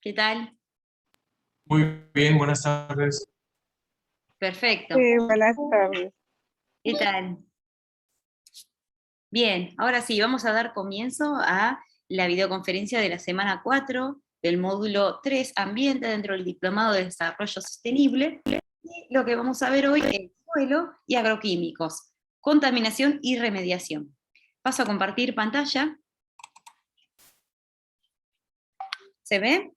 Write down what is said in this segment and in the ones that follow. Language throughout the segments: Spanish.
¿Qué tal? Muy bien, buenas tardes. Perfecto. Sí, buenas tardes. ¿Qué tal? Bien, ahora sí, vamos a dar comienzo a la videoconferencia de la semana 4 del módulo 3, Ambiente, dentro del Diplomado de Desarrollo Sostenible. Y lo que vamos a ver hoy es suelo y agroquímicos, contaminación y remediación. Paso a compartir pantalla. ¿Se ve?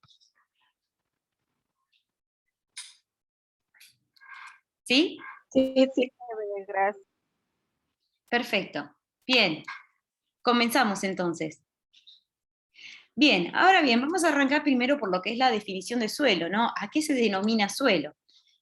¿Sí? Sí, sí, gracias. Perfecto. Bien, comenzamos entonces. Bien, ahora bien, vamos a arrancar primero por lo que es la definición de suelo, ¿no? ¿A qué se denomina suelo?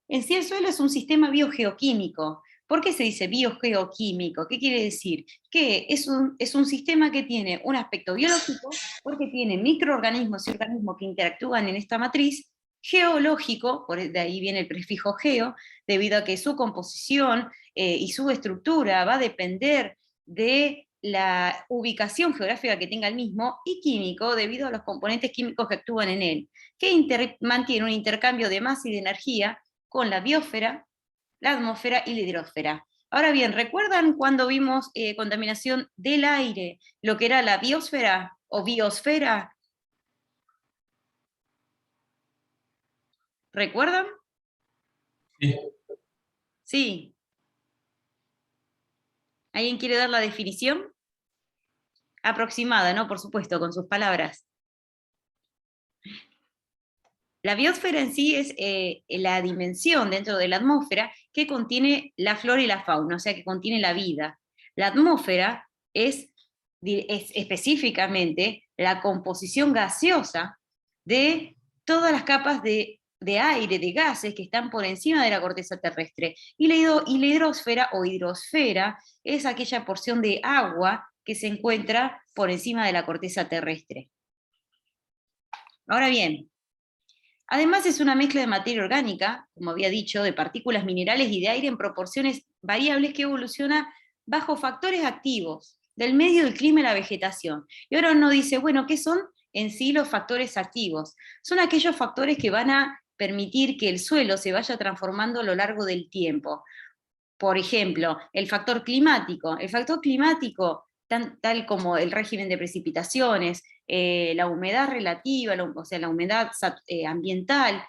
En sí el suelo es un sistema biogeoquímico. ¿Por qué se dice biogeoquímico? ¿Qué quiere decir? Que es un sistema que tiene un aspecto biológico, porque tiene microorganismos y organismos que interactúan en esta matriz, geológico, de ahí viene el prefijo geo, debido a que su composición y su estructura va a depender de la ubicación geográfica que tenga el mismo, y químico, debido a los componentes químicos que actúan en él, que mantiene un intercambio de masa y de energía con la biosfera, la atmósfera y la hidrosfera. Ahora bien, ¿recuerdan cuando vimos contaminación del aire, lo que era la biosfera o biosfera? ¿Recuerdan? Sí, Sí. ¿Alguien quiere dar la definición? Aproximada, ¿no? Por supuesto, con sus palabras. La biosfera en sí es la dimensión dentro de la atmósfera que contiene la flora y la fauna, o sea, que contiene la vida. La atmósfera es específicamente la composición gaseosa de todas las capas de aire, de gases que están por encima de la corteza terrestre. Y la hidrosfera o hidrosfera es aquella porción de agua que se encuentra por encima de la corteza terrestre. Ahora bien, además es una mezcla de materia orgánica, como había dicho, de partículas minerales y de aire en proporciones variables que evoluciona bajo factores activos del medio, del clima y la vegetación. Y ahora uno dice, bueno, ¿qué son en sí los factores activos? Son aquellos factores que van a permitir que el suelo se vaya transformando a lo largo del tiempo. Por ejemplo, el factor climático. El factor climático, tal como el régimen de precipitaciones, la humedad relativa, o sea, la humedad ambiental,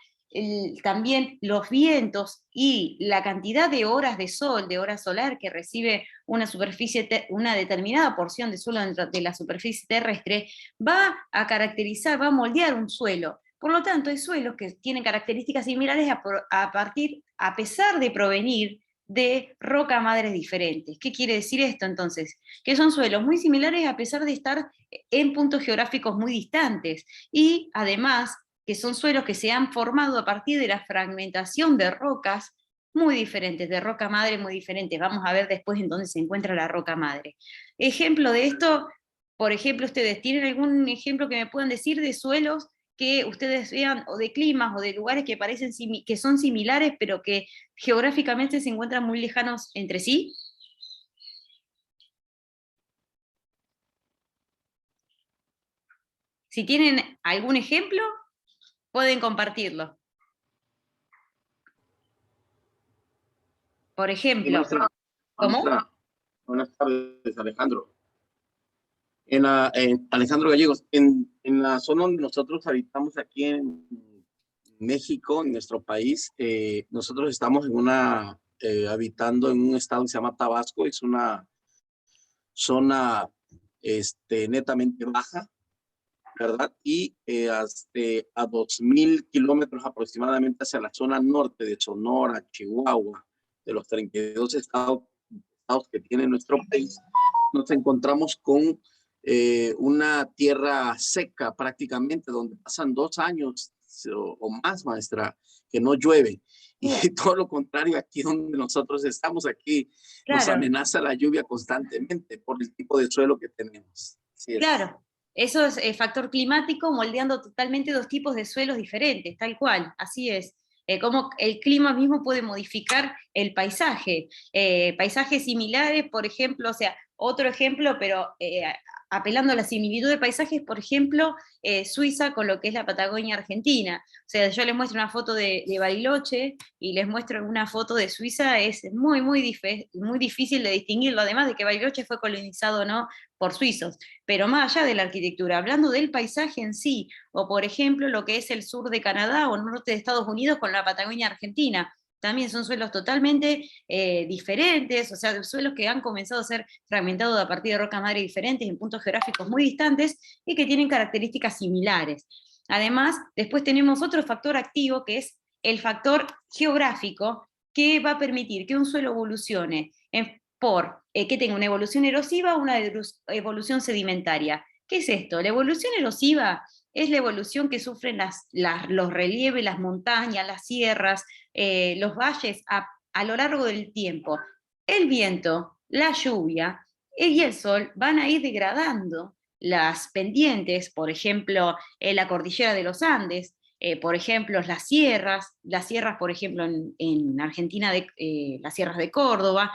también los vientos y la cantidad de horas de sol, de hora solar que recibe una determinada porción de suelo dentro de la superficie terrestre, va a caracterizar, va a moldear un suelo. Por lo tanto, hay suelos que tienen características similares a pesar de provenir de roca madres diferentes. ¿Qué quiere decir esto entonces? Que son suelos muy similares a pesar de estar en puntos geográficos muy distantes, y además que son suelos que se han formado a partir de la fragmentación de rocas muy diferentes, de roca madre muy diferentes. Vamos a ver después en dónde se encuentra la roca madre. Ejemplo de esto, por ejemplo, ¿ustedes tienen algún ejemplo que me puedan decir de suelos que ustedes vean, o de climas, o de lugares que parecen que son similares, pero que geográficamente se encuentran muy lejanos entre sí? Si tienen algún ejemplo, pueden compartirlo. Por Sí, ejemplo, maestra. ¿cómo? Maestra, buenas tardes, Alejandro. Alejandro Gallegos, en la zona donde nosotros habitamos aquí en México, en nuestro país, nosotros estamos habitando en un estado que se llama Tabasco. Es una zona netamente baja, ¿verdad? Y a 2,000 kilómetros aproximadamente hacia la zona norte de Sonora, Chihuahua, de los 32 estados que tiene nuestro país, nos encontramos con una tierra seca prácticamente, donde pasan 2 años o más, maestra, que no llueve. Y todo lo contrario, aquí donde nosotros estamos, aquí nos Claro, amenaza la lluvia constantemente por el tipo de suelo que tenemos. Así es. claro. Eso es factor climático moldeando totalmente dos tipos de suelos diferentes, tal cual, así es. Cómo el clima mismo puede modificar el paisaje. Paisajes similares, por ejemplo, o sea, otro ejemplo, pero apelando a la similitud de paisajes, por ejemplo, Suiza con lo que es la Patagonia Argentina. O sea, yo les muestro una foto de Bariloche y les muestro una foto de Suiza, es muy, muy difícil de distinguirlo, además de que Bariloche fue colonizado o no por suizos. Pero más allá de la arquitectura, hablando del paisaje en sí, o por ejemplo lo que es el sur de Canadá o norte de Estados Unidos con la Patagonia Argentina, también son suelos totalmente diferentes, o sea, suelos que han comenzado a ser fragmentados a partir de rocas madre diferentes en puntos geográficos muy distantes y que tienen características similares. Además, después tenemos otro factor activo que es el factor geográfico, que va a permitir que un suelo evolucione por que tenga una evolución erosiva o una evolución sedimentaria. ¿Qué es esto? La evolución erosiva es la evolución que sufren los relieves, las montañas, las sierras, los valles a lo largo del tiempo. El viento, la lluvia y el sol van a ir degradando las pendientes, por ejemplo, la cordillera de los Andes, por ejemplo, las sierras, por ejemplo, en Argentina, las sierras de Córdoba,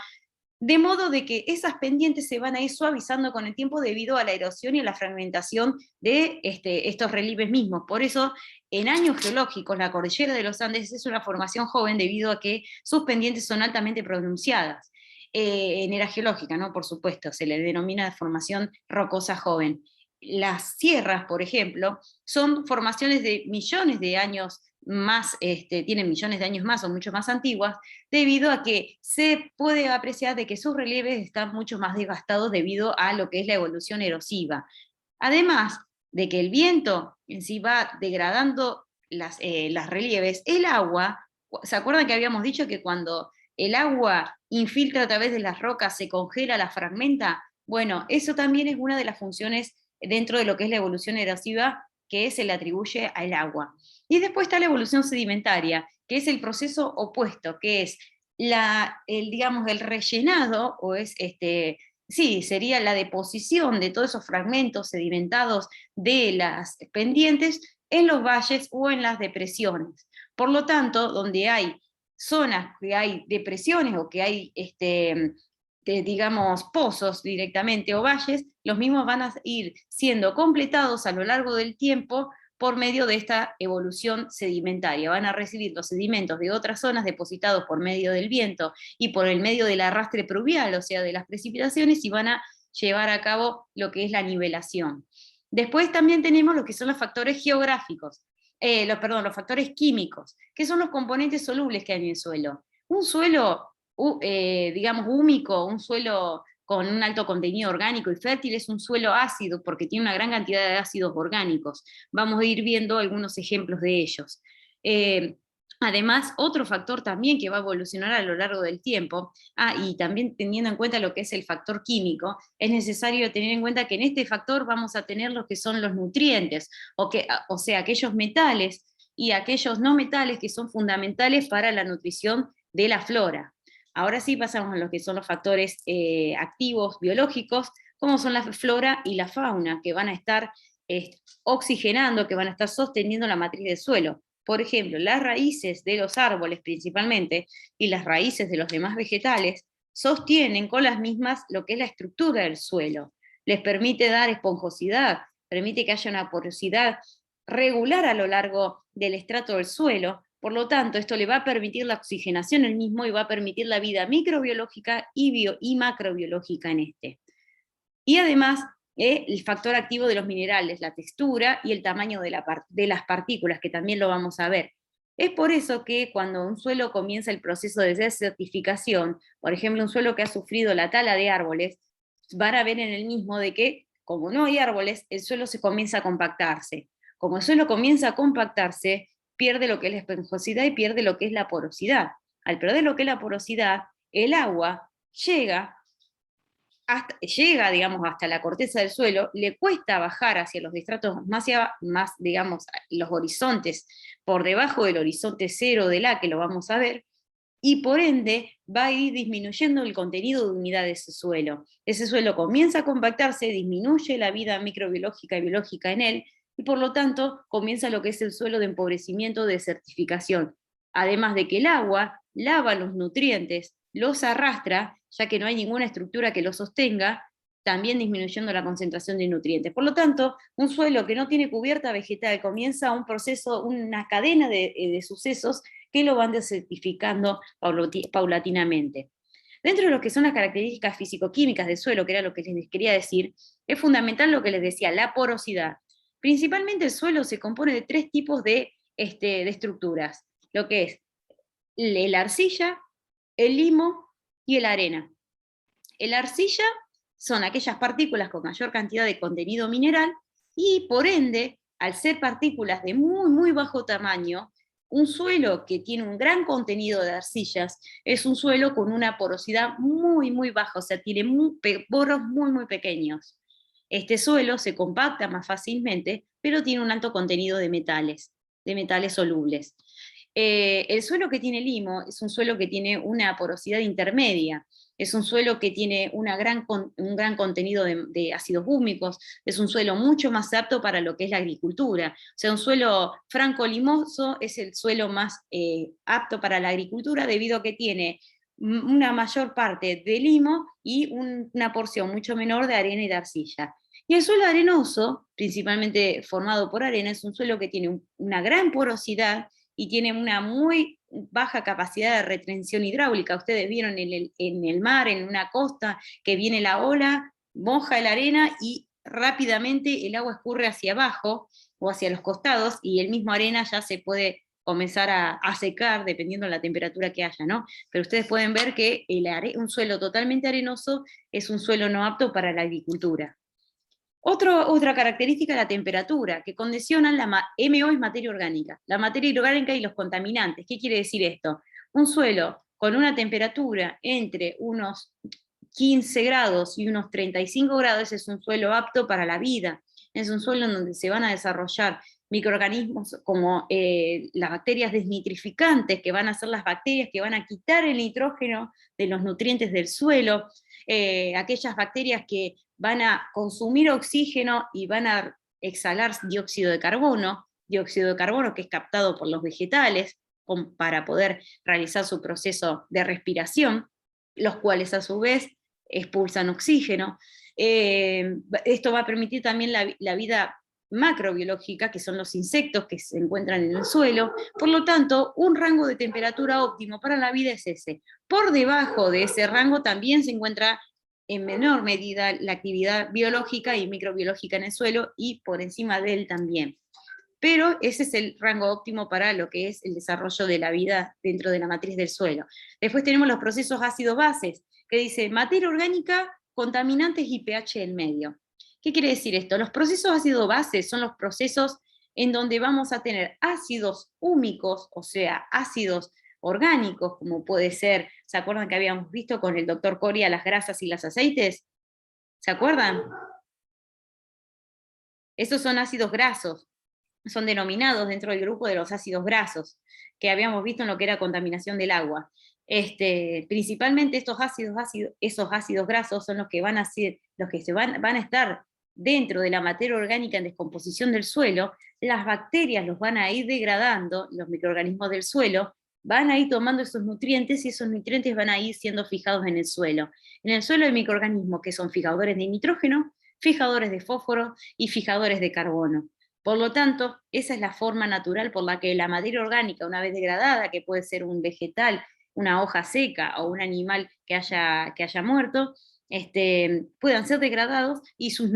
de modo de que esas pendientes se van a ir suavizando con el tiempo debido a la erosión y a la fragmentación de estos relieves mismos. Por eso, en años geológicos, la cordillera de los Andes es una formación joven debido a que sus pendientes son altamente pronunciadas. En era geológica, ¿no? Por supuesto, se le denomina formación rocosa joven. Las sierras, por ejemplo, son formaciones de millones de años más, tienen millones de años más o mucho más antiguas, debido a que se puede apreciar de que sus relieves están mucho más desgastados debido a lo que es la evolución erosiva. Además de que el viento en sí va degradando las relieves, el agua, ¿se acuerdan que habíamos dicho que cuando el agua infiltra a través de las rocas, se congela, la fragmenta? Bueno, eso también es una de las funciones dentro de lo que es la evolución erosiva que se le atribuye al agua. Y después está la evolución sedimentaria, que es el proceso opuesto, que es digamos, el rellenado, o es sí, sería la deposición de todos esos fragmentos sedimentados de las pendientes en los valles o en las depresiones. Por lo tanto, donde hay zonas que hay depresiones o que hay digamos, pozos directamente o valles, los mismos van a ir siendo completados a lo largo del tiempo por medio de esta evolución sedimentaria. Van a recibir los sedimentos de otras zonas depositados por medio del viento y por el medio del arrastre pluvial, o sea, de las precipitaciones, y van a llevar a cabo lo que es la nivelación. Después también tenemos lo que son los factores geográficos, los factores químicos, que son los componentes solubles que hay en el suelo. Un suelo digamos, húmico, un suelo con un alto contenido orgánico y fértil, es un suelo ácido porque tiene una gran cantidad de ácidos orgánicos. Vamos a ir viendo algunos ejemplos de ellos. Además, otro factor también que va a evolucionar a lo largo del tiempo, y también teniendo en cuenta lo que es el factor químico, es necesario tener en cuenta que en este factor vamos a tener lo que son los nutrientes, o sea, aquellos metales y aquellos no metales que son fundamentales para la nutrición de la flora. Ahora sí pasamos a lo que son los factores activos biológicos, como son la flora y la fauna, que van a estar oxigenando, que van a estar sosteniendo la matriz del suelo. Por ejemplo, las raíces de los árboles principalmente, y las raíces de los demás vegetales, sostienen con las mismas lo que es la estructura del suelo. Les permite dar esponjosidad, permite que haya una porosidad regular a lo largo del estrato del suelo. Por lo tanto, esto le va a permitir la oxigenación en el mismo y va a permitir la vida microbiológica y macrobiológica en este. Y además, el factor activo de los minerales, la textura y el tamaño de las partículas, que también lo vamos a ver. Es por eso que cuando un suelo comienza el proceso de desertificación, por ejemplo, un suelo que ha sufrido la tala de árboles, van a ver en el mismo de que, como no hay árboles, el suelo se comienza a compactarse. Como el suelo comienza a compactarse, pierde lo que es la esponjosidad y pierde lo que es la porosidad. Al perder lo que es la porosidad, el agua llega, digamos, hasta la corteza del suelo, le cuesta bajar hacia los estratos más, digamos, los horizontes, por debajo del horizonte cero del A, que lo vamos a ver, y por ende va a ir disminuyendo el contenido de humedad de ese suelo. Ese suelo comienza a compactarse, disminuye la vida microbiológica y biológica en él, y por lo tanto comienza lo que es el suelo de empobrecimiento, de desertificación. Además de que el agua lava los nutrientes, los arrastra, ya que no hay ninguna estructura que los sostenga, también disminuyendo la concentración de nutrientes. Por lo tanto, un suelo que no tiene cubierta vegetal comienza un proceso, una cadena de sucesos que lo van desertificando paulatinamente. Dentro de lo que son las características físico-químicas del suelo, que era lo que les quería decir, es fundamental lo que les decía, la porosidad. Principalmente el suelo se compone de 3 tipos de estructuras, lo que es la arcilla, el limo y la arena. La arcilla son aquellas partículas con mayor cantidad de contenido mineral y por ende, al ser partículas de muy, muy bajo tamaño, un suelo que tiene un gran contenido de arcillas es un suelo con una porosidad muy, muy baja, o sea, tiene poros muy, muy pequeños. Este suelo se compacta más fácilmente, pero tiene un alto contenido de metales solubles. El suelo que tiene limo es un suelo que tiene una porosidad intermedia, es un suelo que tiene un gran contenido de ácidos húmicos, es un suelo mucho más apto para lo que es la agricultura. O sea, un suelo franco-limoso es el suelo más apto para la agricultura debido a que tiene una mayor parte de limo y una porción mucho menor de arena y de arcilla. Y el suelo arenoso, principalmente formado por arena, es un suelo que tiene una gran porosidad y tiene una muy baja capacidad de retención hidráulica. Ustedes vieron en el mar, en una costa, que viene la ola, moja la arena y rápidamente el agua escurre hacia abajo o hacia los costados y el mismo arena ya se puede comenzar a secar dependiendo de la temperatura que haya, ¿no? Pero ustedes pueden ver que un suelo totalmente arenoso es un suelo no apto para la agricultura. Otra característica es la temperatura, que condicionan MO es materia orgánica. La materia orgánica y los contaminantes. ¿Qué quiere decir esto? Un suelo con una temperatura entre unos 15 grados y unos 35 grados es un suelo apto para la vida. Es un suelo en donde se van a desarrollar microorganismos como las bacterias desnitrificantes, que van a ser las bacterias que van a quitar el nitrógeno de los nutrientes del suelo, aquellas bacterias que van a consumir oxígeno y van a exhalar dióxido de carbono que es captado por los vegetales para poder realizar su proceso de respiración, los cuales a su vez expulsan oxígeno. Esto va a permitir también la vida macrobiológica, que son los insectos que se encuentran en el suelo. Por lo tanto, un rango de temperatura óptimo para la vida es ese. Por debajo de ese rango también se encuentra en menor medida la actividad biológica y microbiológica en el suelo, y por encima de él también. Pero ese es el rango óptimo para lo que es el desarrollo de la vida dentro de la matriz del suelo. Después tenemos los procesos ácidos-bases, que dice materia orgánica, contaminantes y pH del medio. ¿Qué quiere decir esto? Los procesos ácido-bases son los procesos en donde vamos a tener ácidos húmicos, o sea, ácidos orgánicos, como puede ser, ¿se acuerdan que habíamos visto con el doctor Coria las grasas y los aceites? ¿Se acuerdan? Esos son ácidos grasos, son denominados dentro del grupo de los ácidos grasos, que habíamos visto en lo que era contaminación del agua. Principalmente esos ácidos grasos son los que van a ser, los que van a estar dentro de la materia orgánica en descomposición del suelo. Las bacterias los van a ir degradando, los microorganismos del suelo, van a ir tomando esos nutrientes y esos nutrientes van a ir siendo fijados en el suelo. En el suelo hay microorganismos que son fijadores de nitrógeno, fijadores de fósforo y fijadores de carbono. Por lo tanto, esa es la forma natural por la que la materia orgánica, una vez degradada, que puede ser un vegetal, una hoja seca o un animal que haya muerto, puedan ser degradados y su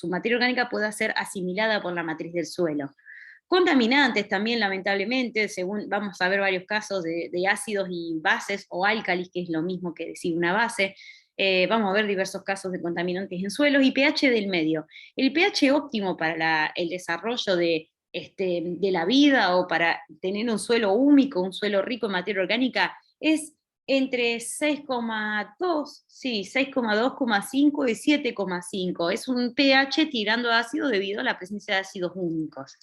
materia orgánica pueda ser asimilada por la matriz del suelo. Contaminantes también, lamentablemente, según vamos a ver varios casos de ácidos y bases, o álcalis, que es lo mismo que decir una base. Vamos a ver diversos casos de contaminantes en suelos, y pH del medio. El pH óptimo para el desarrollo de la vida, o para tener un suelo húmico, un suelo rico en materia orgánica, es entre 6,2, sí, 6,2,5 y 7,5. Es un pH tirando a ácido debido a la presencia de ácidos úmicos.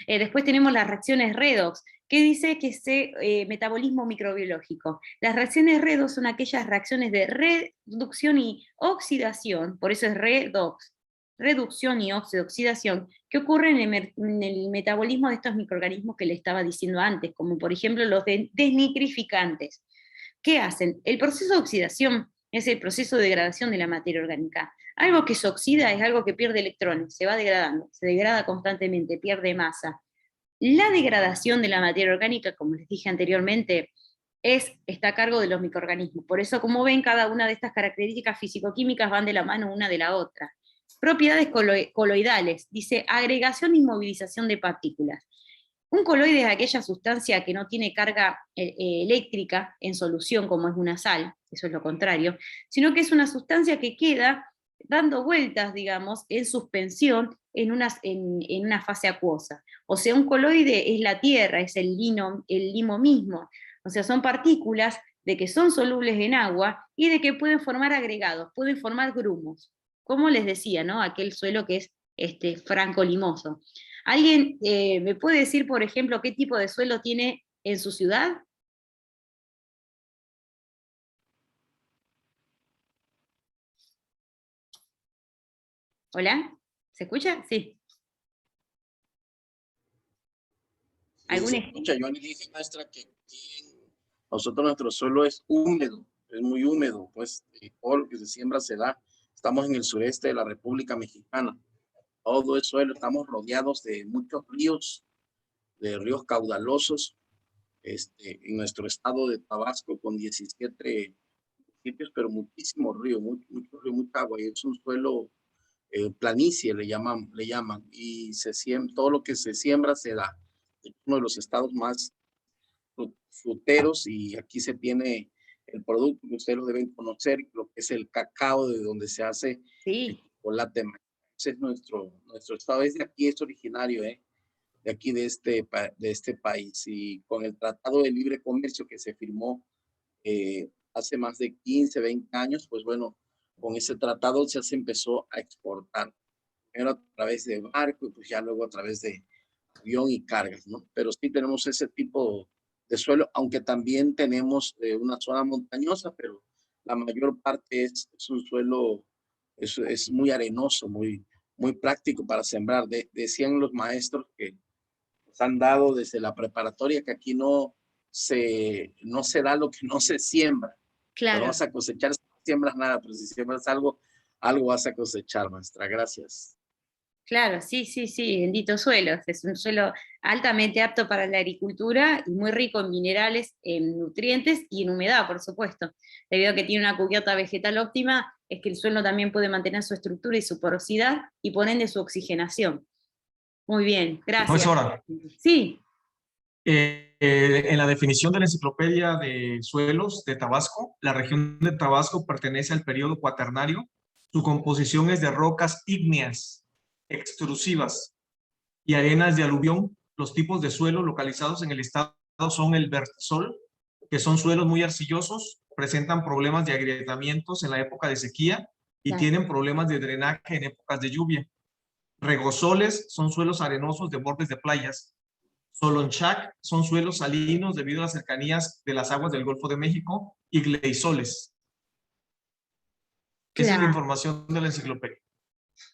Después tenemos las reacciones redox, que dice que es metabolismo microbiológico. Las reacciones redox son aquellas reacciones de reducción y oxidación, por eso es redox, reducción y oxidación, que ocurren en el metabolismo de estos microorganismos que le estaba diciendo antes, como por ejemplo los desnitrificantes. ¿Qué hacen? El proceso de oxidación es el proceso de degradación de la materia orgánica. Algo que se oxida es algo que pierde electrones, se va degradando, se degrada constantemente, pierde masa. La degradación de la materia orgánica, como les dije anteriormente, está a cargo de los microorganismos. Por eso, como ven, cada una de estas características físico-químicas van de la mano una de la otra. Propiedades coloidales, dice agregación e inmovilización de partículas. Un coloide es aquella sustancia que no tiene carga eléctrica en solución, como es una sal, eso es lo contrario, sino que es una sustancia que queda dando vueltas, digamos, en suspensión en una fase acuosa. O sea, un coloide es la tierra, es el limo mismo. O sea, son partículas de que son solubles en agua y de que pueden formar agregados, pueden formar grumos. Como les decía, ¿no? Aquel suelo que es franco-limoso. ¿Alguien me puede decir, por ejemplo, qué tipo de suelo tiene en su ciudad? ¿Hola? ¿Se escucha? Sí. Sí, se escucha. Yo le dije, maestra, que aquí nosotros nuestro suelo es húmedo, es muy húmedo, pues todo lo que se siembra se da. Estamos en el sureste de la República Mexicana. Todo el suelo, estamos rodeados de muchos ríos, de ríos caudalosos, en nuestro estado de Tabasco con 17 municipios, pero muchísimos ríos, mucho río, mucha agua, y es un suelo planicie, le llaman, y todo lo que se siembra se da. Es uno de los estados más fruteros, y aquí se tiene el producto que ustedes lo deben conocer, lo que es el cacao, de donde se hace el Sí. chocolate. Ese es nuestro estado, es de aquí, es originario, de aquí de este país. Y con el Tratado de Libre Comercio que se firmó hace más de 15, 20 años, pues bueno, con ese tratado ya se empezó a exportar, primero a través de barco y pues ya luego a través de avión y cargas, ¿no? Pero sí tenemos ese tipo de suelo, aunque también tenemos una zona montañosa, pero la mayor parte es un suelo, es muy arenoso, muy práctico para sembrar. Decían los maestros que nos han dado desde la preparatoria que aquí no se da lo que no se siembra. Lo Claro. vas a cosechar si no siembras nada, pero si siembras algo, algo vas a cosechar, maestra. Gracias. Claro, sí, sí, sí, bendito suelo. Es un suelo altamente apto para la agricultura y muy rico en minerales, en nutrientes y en humedad, por supuesto. Debido a que tiene una cubierta vegetal óptima, es que el suelo también puede mantener su estructura y su porosidad y por ende su oxigenación. Muy bien, gracias. Profesora, Sí, en la definición de la Enciclopedia de Suelos de Tabasco, la región de Tabasco pertenece al periodo cuaternario. Su composición es de rocas ígneas, extrusivas y arenas de aluvión. Los tipos de suelos localizados en el estado son el vertisol, que son suelos muy arcillosos, presentan problemas de agrietamientos en la época de sequía y claro. tienen problemas de drenaje en épocas de lluvia. Regosoles son suelos arenosos de bordes de playas. Solonchac son suelos salinos debido a las cercanías de las aguas del Golfo de México, y gleisoles. Esa es la Claro. información de la enciclopedia.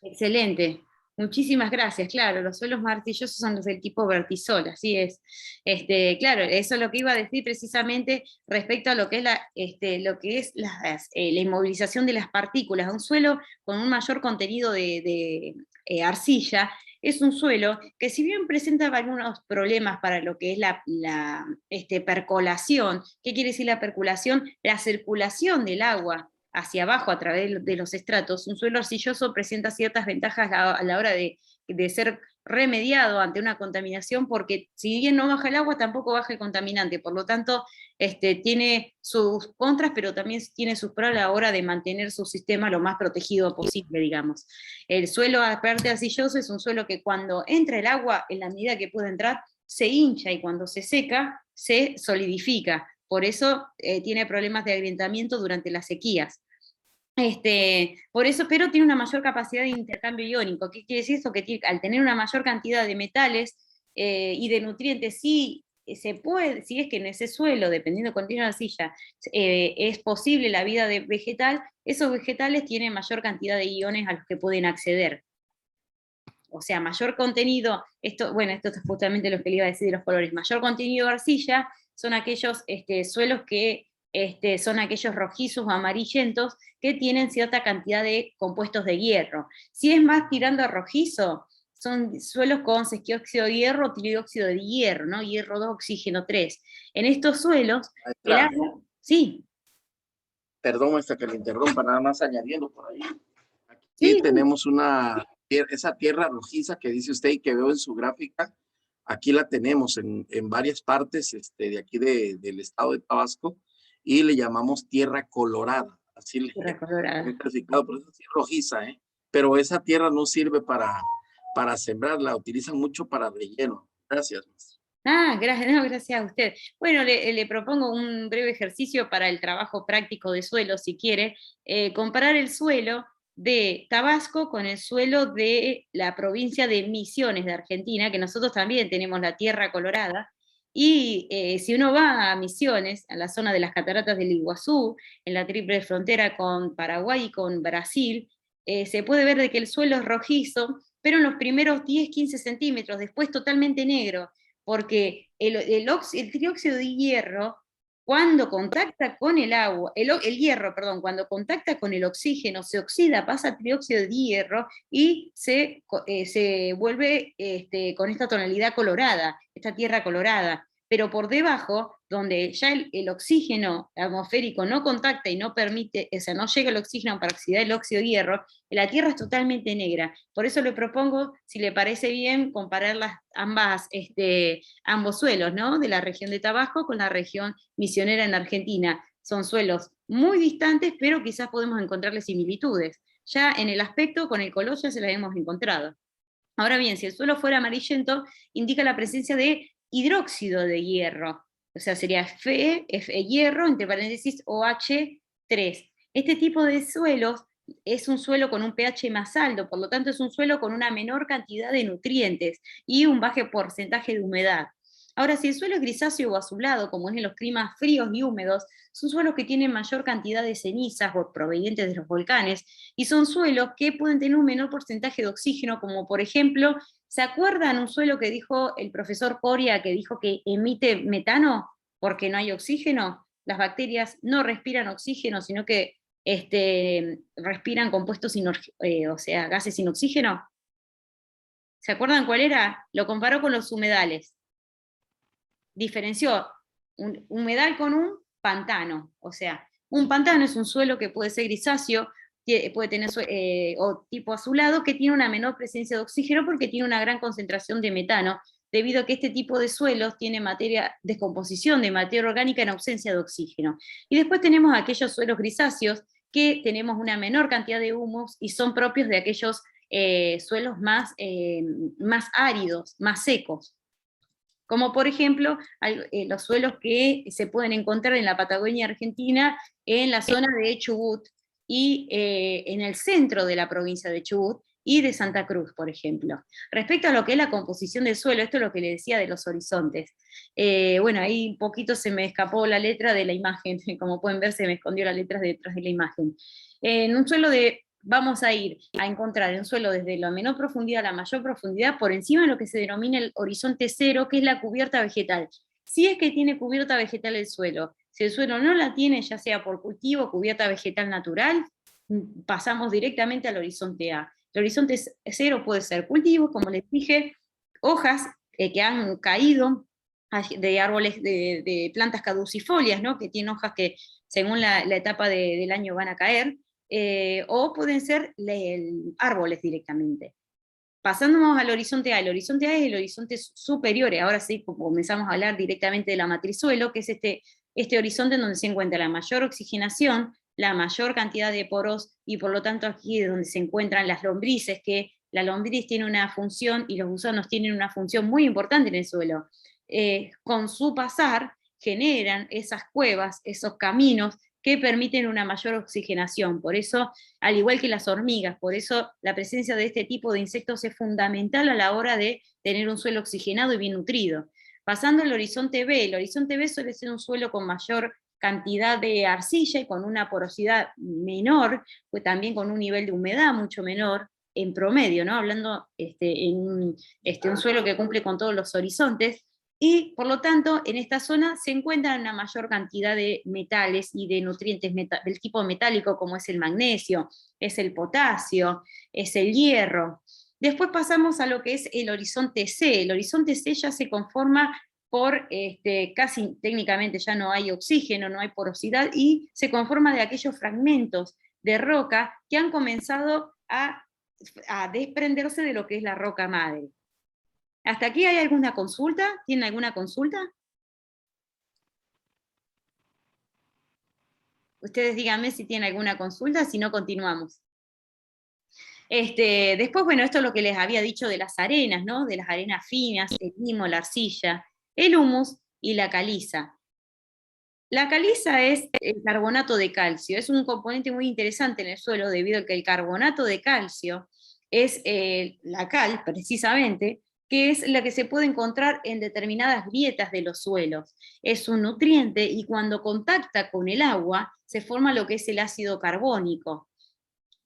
Excelente. Muchísimas gracias. Claro, los suelos más arcillosos son los del tipo vertisol, así es. Claro, eso es lo que iba a decir precisamente respecto a lo que es la inmovilización de las partículas. Un suelo con un mayor contenido de arcilla es un suelo que, si bien presenta algunos problemas para lo que es la percolación. ¿Qué quiere decir la percolación? La circulación del agua hacia abajo a través de los estratos. Un suelo arcilloso presenta ciertas ventajas a la hora de ser remediado ante una contaminación, porque si bien no baja el agua, tampoco baja el contaminante. Por lo tanto, tiene sus contras, pero también tiene sus pros a la hora de mantener su sistema lo más protegido posible, digamos. El suelo, aparte arcilloso, es un suelo que cuando entra el agua, en la medida que puede entrar, se hincha, y cuando se seca, se solidifica. Por eso tiene problemas de agrietamiento durante las sequías. Por eso, pero tiene una mayor capacidad de intercambio iónico. ¿Qué quiere decir esto? Que al tener una mayor cantidad de metales y de nutrientes, sí se puede, si es que en ese suelo, dependiendo del contenido de arcilla, es posible la vida vegetal, esos vegetales tienen mayor cantidad de iones a los que pueden acceder. O sea, mayor contenido, esto es justamente lo que le iba a decir de los colores, mayor contenido de arcilla son aquellos suelos que son aquellos rojizos o amarillentos que tienen cierta cantidad de compuestos de hierro. Si es más tirando a rojizo, son suelos con sesquióxido de hierro o trióxido de hierro, ¿no? Hierro 2, oxígeno 3. En estos suelos, el Maestra, agua, sí, perdón, maestra, que le interrumpa, nada más añadiendo por ahí. Aquí sí, sí, tenemos esa tierra rojiza que dice usted y que veo en su gráfica. Aquí la tenemos en varias partes de aquí del estado de Tabasco y le llamamos tierra colorada. Así le tierra he colorada. clasificado, por eso sí es rojiza, ¿eh? Pero esa tierra no sirve para sembrar, la utilizan mucho para relleno. Gracias, maestra. Ah, gracias, no, gracias a usted. Bueno, le propongo un breve ejercicio para el trabajo práctico de suelo, si quiere. Comparar el suelo de Tabasco con el suelo de la provincia de Misiones de Argentina, que nosotros también tenemos la tierra colorada. Y si uno va a Misiones, a la zona de las cataratas del Iguazú, en la triple frontera con Paraguay y con Brasil, se puede ver de que el suelo es rojizo, pero en los primeros 10, 15 centímetros, después totalmente negro, porque el trióxido de hierro, cuando contacta con el agua, el hierro, perdón, cuando contacta con el oxígeno, se oxida, pasa a trióxido de hierro y se vuelve con esta tonalidad colorada, esta tierra colorada. Pero por debajo, donde ya el oxígeno atmosférico no contacta y no permite, o sea, no llega el oxígeno para oxidar el óxido de hierro, la tierra es totalmente negra. Por eso le propongo, si le parece bien, comparar ambos suelos, ¿no? De la región de Tabasco con la región misionera en Argentina. Son suelos muy distantes, pero quizás podemos encontrarle similitudes. Ya en el aspecto, con el color ya se las hemos encontrado. Ahora bien, si el suelo fuera amarillento, indica la presencia de hidróxido de hierro. O sea, sería Fe, hierro, entre paréntesis, OH3. Este tipo de suelos es un suelo con un pH más alto, por lo tanto es un suelo con una menor cantidad de nutrientes y un bajo porcentaje de humedad. Ahora, si el suelo es grisáceo o azulado, como es en los climas fríos y húmedos, son suelos que tienen mayor cantidad de cenizas provenientes de los volcanes, y son suelos que pueden tener un menor porcentaje de oxígeno, como por ejemplo, ¿se acuerdan un suelo que dijo el profesor Coria, que dijo que emite metano porque no hay oxígeno? Las bacterias no respiran oxígeno, sino que respiran compuestos, o sea, gases sin oxígeno. ¿Se acuerdan cuál era? Lo comparó con los humedales. Diferenció un humedal con un pantano. O sea, un pantano es un suelo que puede ser grisáceo, puede tener o tipo azulado, que tiene una menor presencia de oxígeno porque tiene una gran concentración de metano, debido a que este tipo de suelos tiene descomposición de materia orgánica en ausencia de oxígeno. Y después tenemos aquellos suelos grisáceos que tenemos una menor cantidad de humus y son propios de aquellos suelos más áridos, más secos, como por ejemplo los suelos que se pueden encontrar en la Patagonia Argentina, en la zona de Chubut y en el centro de la provincia de Chubut y de Santa Cruz, por ejemplo. Respecto a lo que es la composición del suelo, esto es lo que le decía de los horizontes. Bueno, ahí un poquito se me escapó la letra de la imagen, como pueden ver se me escondió la letra detrás de la imagen. En un suelo vamos a ir a encontrar en suelo desde la menor profundidad a la mayor profundidad por encima de lo que se denomina el horizonte cero, que es la cubierta vegetal. Si es que tiene cubierta vegetal el suelo, si el suelo no la tiene, ya sea por cultivo o cubierta vegetal natural, pasamos directamente al horizonte A. El horizonte cero puede ser cultivo, como les dije, hojas que han caído de árboles, de plantas caducifolias, ¿no? Que tienen hojas que según la etapa del año van a caer, o pueden ser árboles directamente. Pasándonos al horizonte A, el horizonte A es el horizonte superior, ahora sí comenzamos a hablar directamente de la matriz suelo, que es este horizonte en donde se encuentra la mayor oxigenación, la mayor cantidad de poros, y por lo tanto aquí es donde se encuentran las lombrices, que la lombriz tiene una función y los gusanos tienen una función muy importante en el suelo. Con su pasar generan esas cuevas, esos caminos que permiten una mayor oxigenación. Por eso, al igual que las hormigas, por eso la presencia de este tipo de insectos es fundamental a la hora de tener un suelo oxigenado y bien nutrido. Pasando al horizonte B, el horizonte B suele ser un suelo con mayor cantidad de arcilla y con una porosidad menor, pues también con un nivel de humedad mucho menor en promedio, ¿no? Hablando en un suelo que cumple con todos los horizontes. y por lo tanto en esta zona se encuentra una mayor cantidad de metales y de nutrientes del tipo metálico, como es el magnesio, es el potasio, es el hierro. Después pasamos a lo que es el horizonte C. El horizonte C ya se conforma por, casi técnicamente ya no hay oxígeno, no hay porosidad, y se conforma de aquellos fragmentos de roca que han comenzado a desprenderse de lo que es la roca madre. ¿Hasta aquí hay alguna consulta? ¿Tienen alguna consulta? Ustedes díganme si tienen alguna consulta, si no continuamos. Después, bueno, esto es lo que les había dicho de las arenas, ¿no? De las arenas finas, el limo, la arcilla, el humus y la caliza. La caliza es el carbonato de calcio, es un componente muy interesante en el suelo debido a que el carbonato de calcio es la cal, precisamente, que es la que se puede encontrar en determinadas grietas de los suelos. Es un nutriente y cuando contacta con el agua se forma lo que es el ácido carbónico.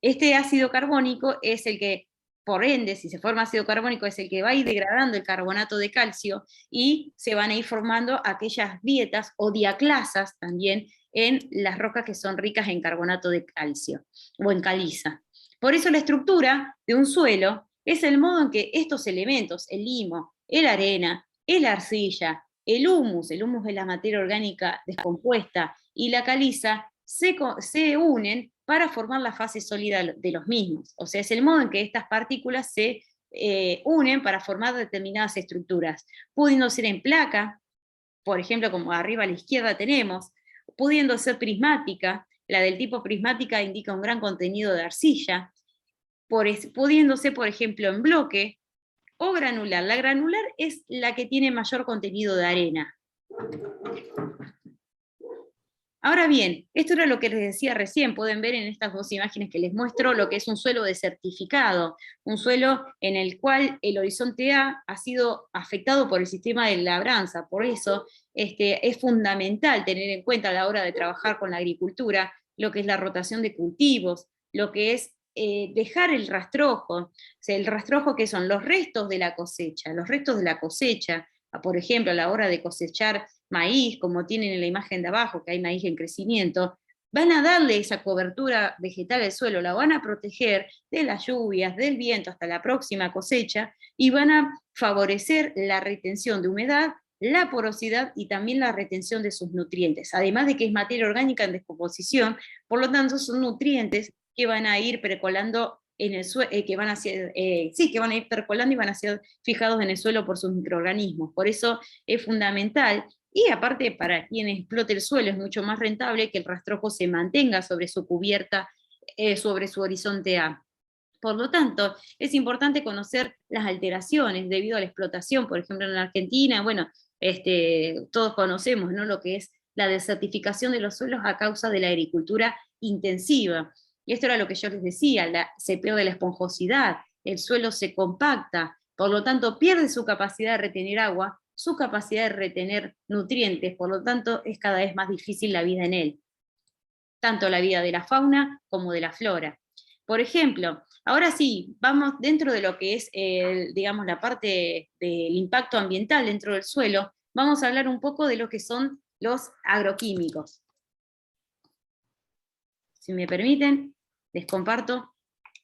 Este ácido carbónico es el que, por ende, si se forma ácido carbónico, es el que va a ir degradando el carbonato de calcio y se van a ir formando aquellas grietas o diaclasas también en las rocas que son ricas en carbonato de calcio o en caliza. Por eso la estructura de un suelo es el modo en que estos elementos, el limo, la arena, la arcilla, el humus es la materia orgánica descompuesta, y la caliza se unen para formar la fase sólida de los mismos. O sea, es el modo en que estas partículas se unen para formar determinadas estructuras, pudiendo ser en placa, por ejemplo, como arriba a la izquierda tenemos, pudiendo ser prismática, la del tipo prismática indica un gran contenido de arcilla, pudiendo ser, por ejemplo, en bloque, o granular. La granular es la que tiene mayor contenido de arena. Ahora bien, esto era lo que les decía recién, pueden ver en estas dos imágenes que les muestro lo que es un suelo desertificado, un suelo en el cual el horizonte A ha sido afectado por el sistema de labranza. Por eso es fundamental tener en cuenta a la hora de trabajar con la agricultura lo que es la rotación de cultivos, lo que es dejar el rastrojo. O sea, el rastrojo, que son los restos de la cosecha, por ejemplo, a la hora de cosechar maíz, como tienen en la imagen de abajo, que hay maíz en crecimiento, van a darle esa cobertura vegetal al suelo, la van a proteger de las lluvias, del viento hasta la próxima cosecha, y van a favorecer la retención de humedad, la porosidad y también la retención de sus nutrientes, además de que es materia orgánica en descomposición, por lo tanto son nutrientes que van a ir percolando en el suelo, que van a ir percolando y van a ser fijados en el suelo por sus microorganismos. Por eso es fundamental, y aparte para quien explote el suelo es mucho más rentable que el rastrojo se mantenga sobre su cubierta, sobre su horizonte A. Por lo tanto, es importante conocer las alteraciones debido a la explotación. Por ejemplo, en la Argentina, bueno, todos conocemos, ¿no?, lo que es la desertificación de los suelos a causa de la agricultura intensiva. Y esto era lo que yo les decía, se pierde la esponjosidad, el suelo se compacta, por lo tanto pierde su capacidad de retener agua, su capacidad de retener nutrientes, por lo tanto es cada vez más difícil la vida en él, tanto la vida de la fauna como de la flora. Por ejemplo, ahora sí, vamos dentro de lo que es, digamos, la parte del impacto ambiental dentro del suelo, vamos a hablar un poco de lo que son los agroquímicos. Si me permiten, les comparto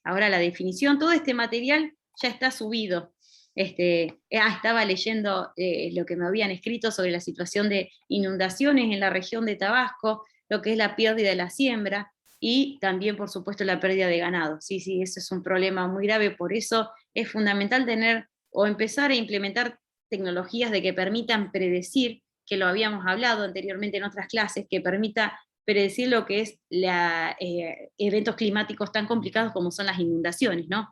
ahora la definición. Todo este material ya está subido. Estaba leyendo lo que me habían escrito sobre la situación de inundaciones en la región de Tabasco, lo que es la pérdida de la siembra, y también, por supuesto, la pérdida de ganado. Sí, eso es un problema muy grave, por eso es fundamental tener o empezar a implementar tecnologías de que permitan predecir, que lo habíamos hablado anteriormente en otras clases, que permita predecir lo que es eventos climáticos tan complicados como son las inundaciones, ¿no?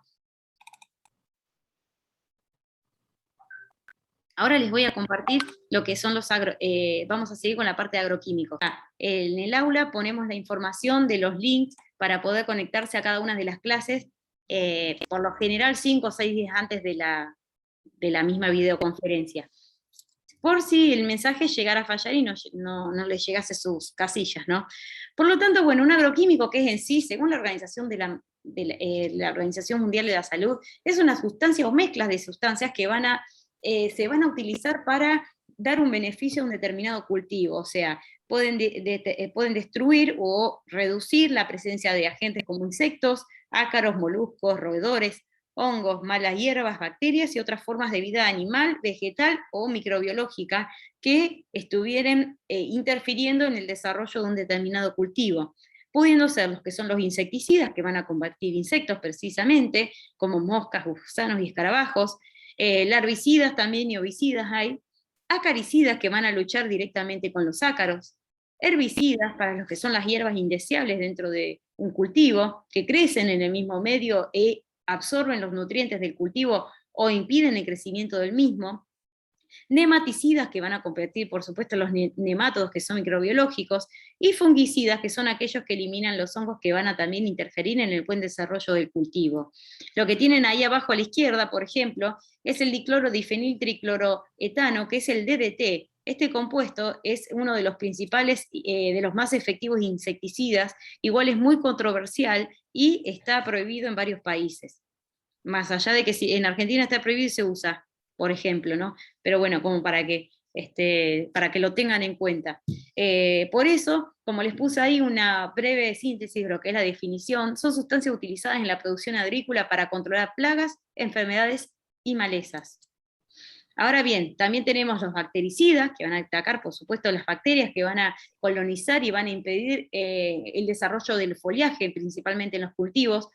Ahora les voy a compartir lo que son vamos a seguir con la parte de agroquímicos. En el aula ponemos la información de los links para poder conectarse a cada una de las clases, por lo general 5 o 6 días antes de la misma videoconferencia, por si el mensaje llegara a fallar y no le llegase sus casillas, ¿no? Por lo tanto, bueno, un agroquímico, que es en sí, según la Organización la Organización Mundial de la Salud, es una sustancia o mezclas de sustancias que se van a utilizar para dar un beneficio a un determinado cultivo, o sea, pueden destruir o reducir la presencia de agentes como insectos, ácaros, moluscos, roedores, hongos, malas hierbas, bacterias y otras formas de vida animal, vegetal o microbiológica que estuvieran interfiriendo en el desarrollo de un determinado cultivo, pudiendo ser los que son los insecticidas, que van a combatir insectos precisamente, como moscas, gusanos y escarabajos, larvicidas también y ovicidas hay, acaricidas que van a luchar directamente con los ácaros, herbicidas para los que son las hierbas indeseables dentro de un cultivo, que crecen en el mismo medio e absorben los nutrientes del cultivo o impiden el crecimiento del mismo, nematicidas que van a combatir, por supuesto, los nemátodos que son microbiológicos, y fungicidas que son aquellos que eliminan los hongos que van a también interferir en el buen desarrollo del cultivo. Lo que tienen ahí abajo a la izquierda, por ejemplo, es el diclorodifeniltricloroetano, que es el DDT. Este compuesto es uno de los principales, de los más efectivos insecticidas, igual es muy controversial y está prohibido en varios países. Más allá de que si en Argentina está prohibido y se usa, por ejemplo, ¿no? Pero bueno, como para que lo tengan en cuenta. Por eso, como les puse ahí una breve síntesis de lo que es la definición, son sustancias utilizadas en la producción agrícola para controlar plagas, enfermedades y malezas. Ahora bien, también tenemos los bactericidas, que van a atacar, por supuesto, las bacterias, que van a colonizar y van a impedir el desarrollo del foliaje, principalmente en los cultivos,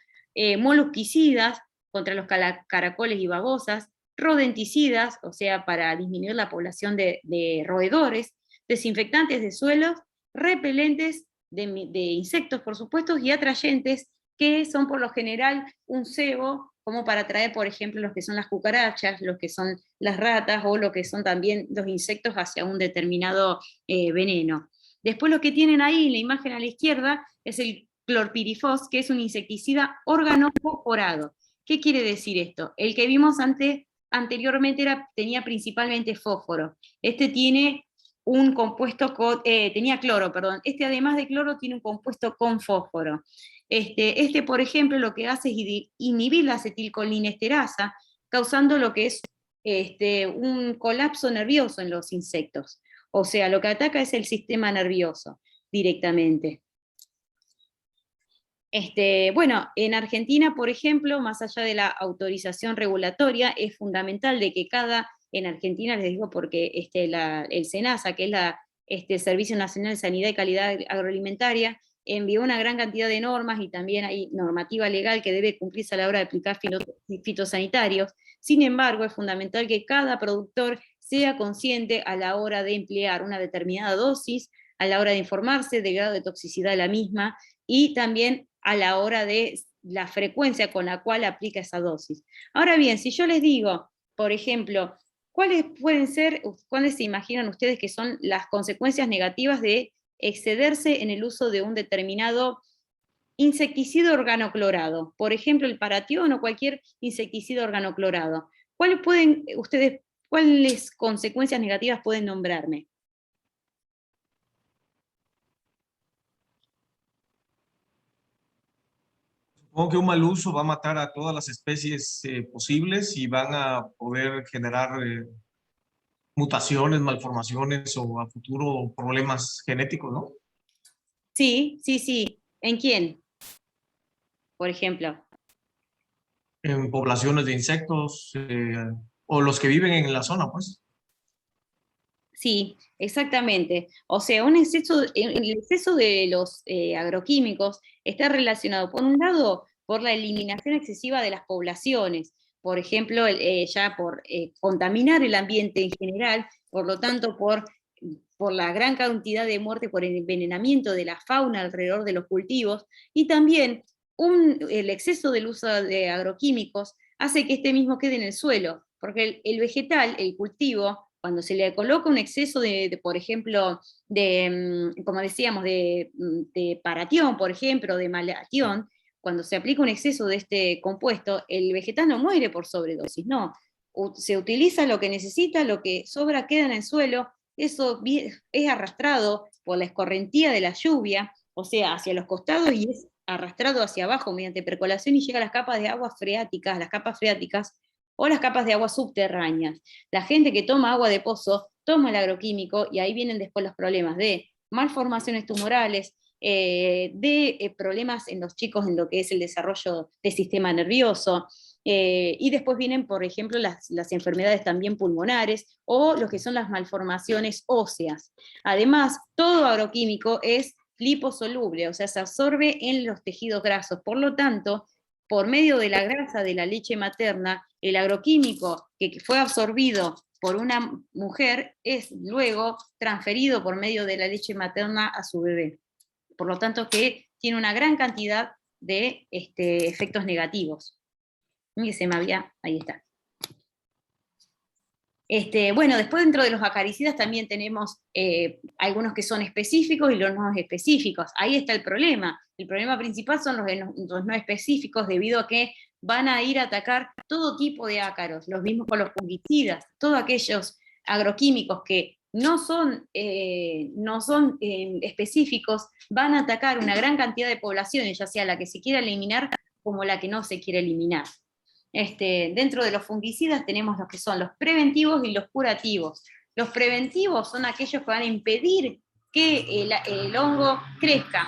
molusquicidas, contra los caracoles y babosas, rodenticidas, o sea, para disminuir la población de roedores, desinfectantes de suelos, repelentes de insectos, por supuesto, y atrayentes, que son por lo general un cebo, como para atraer, por ejemplo, los que son las cucarachas, los que son las ratas, o lo que son también los insectos hacia un determinado veneno. Después lo que tienen ahí en la imagen a la izquierda es el clorpirifos, que es un insecticida organofosforado. ¿Qué quiere decir esto? El que vimos anteriormente tenía principalmente fósforo. Este tiene un compuesto, tenía cloro, perdón. Este además de cloro tiene un compuesto con fósforo. Por ejemplo, lo que hace es inhibir la acetilcolinesterasa, causando lo que es un colapso nervioso en los insectos. O sea, lo que ataca es el sistema nervioso directamente. Bueno, en Argentina, por ejemplo, más allá de la autorización regulatoria, es fundamental de que en Argentina les digo porque el SENASA, que es el Servicio Nacional de Sanidad y Calidad Agroalimentaria, envió una gran cantidad de normas y también hay normativa legal que debe cumplirse a la hora de aplicar fitosanitarios. Sin embargo, es fundamental que cada productor sea consciente a la hora de emplear una determinada dosis, a la hora de informarse del grado de toxicidad de la misma y también a la hora de la frecuencia con la cual aplica esa dosis. Ahora bien, si yo les digo, por ejemplo, ¿cuáles se imaginan ustedes que son las consecuencias negativas de excederse en el uso de un determinado insecticida organoclorado? Por ejemplo, el paratión o cualquier insecticida organoclorado. ¿Cuáles consecuencias negativas pueden nombrarme? Supongo que un mal uso va a matar a todas las especies posibles y van a poder generar mutaciones, malformaciones o a futuro problemas genéticos, ¿no? Sí. ¿En quién? Por ejemplo. En poblaciones de insectos o los que viven en la zona, pues. Sí, exactamente. O sea, el exceso de los agroquímicos está relacionado, por un lado, por la eliminación excesiva de las poblaciones, por ejemplo, ya por contaminar el ambiente en general, por lo tanto, por la gran cantidad de muerte por el envenenamiento de la fauna alrededor de los cultivos, y también el exceso del uso de agroquímicos hace que este mismo quede en el suelo, porque el vegetal, el cultivo, cuando se le coloca un exceso por ejemplo, como decíamos, de paratión, por ejemplo, de malatión, cuando se aplica un exceso de este compuesto, el vegetal no muere por sobredosis, no. Se utiliza lo que necesita, lo que sobra queda en el suelo, eso es arrastrado por la escorrentía de la lluvia, o sea, hacia los costados, y es arrastrado hacia abajo mediante percolación y llega a las capas de agua freáticas, o las capas de agua subterráneas. La gente que toma agua de pozo tomo el agroquímico y ahí vienen después los problemas de malformaciones tumorales, de problemas en los chicos en lo que es el desarrollo del sistema nervioso, y después vienen, por ejemplo, las enfermedades también pulmonares o lo que son las malformaciones óseas. Además, todo agroquímico es liposoluble, o sea, se absorbe en los tejidos grasos. Por lo tanto, por medio de la grasa de la leche materna, el agroquímico que fue absorbido por una mujer es luego transferido por medio de la leche materna a su bebé. Por lo tanto, que tiene una gran cantidad de efectos negativos. Y se me había, ahí está. Bueno, después dentro de los acaricidas también tenemos algunos que son específicos y los no específicos. Ahí está el problema. El problema principal son los no específicos, debido a que van a ir a atacar todo tipo de ácaros. Los mismos con los fungicidas, todos aquellos agroquímicos que no son específicos, van a atacar una gran cantidad de poblaciones, ya sea la que se quiera eliminar como la que no se quiere eliminar. Dentro de los fungicidas tenemos los que son los preventivos y los curativos. Los preventivos son aquellos que van a impedir que el hongo crezca.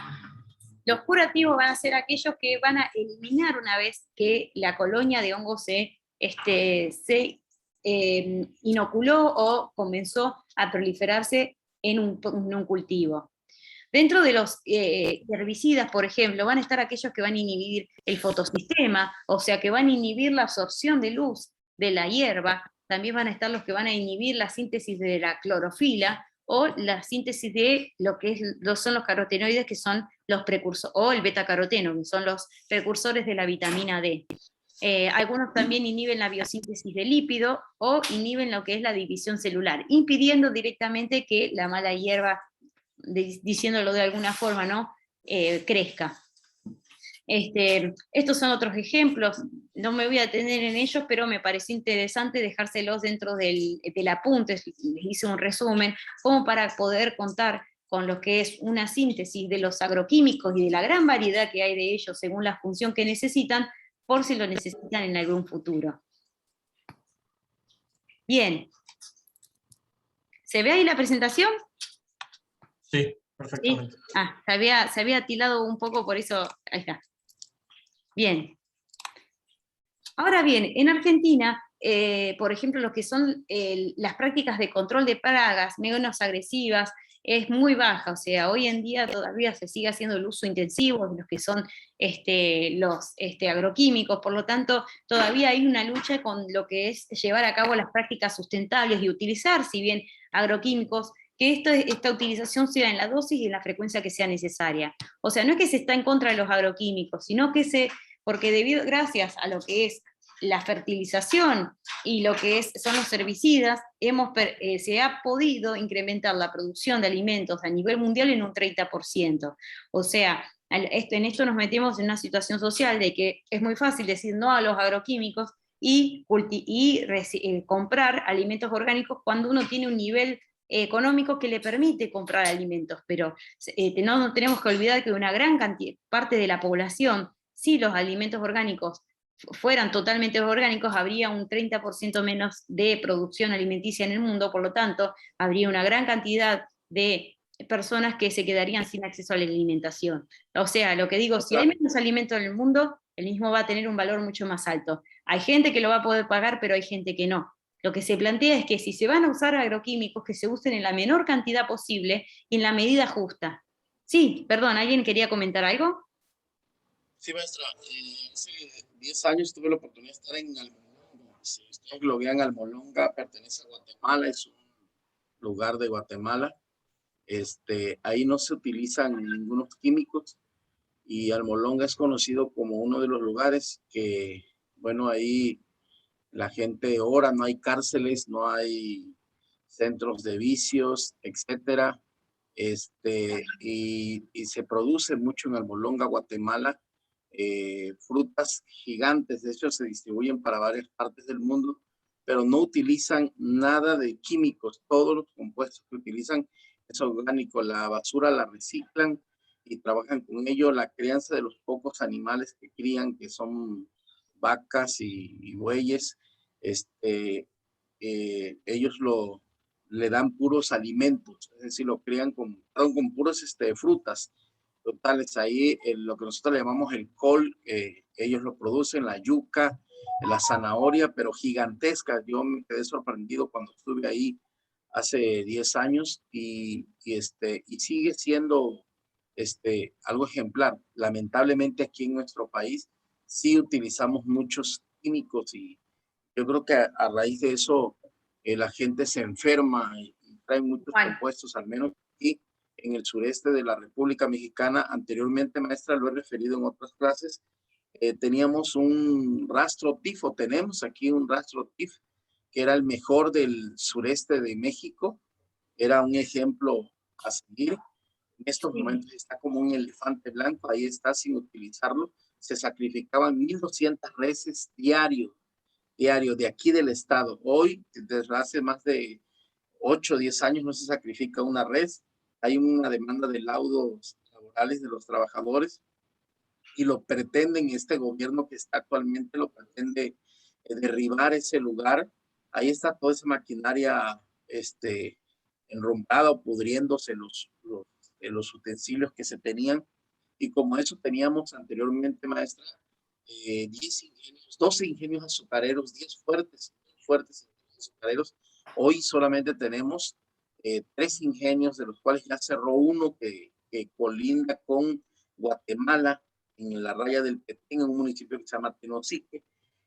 Los curativos van a ser aquellos que van a eliminar una vez que la colonia de hongo se inoculó o comenzó a proliferarse en un cultivo. Dentro de los herbicidas, por ejemplo, van a estar aquellos que van a inhibir el fotosistema, o sea, que van a inhibir la absorción de luz de la hierba. También van a estar los que van a inhibir la síntesis de la clorofila o la síntesis de lo que son los carotenoides, que son los precursores, o el betacaroteno, que son los precursores de la vitamina D. Algunos también inhiben la biosíntesis de lípido o inhiben lo que es la división celular, impidiendo directamente que la mala hierba, diciéndolo de alguna forma, ¿no? Crezca. Estos son otros ejemplos, no me voy a detener en ellos, pero me pareció interesante dejárselos dentro del apunte, les hice un resumen, como para poder contar con lo que es una síntesis de los agroquímicos y de la gran variedad que hay de ellos según la función que necesitan, por si lo necesitan en algún futuro. Bien. ¿Se ve ahí la presentación? Sí, perfectamente. ¿Sí? Ah, se había tilado un poco, por eso, ahí está. Bien. Ahora bien, en Argentina, por ejemplo, lo que son las prácticas de control de plagas menos agresivas es muy baja, o sea, hoy en día todavía se sigue haciendo el uso intensivo de los que son los agroquímicos, por lo tanto, todavía hay una lucha con lo que es llevar a cabo las prácticas sustentables y utilizar, si bien agroquímicos, que esta utilización sea en la dosis y en la frecuencia que sea necesaria. O sea, no es que se está en contra de los agroquímicos, sino que porque gracias a lo que es la fertilización y lo que son los herbicidas, se ha podido incrementar la producción de alimentos a nivel mundial en un 30%. O sea, en esto nos metemos en una situación social de que es muy fácil decir no a los agroquímicos y comprar alimentos orgánicos cuando uno tiene un nivel económico que le permite comprar alimentos, pero no tenemos que olvidar que una gran parte de la población, si los alimentos orgánicos fueran totalmente orgánicos, habría un 30% menos de producción alimenticia en el mundo, por lo tanto, habría una gran cantidad de personas que se quedarían sin acceso a la alimentación. O sea, lo que digo, si hay menos alimento en el mundo, el mismo va a tener un valor mucho más alto. Hay gente que lo va a poder pagar, pero hay gente que no. Lo que se plantea es que si se van a usar agroquímicos, que se usen en la menor cantidad posible y en la medida justa. Sí, perdón, ¿alguien quería comentar algo? Sí, maestra. Hace 10 años tuve la oportunidad de estar en Almolonga. Si ustedes lo vean, Almolonga pertenece a Guatemala, es un lugar de Guatemala. Ahí no se utilizan ningunos químicos y Almolonga es conocido como uno de los lugares que, bueno, ahí la gente ora, no hay cárceles, no hay centros de vicios, etcétera. Y se produce mucho en Almolonga, Guatemala, frutas gigantes, de hecho se distribuyen para varias partes del mundo, pero no utilizan nada de químicos, todos los compuestos que utilizan es orgánico, la basura la reciclan y trabajan con ello, la crianza de los pocos animales que crían, que son vacas y bueyes, ellos lo le dan puros alimentos, es decir, lo crían con puros frutas totales. Ahí lo que nosotros le llamamos el col, ellos lo producen, la yuca, la zanahoria, pero gigantesca. Yo me quedé sorprendido cuando estuve ahí hace 10 años y sigue siendo algo ejemplar. Lamentablemente aquí en nuestro país sí utilizamos muchos químicos y yo creo que a raíz de eso la gente se enferma y trae muchos compuestos, al menos aquí en el sureste de la República Mexicana. Anteriormente, maestra, lo he referido en otras clases, teníamos un rastro tifo, tenemos aquí un rastro tifo, que era el mejor del sureste de México, era un ejemplo a seguir. En estos momentos está como un elefante blanco, ahí está sin utilizarlo. Se sacrificaban 1,200 reses diario de aquí del estado. Hoy, desde hace más de 8 o 10 años, no se sacrifica una res. Hay una demanda de laudos laborales de los trabajadores y lo pretenden, este gobierno que está actualmente lo pretende derribar ese lugar. Ahí está toda esa maquinaria enrumbrada o pudriéndose los utensilios que se tenían. Y como eso teníamos anteriormente, maestra, 10 ingenios, 12 ingenios azucareros, 10 fuertes azucareros. Hoy solamente tenemos 3 ingenios, de los cuales ya cerró uno que colinda con Guatemala, en la raya del Petén, en un municipio que se llama Tenosique.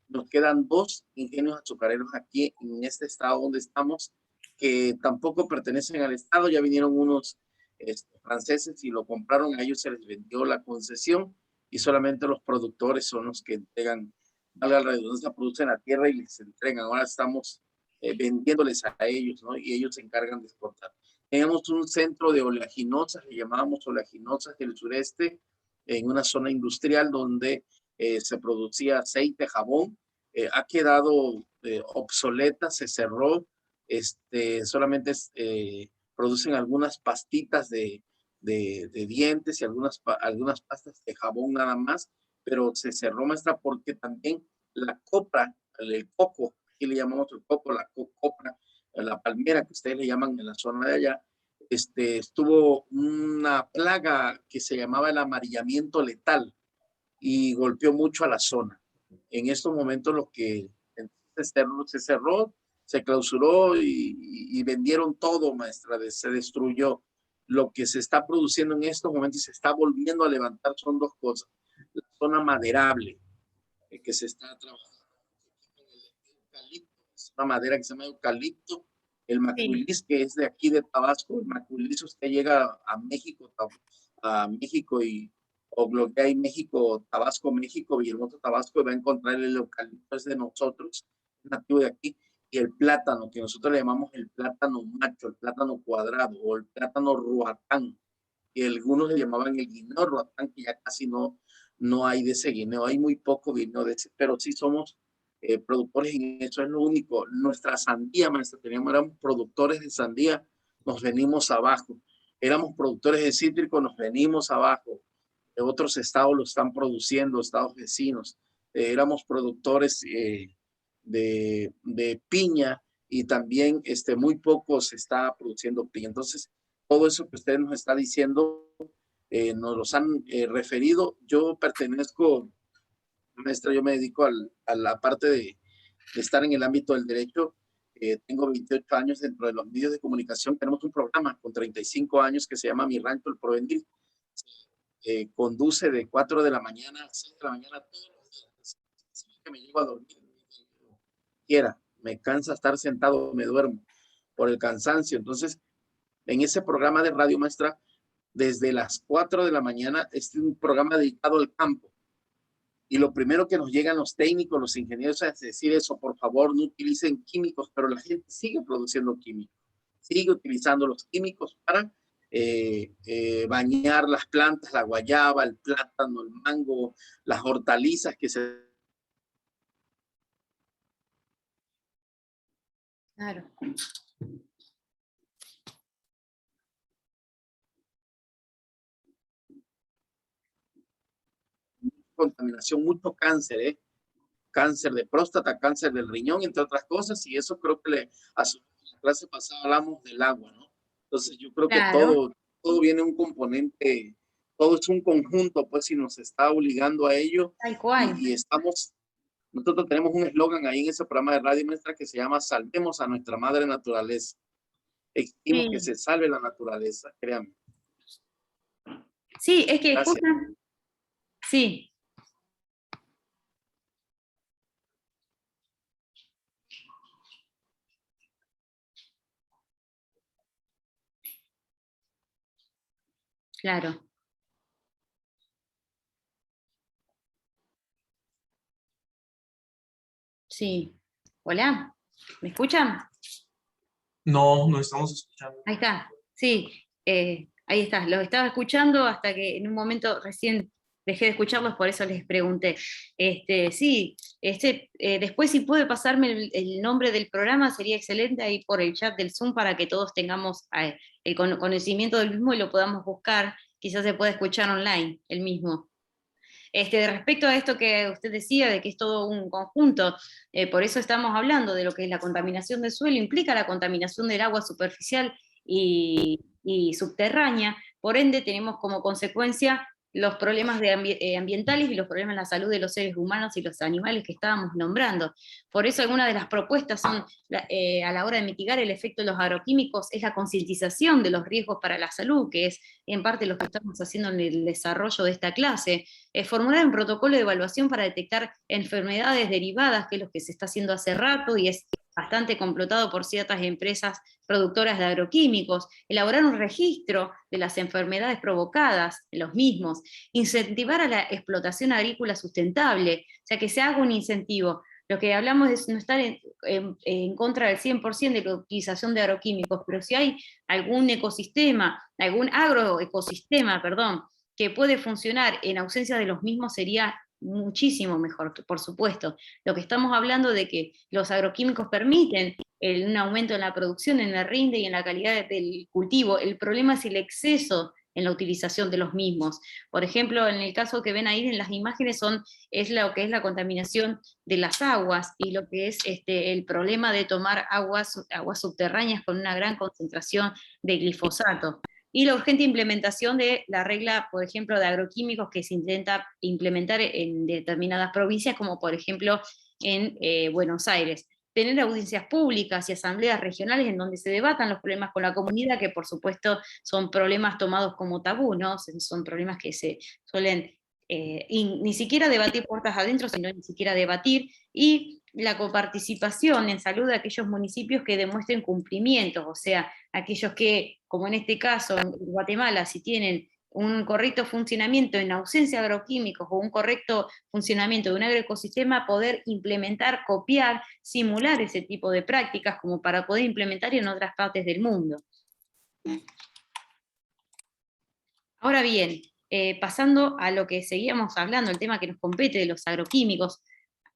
Nos quedan 2 ingenios azucareros aquí en este estado donde estamos, que tampoco pertenecen al estado. Ya vinieron unos franceses y lo compraron, a ellos se les vendió la concesión y solamente los productores son los que entregan, valga la redundancia, producen la tierra y les entregan. Ahora estamos vendiéndoles a ellos, ¿no? Y ellos se encargan de exportar. Teníamos un centro de oleaginosas, le llamábamos oleaginosas del sureste, en una zona industrial donde se producía aceite, jabón. Ha quedado obsoleta, se cerró, solamente producen algunas pastitas de dientes y algunas pastas de jabón nada más, pero se cerró, maestra, porque también la copra, el coco, aquí le llamamos el coco, la copra, la palmera que ustedes le llaman en la zona de allá, estuvo una plaga que se llamaba el amarillamiento letal y golpeó mucho a la zona. En estos momentos lo que se cerró, se clausuró y vendieron todo, maestra, se destruyó. Lo que se está produciendo en estos momentos y se está volviendo a levantar son 2 cosas. La zona maderable, que se está trabajando, es una madera que se llama eucalipto, el macuilis, que es de aquí de Tabasco. El macuilis, usted llega a México y o lo que hay México, Tabasco, México, Villahermosa, Tabasco, y va a encontrar el eucalipto, es de nosotros, nativo de aquí. Y el plátano, que nosotros le llamamos el plátano macho, el plátano cuadrado o el plátano ruatán, y algunos le llamaban el guineo ruatán, que ya casi no hay de ese guineo, hay muy poco guineo de ese, pero sí somos productores en eso, es lo único. Nuestra sandía, maestra, éramos productores de sandía, nos venimos abajo. Éramos productores de cítrico, nos venimos abajo. Otros estados lo están produciendo, estados vecinos. Éramos productores de piña y también muy poco se está produciendo piña. Entonces, todo eso que usted nos está diciendo, nos los han referido. Yo pertenezco, maestra, yo me dedico a la parte de estar en el ámbito del derecho. Tengo 28 años dentro de los medios de comunicación. Tenemos un programa con 35 años que se llama Mi Rancho El Porvenir. Conduce de 4 de la mañana a 6 de la mañana todos los días. Que me llego a dormir, me cansa estar sentado, me duermo por el cansancio. Entonces, en ese programa de radio, maestra, desde las 4 de la mañana, es un programa dedicado al campo. Y lo primero que nos llegan los técnicos, los ingenieros, es decir eso: por favor, no utilicen químicos, pero la gente sigue produciendo químicos, sigue utilizando los químicos para bañar las plantas, la guayaba, el plátano, el mango, las hortalizas que se... Claro. Contaminación, mucho cáncer, cáncer de próstata, cáncer del riñón, entre otras cosas, y eso creo que le hace clase pasada hablamos del agua, ¿no? Entonces yo creo que Claro, todo viene un componente, todo es un conjunto, pues, si nos está obligando a ello tal cual. y estamos, nosotros tenemos un eslogan ahí en ese programa de radio nuestra que se llama Salvemos a nuestra madre naturaleza. Exigimos que Sí, se salve la naturaleza, créanme. sí, es que Gracias. justo, sí, claro, sí. Hola, ¿me escuchan? No, no estamos escuchando. Ahí está, sí, ahí está, los estaba escuchando hasta que en un momento recién dejé de escucharlos, por eso les pregunté. Sí, después si puede pasarme el nombre del programa sería excelente ahí por el chat del Zoom para que todos tengamos el conocimiento del mismo y lo podamos buscar, quizás se pueda escuchar online el mismo. Respecto a esto que usted decía, de que es todo un conjunto, por eso estamos hablando de lo que es la contaminación del suelo, implica la contaminación del agua superficial y subterránea, por ende tenemos como consecuencia los problemas ambientales y los problemas en la salud de los seres humanos y los animales que estábamos nombrando. Por eso algunas de las propuestas son, a la hora de mitigar el efecto de los agroquímicos, es la concientización de los riesgos para la salud, que es en parte lo que estamos haciendo en el desarrollo de esta clase, formular un protocolo de evaluación para detectar enfermedades derivadas, que es lo que se está haciendo hace rato y es bastante complotado por ciertas empresas productoras de agroquímicos, elaborar un registro de las enfermedades provocadas en los mismos, incentivar a la explotación agrícola sustentable, o sea, que se haga un incentivo. Lo que hablamos es no estar en contra del 100% de la utilización de agroquímicos, pero si hay algún ecosistema, algún agroecosistema, perdón, que puede funcionar en ausencia de los mismos sería muchísimo mejor, por supuesto. Lo que estamos hablando de que los agroquímicos permiten un aumento en la producción, en el rinde y en la calidad del cultivo. El problema es el exceso en la utilización de los mismos. Por ejemplo, en el caso que ven ahí en las imágenes es lo que es la contaminación de las aguas y lo que es el problema de tomar aguas subterráneas con una gran concentración de glifosato. Y la urgente implementación de la regla, por ejemplo, de agroquímicos que se intenta implementar en determinadas provincias, como por ejemplo en Buenos Aires. Tener audiencias públicas y asambleas regionales en donde se debatan los problemas con la comunidad, que por supuesto son problemas tomados como tabú, ¿no? Son problemas que se suelen ni siquiera debatir puertas adentro, sino ni siquiera debatir, y la coparticipación en salud de aquellos municipios que demuestren cumplimientos, o sea, aquellos que, como en este caso en Guatemala, si tienen un correcto funcionamiento en ausencia de agroquímicos o un correcto funcionamiento de un agroecosistema, poder implementar, copiar, simular ese tipo de prácticas como para poder implementar en otras partes del mundo. Ahora bien, pasando a lo que seguíamos hablando, el tema que nos compete de los agroquímicos,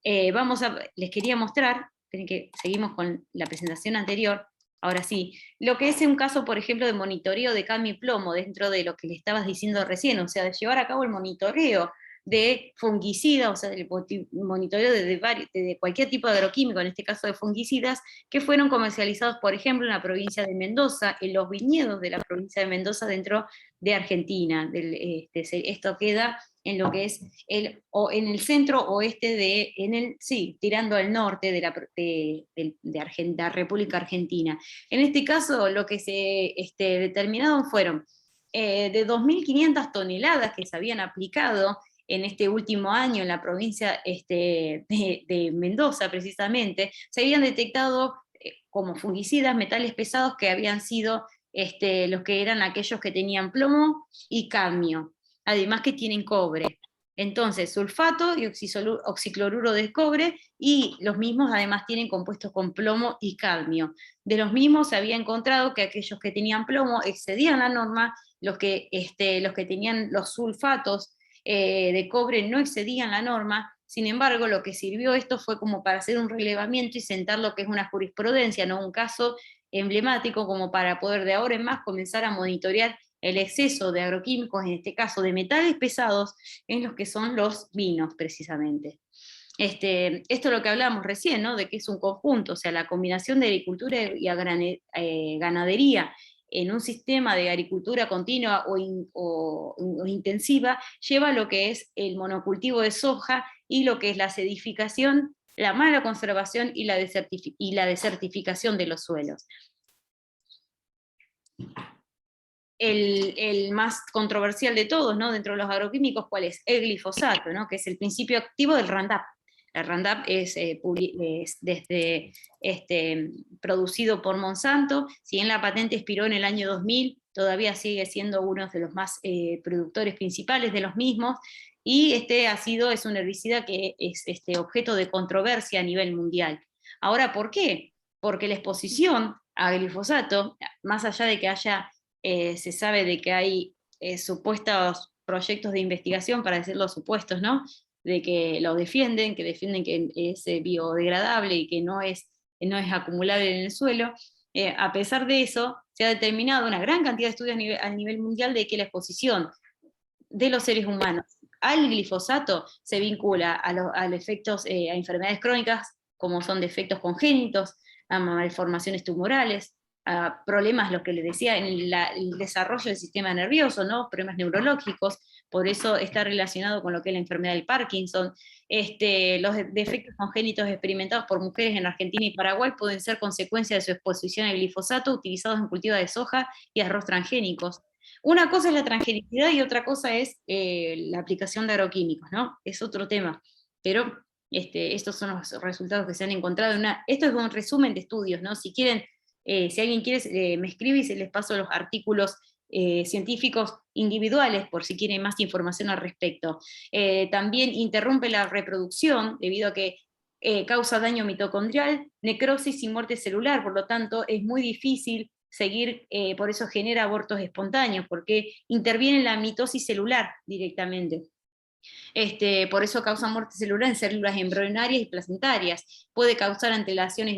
les quería mostrar, que seguimos con la presentación anterior, ahora sí, lo que es un caso, por ejemplo, de monitoreo de cadmio y plomo dentro de lo que le estabas diciendo recién, o sea, de llevar a cabo el monitoreo de fungicidas, o sea, del monitoreo de cualquier tipo de agroquímico, en este caso de fungicidas, que fueron comercializados, por ejemplo, en la provincia de Mendoza, en los viñedos de la provincia de Mendoza dentro de Argentina. Esto queda en lo que es en el centro oeste tirando al norte de la República Argentina. En este caso, lo que se determinaron fueron de 2.500 toneladas que se habían aplicado en este último año en la provincia de Mendoza, precisamente, se habían detectado como fungicidas metales pesados que habían sido los que eran aquellos que tenían plomo y cadmio, además que tienen cobre. Entonces, sulfato y oxicloruro de cobre, y los mismos además tienen compuestos con plomo y cadmio. De los mismos se había encontrado que aquellos que tenían plomo excedían la norma, los que tenían los sulfatos de cobre no excedían la norma. Sin embargo, lo que sirvió esto fue como para hacer un relevamiento y sentar lo que es una jurisprudencia, no un caso emblemático, como para poder de ahora en más comenzar a monitorear el exceso de agroquímicos, en este caso de metales pesados, en los que son los vinos precisamente. Esto es lo que hablábamos recién, ¿no? De que es un conjunto, o sea, la combinación de agricultura y ganadería en un sistema de agricultura continua o intensiva, lleva a lo que es el monocultivo de soja y lo que es la sedificación, la mala conservación y la desertificación de los suelos. El más controversial de todos, ¿no? Dentro de los agroquímicos, ¿cuál es? El glifosato, ¿no? Que es el principio activo del Roundup. El Roundup es producido por Monsanto, si bien la patente expiró en el año 2000, todavía sigue siendo uno de los más productores principales de los mismos, y este ácido es un herbicida que es objeto de controversia a nivel mundial. Ahora, ¿por qué? Porque la exposición a glifosato, más allá de que se sabe de que hay supuestos proyectos de investigación, para decir los supuestos, ¿no? De que lo defienden, que es biodegradable y que no es acumulable en el suelo. A pesar de eso, se ha determinado una gran cantidad de estudios a nivel mundial de que la exposición de los seres humanos al glifosato se vincula a efectos, a enfermedades crónicas, como son defectos congénitos, a malformaciones tumorales, a problemas, lo que les decía, en el desarrollo del sistema nervioso, ¿no? Problemas neurológicos, por eso está relacionado con lo que es la enfermedad del Parkinson. Los defectos congénitos experimentados por mujeres en Argentina y Paraguay pueden ser consecuencia de su exposición al glifosato utilizados en cultivos de soja y arroz transgénicos. Una cosa es la transgenicidad y otra cosa es la aplicación de agroquímicos, ¿no? Es otro tema, pero estos son los resultados que se han encontrado. Esto es un resumen de estudios, ¿no? Si quieren, si alguien quiere, me escribe y se les paso los artículos científicos individuales por si quieren más información al respecto. También interrumpe la reproducción debido a que causa daño mitocondrial, necrosis y muerte celular, por lo tanto es muy difícil seguir, por eso genera abortos espontáneos, porque interviene en la mitosis celular directamente. Por eso causa muerte celular en células embrionarias y placentarias. Puede causar antelaciones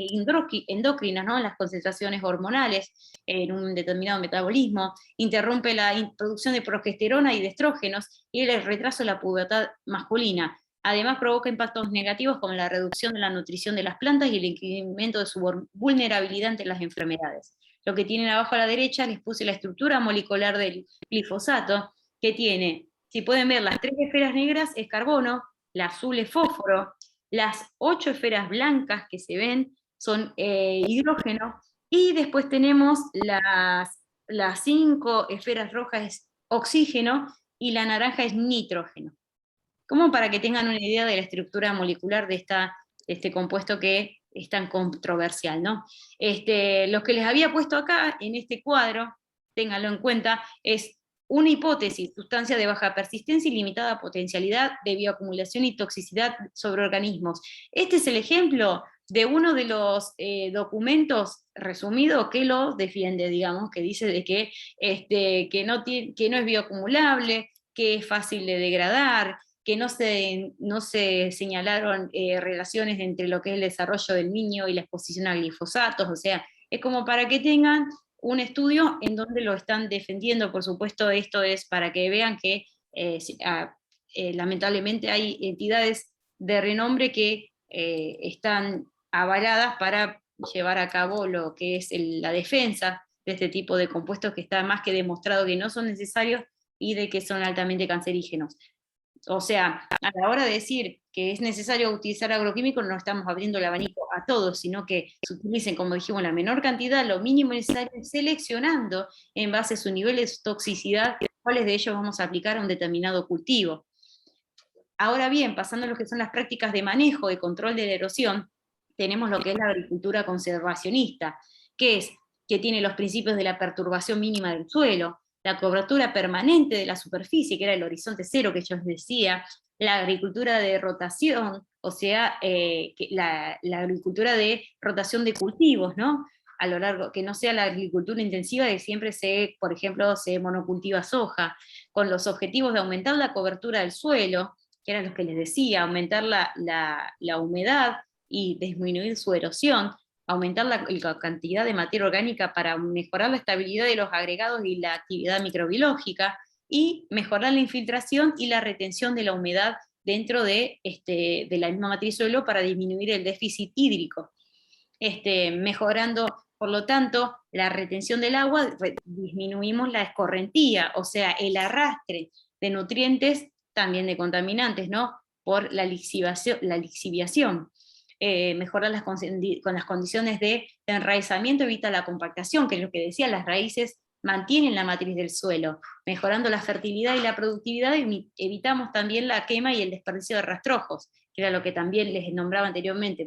endócrinas, ¿no? En las concentraciones hormonales, en un determinado metabolismo. Interrumpe la producción de progesterona y de estrógenos y el retraso de la pubertad masculina. Además provoca impactos negativos como la reducción de la nutrición de las plantas y el incremento de su vulnerabilidad ante las enfermedades. Lo que tienen abajo a la derecha les puse la estructura molecular del glifosato, que tiene, si pueden ver, las 3 esferas negras es carbono, la azul es fósforo, las 8 esferas blancas que se ven son hidrógeno, y después tenemos las 5 esferas rojas es oxígeno, y la naranja es nitrógeno. Como para que tengan una idea de la estructura molecular de este compuesto que es tan controversial, ¿no? Lo que les había puesto acá, en este cuadro, ténganlo en cuenta, es una hipótesis, sustancia de baja persistencia y limitada potencialidad de bioacumulación y toxicidad sobre organismos. Este es el ejemplo de uno de los documentos resumidos que lo defiende, digamos, que dice de que no es bioacumulable, que es fácil de degradar, que no se señalaron relaciones entre lo que es el desarrollo del niño y la exposición a glifosatos, o sea, es como para que tengan un estudio en donde lo están defendiendo. Por supuesto, esto es para que vean que lamentablemente hay entidades de renombre que están avaladas para llevar a cabo lo que es la defensa de este tipo de compuestos, que está más que demostrado que no son necesarios y de que son altamente cancerígenos. O sea, a la hora de decir que es necesario utilizar agroquímicos, no estamos abriendo el abanico a todos, sino que se utilicen, como dijimos, la menor cantidad, lo mínimo necesario, seleccionando en base a su nivel de toxicidad cuáles de ellos vamos a aplicar a un determinado cultivo. Ahora bien, pasando a lo que son las prácticas de manejo y control de la erosión, tenemos lo que es la agricultura conservacionista, que tiene los principios de la perturbación mínima del suelo, la cobertura permanente de la superficie, que era el horizonte cero que yo les decía, la agricultura de rotación, o sea, la agricultura de rotación de cultivos, ¿no? A lo largo, que no sea la agricultura intensiva, que siempre por ejemplo, se monocultiva soja, con los objetivos de aumentar la cobertura del suelo, que eran los que les decía, aumentar la humedad y disminuir su erosión, aumentar la cantidad de materia orgánica para mejorar la estabilidad de los agregados y la actividad microbiológica, y mejorar la infiltración y la retención de la humedad dentro de la misma matriz suelo para disminuir el déficit hídrico, mejorando, por lo tanto, la retención del agua, disminuimos la escorrentía, o sea, el arrastre de nutrientes, también de contaminantes, ¿no? Por la lixiviación. Mejorar con las condiciones de enraizamiento, evita la compactación, que es lo que decía, las raíces mantienen la matriz del suelo, mejorando la fertilidad y la productividad, evitamos también la quema y el desperdicio de rastrojos, que era lo que también les nombraba anteriormente.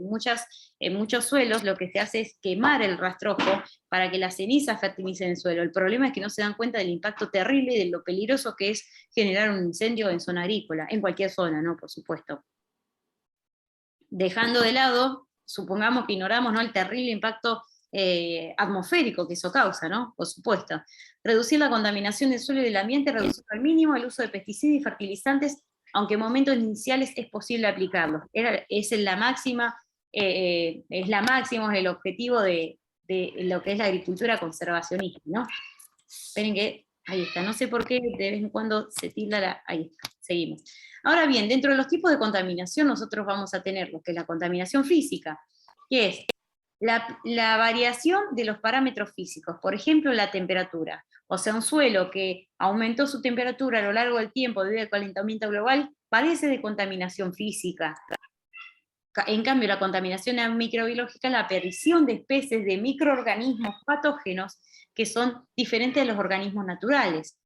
En muchos suelos lo que se hace es quemar el rastrojo para que las cenizas fertilicen el suelo. El problema es que no se dan cuenta del impacto terrible y de lo peligroso que es generar un incendio en zona agrícola, en cualquier zona, ¿no? Por supuesto. Dejando de lado, supongamos que ignoramos, ¿no?, el terrible impacto atmosférico que eso causa, ¿no? Por supuesto. Reducir la contaminación del suelo y del ambiente, reducir al mínimo el uso de pesticidas y fertilizantes, aunque en momentos iniciales es posible aplicarlos. Es la máxima, es el objetivo de lo que es la agricultura conservacionista, ¿no? Esperen que, ahí está, no sé por qué de vez en cuando se tilda ahí está, seguimos. Ahora bien, dentro de los tipos de contaminación nosotros vamos a tener lo que es la contaminación física, que es la variación de los parámetros físicos, por ejemplo, la temperatura. O sea, un suelo que aumentó su temperatura a lo largo del tiempo debido al calentamiento global, padece de contaminación física. En cambio, la contaminación microbiológica es la aparición de especies de microorganismos patógenos que son diferentes de los organismos naturales.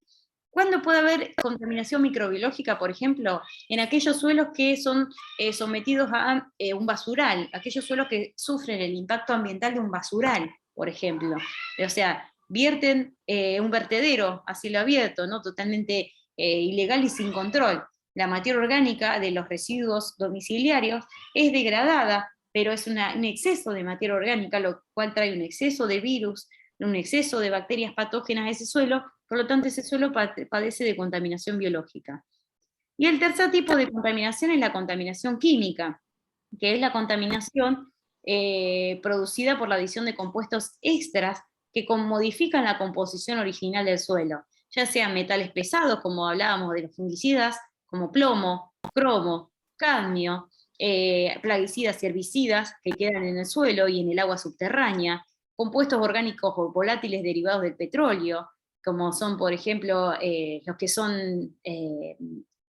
¿Cuándo puede haber contaminación microbiológica? Por ejemplo, en aquellos suelos que son sometidos a un basural, aquellos suelos que sufren el impacto ambiental de un basural, por ejemplo. O sea, vierten un vertedero a cielo abierto, ¿no? Totalmente ilegal y sin control. La materia orgánica de los residuos domiciliarios es degradada, pero es un exceso de materia orgánica, lo cual trae un exceso de virus, un exceso de bacterias patógenas a ese suelo. Por lo tanto, ese suelo padece de contaminación biológica. Y el tercer tipo de contaminación es la contaminación química, que es la contaminación producida por la adición de compuestos extras que modifican la composición original del suelo, ya sean metales pesados, como hablábamos de los fungicidas, como plomo, cromo, cadmio, plaguicidas y herbicidas que quedan en el suelo y en el agua subterránea, compuestos orgánicos o volátiles derivados del petróleo, como son, por ejemplo, los que son,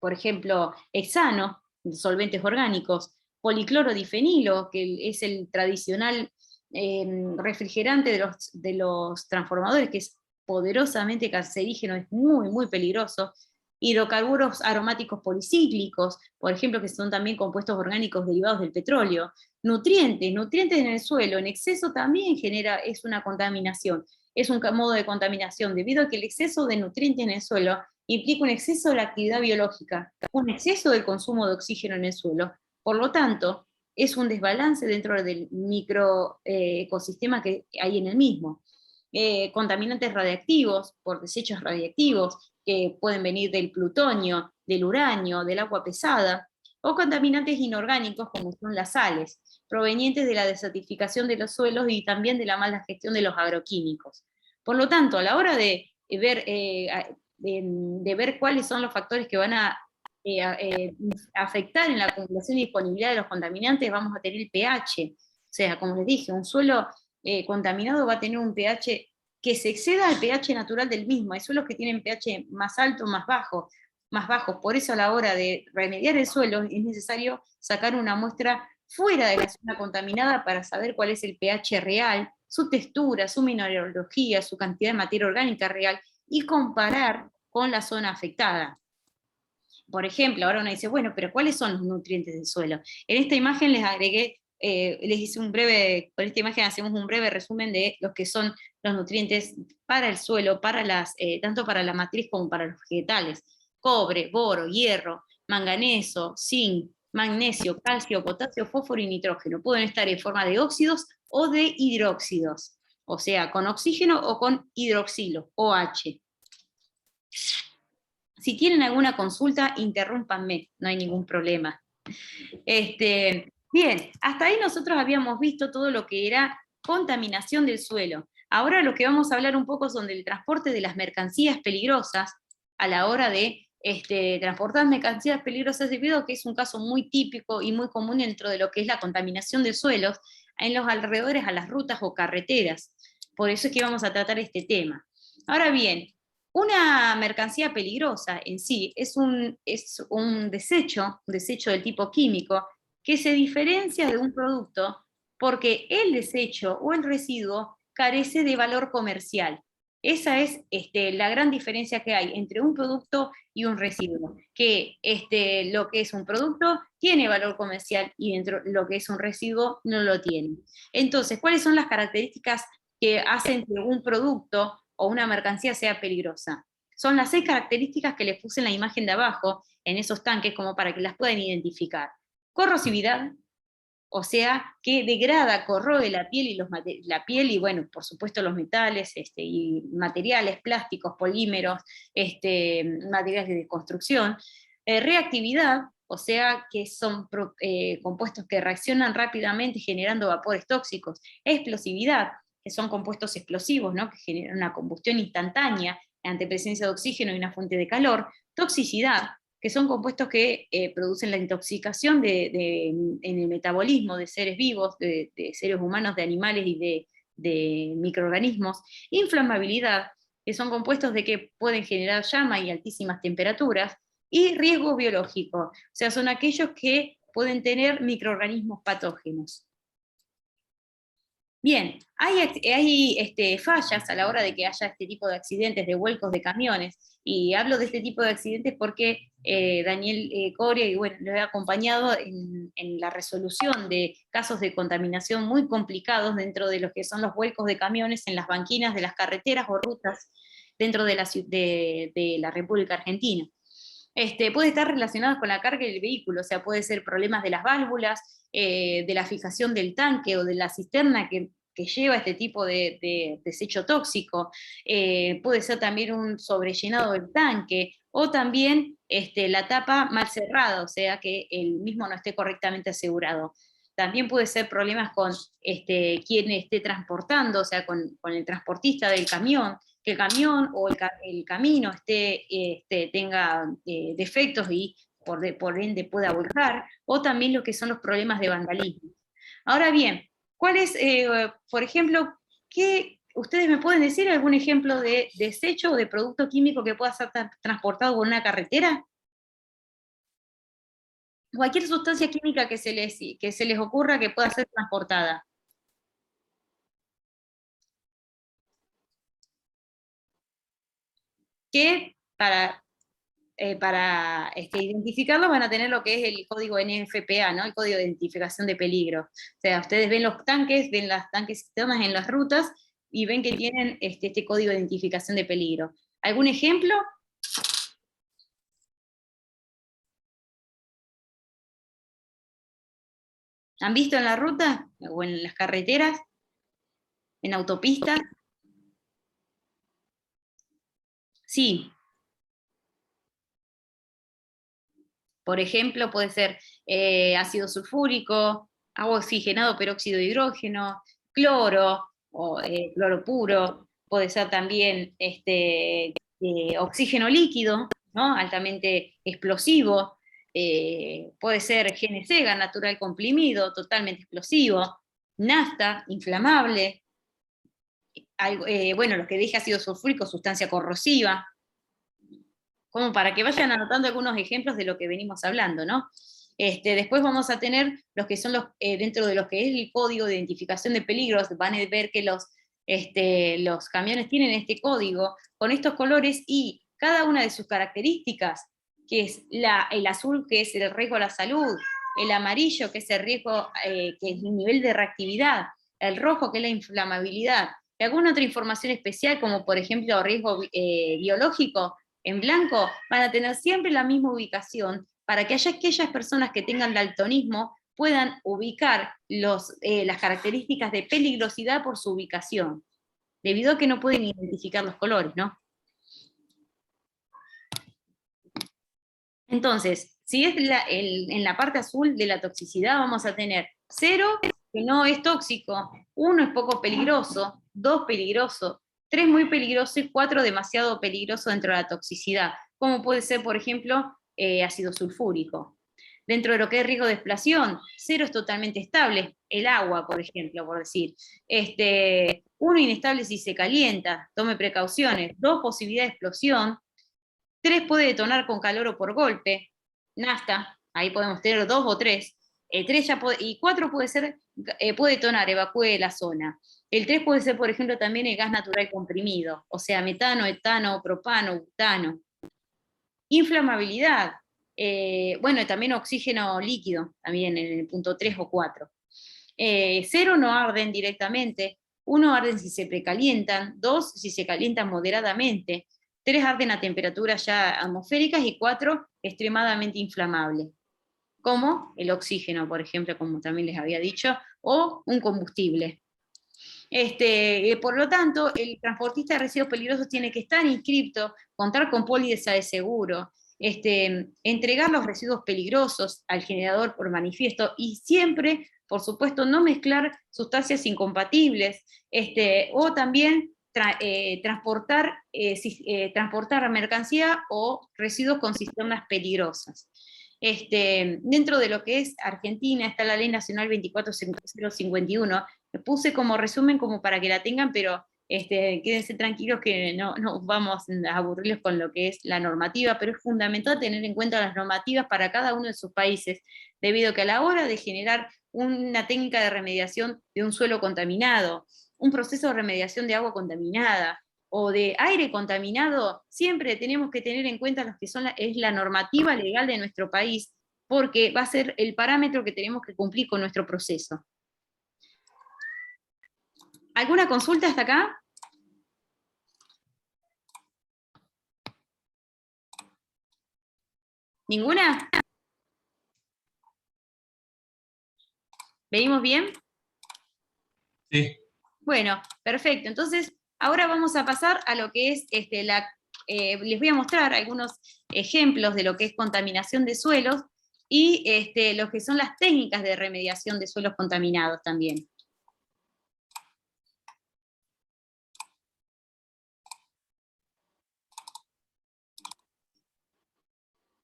por ejemplo, hexano, solventes orgánicos, policlorodifenilo, que es el tradicional refrigerante de los transformadores, que es poderosamente cancerígeno, es muy, muy peligroso. Hidrocarburos aromáticos policíclicos, por ejemplo, que son también compuestos orgánicos derivados del petróleo. Nutrientes en el suelo, en exceso también es una contaminación. Es un modo de contaminación, debido a que el exceso de nutrientes en el suelo implica un exceso de la actividad biológica, un exceso del consumo de oxígeno en el suelo. Por lo tanto, es un desbalance dentro del microecosistema que hay en el mismo. Contaminantes radiactivos, por desechos radiactivos, que pueden venir del plutonio, del uranio, del agua pesada, o contaminantes inorgánicos como son las sales, provenientes de la desertificación de los suelos y también de la mala gestión de los agroquímicos. Por lo tanto, a la hora de ver cuáles son los factores que van a afectar en la acumulación y disponibilidad de los contaminantes, vamos a tener el pH. O sea, como les dije, un suelo contaminado va a tener un pH que se exceda al pH natural del mismo. Hay suelos que tienen pH más alto, más bajos. Por eso a la hora de remediar el suelo es necesario sacar una muestra fuera de la zona contaminada para saber cuál es el pH real, su textura, su mineralogía, su cantidad de materia orgánica real, y comparar con la zona afectada. Por ejemplo, ahora uno dice, bueno, pero ¿cuáles son los nutrientes del suelo? En esta imagen les agregué, les hice con esta imagen hacemos un breve resumen de los que son los nutrientes para el suelo, tanto para la matriz como para los vegetales: cobre, boro, hierro, manganeso, zinc, magnesio, calcio, potasio, fósforo y nitrógeno. Pueden estar en forma de óxidos o de hidróxidos, o sea, con oxígeno o con hidroxilo, OH. Si tienen alguna consulta, interrúmpanme, no hay ningún problema. Bien, hasta ahí nosotros habíamos visto todo lo que era contaminación del suelo. Ahora lo que vamos a hablar un poco son del transporte de las mercancías peligrosas a la hora de transportar mercancías peligrosas debido a que es un caso muy típico y muy común dentro de lo que es la contaminación de suelos en los alrededores a las rutas o carreteras. Por eso es que vamos a tratar este tema. Ahora bien, una mercancía peligrosa en sí es un desecho del tipo químico que se diferencia de un producto porque el desecho o el residuo carece de valor comercial. Esa es la gran diferencia que hay entre un producto y un residuo, que lo que es un producto tiene valor comercial y dentro lo que es un residuo no lo tiene. Entonces, ¿cuáles son las características que hacen que un producto o una mercancía sea peligrosa? Son las 6 características que les puse en la imagen de abajo, en esos tanques, como para que las puedan identificar. Corrosividad, o sea, que degrada, corroe la piel y bueno, por supuesto los metales y materiales, plásticos, polímeros, materiales de construcción. Reactividad, o sea, que son compuestos que reaccionan rápidamente generando vapores tóxicos. Explosividad, que son compuestos explosivos, ¿no? Que generan una combustión instantánea ante presencia de oxígeno y una fuente de calor. Toxicidad, que son compuestos que producen la intoxicación en el metabolismo de seres vivos, de seres humanos, de animales y de microorganismos. Inflamabilidad, que son compuestos de que pueden generar llama y altísimas temperaturas. Y riesgo biológico, o sea, son aquellos que pueden tener microorganismos patógenos. Bien, hay fallas a la hora de que haya este tipo de accidentes, de vuelcos de camiones, y hablo de este tipo de accidentes porque Daniel Coria, y bueno, lo he acompañado en la resolución de casos de contaminación muy complicados dentro de los que son los vuelcos de camiones en las banquinas de las carreteras o rutas dentro de la República Argentina. Puede estar relacionado con la carga del vehículo, o sea, puede ser problemas de las válvulas, de la fijación del tanque o de la cisterna que lleva este tipo de desecho tóxico, puede ser también un sobrellenado del tanque, o también la tapa mal cerrada, o sea, que el mismo no esté correctamente asegurado. También puede ser problemas con quien esté transportando, o sea, con el transportista del camión, que el camión o el camino tenga defectos y por ende pueda volcar, o también lo que son los problemas de vandalismo. Ahora bien, ¿cuál es, por ejemplo, ustedes me pueden decir algún ejemplo de desecho o de producto químico que pueda ser transportado por una carretera? Cualquier sustancia química que se les ocurra que pueda ser transportada. Que para identificarlos van a tener lo que es el código NFPA, ¿no? El código de identificación de peligro. O sea, ustedes ven los tanques, ven las tanques sistemas en las rutas y ven que tienen este código de identificación de peligro. ¿Algún ejemplo? ¿Han visto en la ruta o en las carreteras? ¿En autopistas? Sí. Por ejemplo, puede ser ácido sulfúrico, agua oxigenado, peróxido de hidrógeno, cloro, o cloro puro, puede ser también oxígeno líquido, ¿no? Altamente explosivo, puede ser GNC, gas natural comprimido, totalmente explosivo, nafta, inflamable, bueno, lo que dije ácido sulfúrico, sustancia corrosiva, como para que vayan anotando algunos ejemplos de lo que venimos hablando, ¿no? Después vamos a tener los que son dentro de lo que es el código de identificación de peligros, van a ver que los camiones tienen este código con estos colores y cada una de sus características, que es el azul, que es el riesgo a la salud, el amarillo, que es el riesgo, que es el nivel de reactividad, el rojo, que es la inflamabilidad, y alguna otra información especial, como por ejemplo riesgo biológico, en blanco, van a tener siempre la misma ubicación para que aquellas personas que tengan daltonismo puedan ubicar las características de peligrosidad por su ubicación, debido a que no pueden identificar los colores, ¿no? Entonces, si es en la parte azul de la toxicidad, vamos a tener 0, que no es tóxico, 1 es poco peligroso, 2 peligroso, 3 muy peligroso y 4 demasiado peligroso dentro de la toxicidad. como puede ser, por ejemplo, ácido sulfúrico. Dentro de lo que es riesgo de explosión, 0 es totalmente estable, el agua, por ejemplo, por decir. 1, inestable si se calienta, tome precauciones. 2, posibilidad de explosión. 3, puede detonar con calor o por golpe, nafta, ahí podemos tener 2 o 3. 3 ya y 4 puede ser, puede detonar, evacúe la zona. El 3 puede ser, por ejemplo, también el gas natural comprimido, o sea, metano, etano, propano, butano. Inflamabilidad, bueno, también oxígeno líquido, también en el punto 3 o 4. 0 no arden directamente, 1 arden si se precalientan, 2 si se calientan moderadamente, 3 arden a temperaturas ya atmosféricas y 4 extremadamente inflamables, como el oxígeno, por ejemplo, como también les había dicho, o un combustible. Por lo tanto, el transportista de residuos peligrosos tiene que estar inscripto, contar con póliza de seguro, entregar los residuos peligrosos al generador por manifiesto y siempre, por supuesto, no mezclar sustancias incompatibles, o también transportar mercancía o residuos con cisternas peligrosas. Dentro de lo que es Argentina está la Ley Nacional 24051, me puse como resumen como para que la tengan, pero quédense tranquilos que no vamos a aburrirlos con lo que es la normativa, pero es fundamental tener en cuenta las normativas para cada uno de sus países, debido a que a la hora de generar una técnica de remediación de un suelo contaminado, un proceso de remediación de agua contaminada, o de aire contaminado, siempre tenemos que tener en cuenta lo que es la normativa legal de nuestro país, porque va a ser el parámetro que tenemos que cumplir con nuestro proceso. ¿Alguna consulta hasta acá? ¿Ninguna? ¿Venimos bien? Sí. Bueno, perfecto. Entonces, ahora vamos a pasar a lo que es les voy a mostrar algunos ejemplos de lo que es contaminación de suelos y lo que son las técnicas de remediación de suelos contaminados también.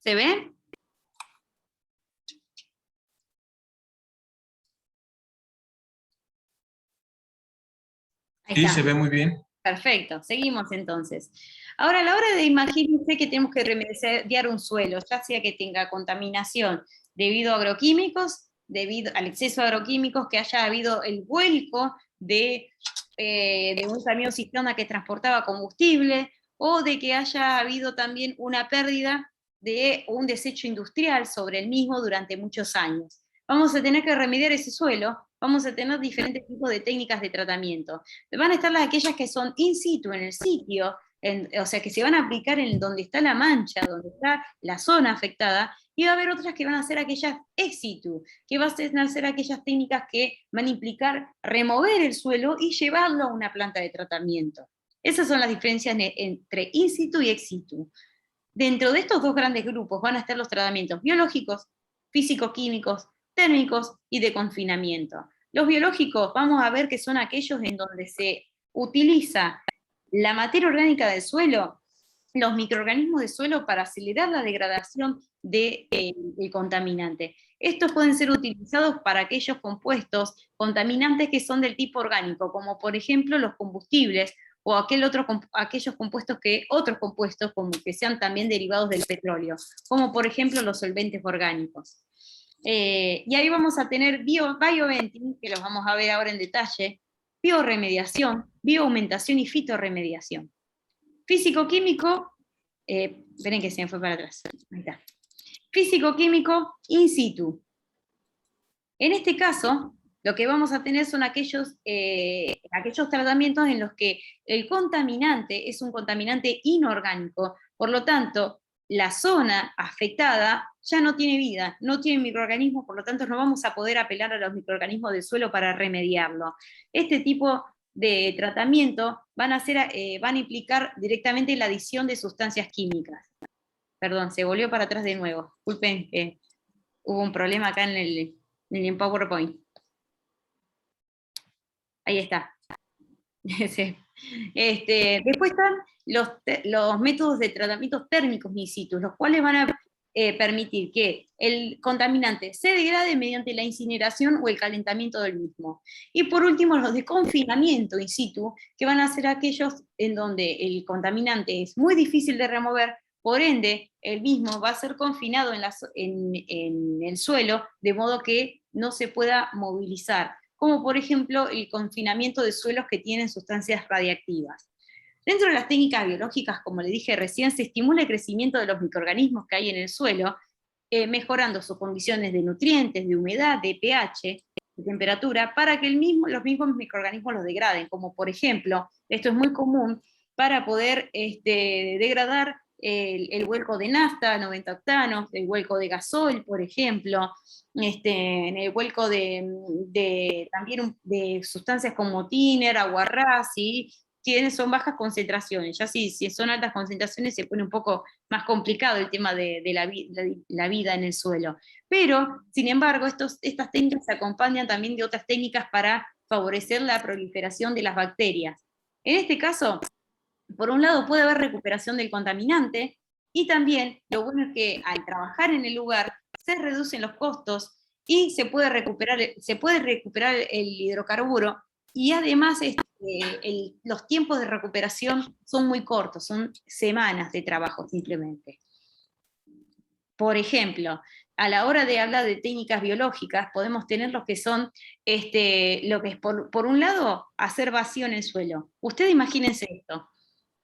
¿Se ven? Ahí Sí, está. se ve muy bien. Perfecto, seguimos entonces. Ahora, a la hora de imagínense que tenemos que remediar un suelo, ya sea que tenga contaminación debido a agroquímicos, debido al exceso de agroquímicos, que haya habido el vuelco de un camión cisterna que transportaba combustible, o de que haya habido también una pérdida de un desecho industrial sobre el mismo durante muchos años. Vamos a tener que remediar ese suelo, vamos a tener diferentes tipos de técnicas de tratamiento. Van a estar aquellas que son in situ, en el sitio, o sea, que se van a aplicar en donde está la mancha, donde está la zona afectada, y va a haber otras que van a ser aquellas ex situ, que van a ser aquellas técnicas que van a implicar remover el suelo y llevarlo a una planta de tratamiento. Esas son las diferencias entre in situ y ex situ. Dentro de estos dos grandes grupos van a estar los tratamientos biológicos, físico-químicos, térmicos y de confinamiento. Los biológicos vamos a ver que son aquellos en donde se utiliza la materia orgánica del suelo, los microorganismos del suelo para acelerar la degradación del contaminante. Estos pueden ser utilizados para aquellos compuestos contaminantes que son del tipo orgánico, como por ejemplo los combustibles, o aquellos compuestos otros compuestos como que sean también derivados del petróleo, como por ejemplo los solventes orgánicos. Y ahí vamos a tener bioventing, que los vamos a ver ahora en detalle, bioremediación, bioaumentación y fitorremediación. Físico-químico, esperen que se me fue para atrás, ahí está. Físico-químico in situ. En este caso, lo que vamos a tener son aquellos tratamientos en los que el contaminante es un contaminante inorgánico, por lo tanto, la zona afectada ya no tiene vida, no tiene microorganismos, por lo tanto no vamos a poder apelar a los microorganismos del suelo para remediarlo. Este tipo de tratamiento van a implicar directamente la adición de sustancias químicas. Perdón, se volvió para atrás de nuevo. Disculpen que hubo un problema acá en el PowerPoint. Ahí está. Después están los métodos de tratamientos térmicos in situ, los cuales van a permitir que el contaminante se degrade mediante la incineración o el calentamiento del mismo. Y por último, los de confinamiento in situ, que van a ser aquellos en donde el contaminante es muy difícil de remover, por ende, el mismo va a ser confinado en el suelo, de modo que no se pueda movilizar, como por ejemplo el confinamiento de suelos que tienen sustancias radiactivas. Dentro de las técnicas biológicas, como le dije recién, se estimula el crecimiento de los microorganismos que hay en el suelo, mejorando sus condiciones de nutrientes, de humedad, de pH, de temperatura, para que los mismos microorganismos los degraden, como por ejemplo, esto es muy común, para poder degradar el vuelco de nafta, 90 octanos, el vuelco de gasoil, por ejemplo, en el vuelco también de sustancias como tiner, aguarrás, ¿sí? Son bajas concentraciones. Ya si son altas concentraciones se pone un poco más complicado el tema de la vida en el suelo. Pero, sin embargo, estas técnicas se acompañan también de otras técnicas para favorecer la proliferación de las bacterias. En este caso, por un lado puede haber recuperación del contaminante, y también lo bueno es que al trabajar en el lugar se reducen los costos y se puede recuperar el hidrocarburo, y además los tiempos de recuperación son muy cortos, son semanas de trabajo simplemente. Por ejemplo, a la hora de hablar de técnicas biológicas, podemos tener lo que son, lo que es por un lado, hacer vacío en el suelo. Ustedes imagínense esto: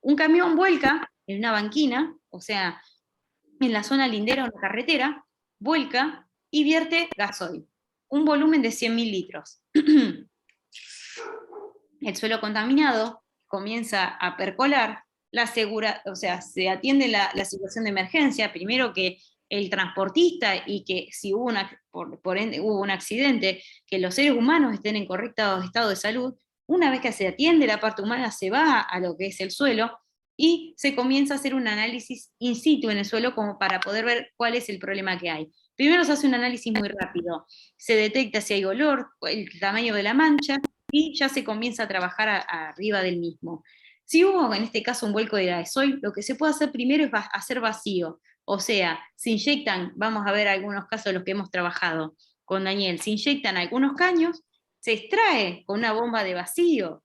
un camión vuelca en una banquina, o sea, en la zona lindera o en la carretera, vuelca y vierte gasoil, un volumen de 100.000 litros. El suelo contaminado comienza a percolar, se atiende la situación de emergencia, primero que el transportista, y que si hubo por ende hubo un accidente, que los seres humanos estén en correcto estado de salud. Una vez que se atiende la parte humana, se va a lo que es el suelo, y se comienza a hacer un análisis in situ en el suelo como para poder ver cuál es el problema que hay. Primero se hace un análisis muy rápido, se detecta si hay olor, el tamaño de la mancha, y ya se comienza a trabajar arriba del mismo. Si hubo en este caso un vuelco de gasoil, lo que se puede hacer primero es hacer vacío, o sea, se inyectan, vamos a ver algunos casos de los que hemos trabajado con Daniel, se inyectan algunos caños, se extrae con una bomba de vacío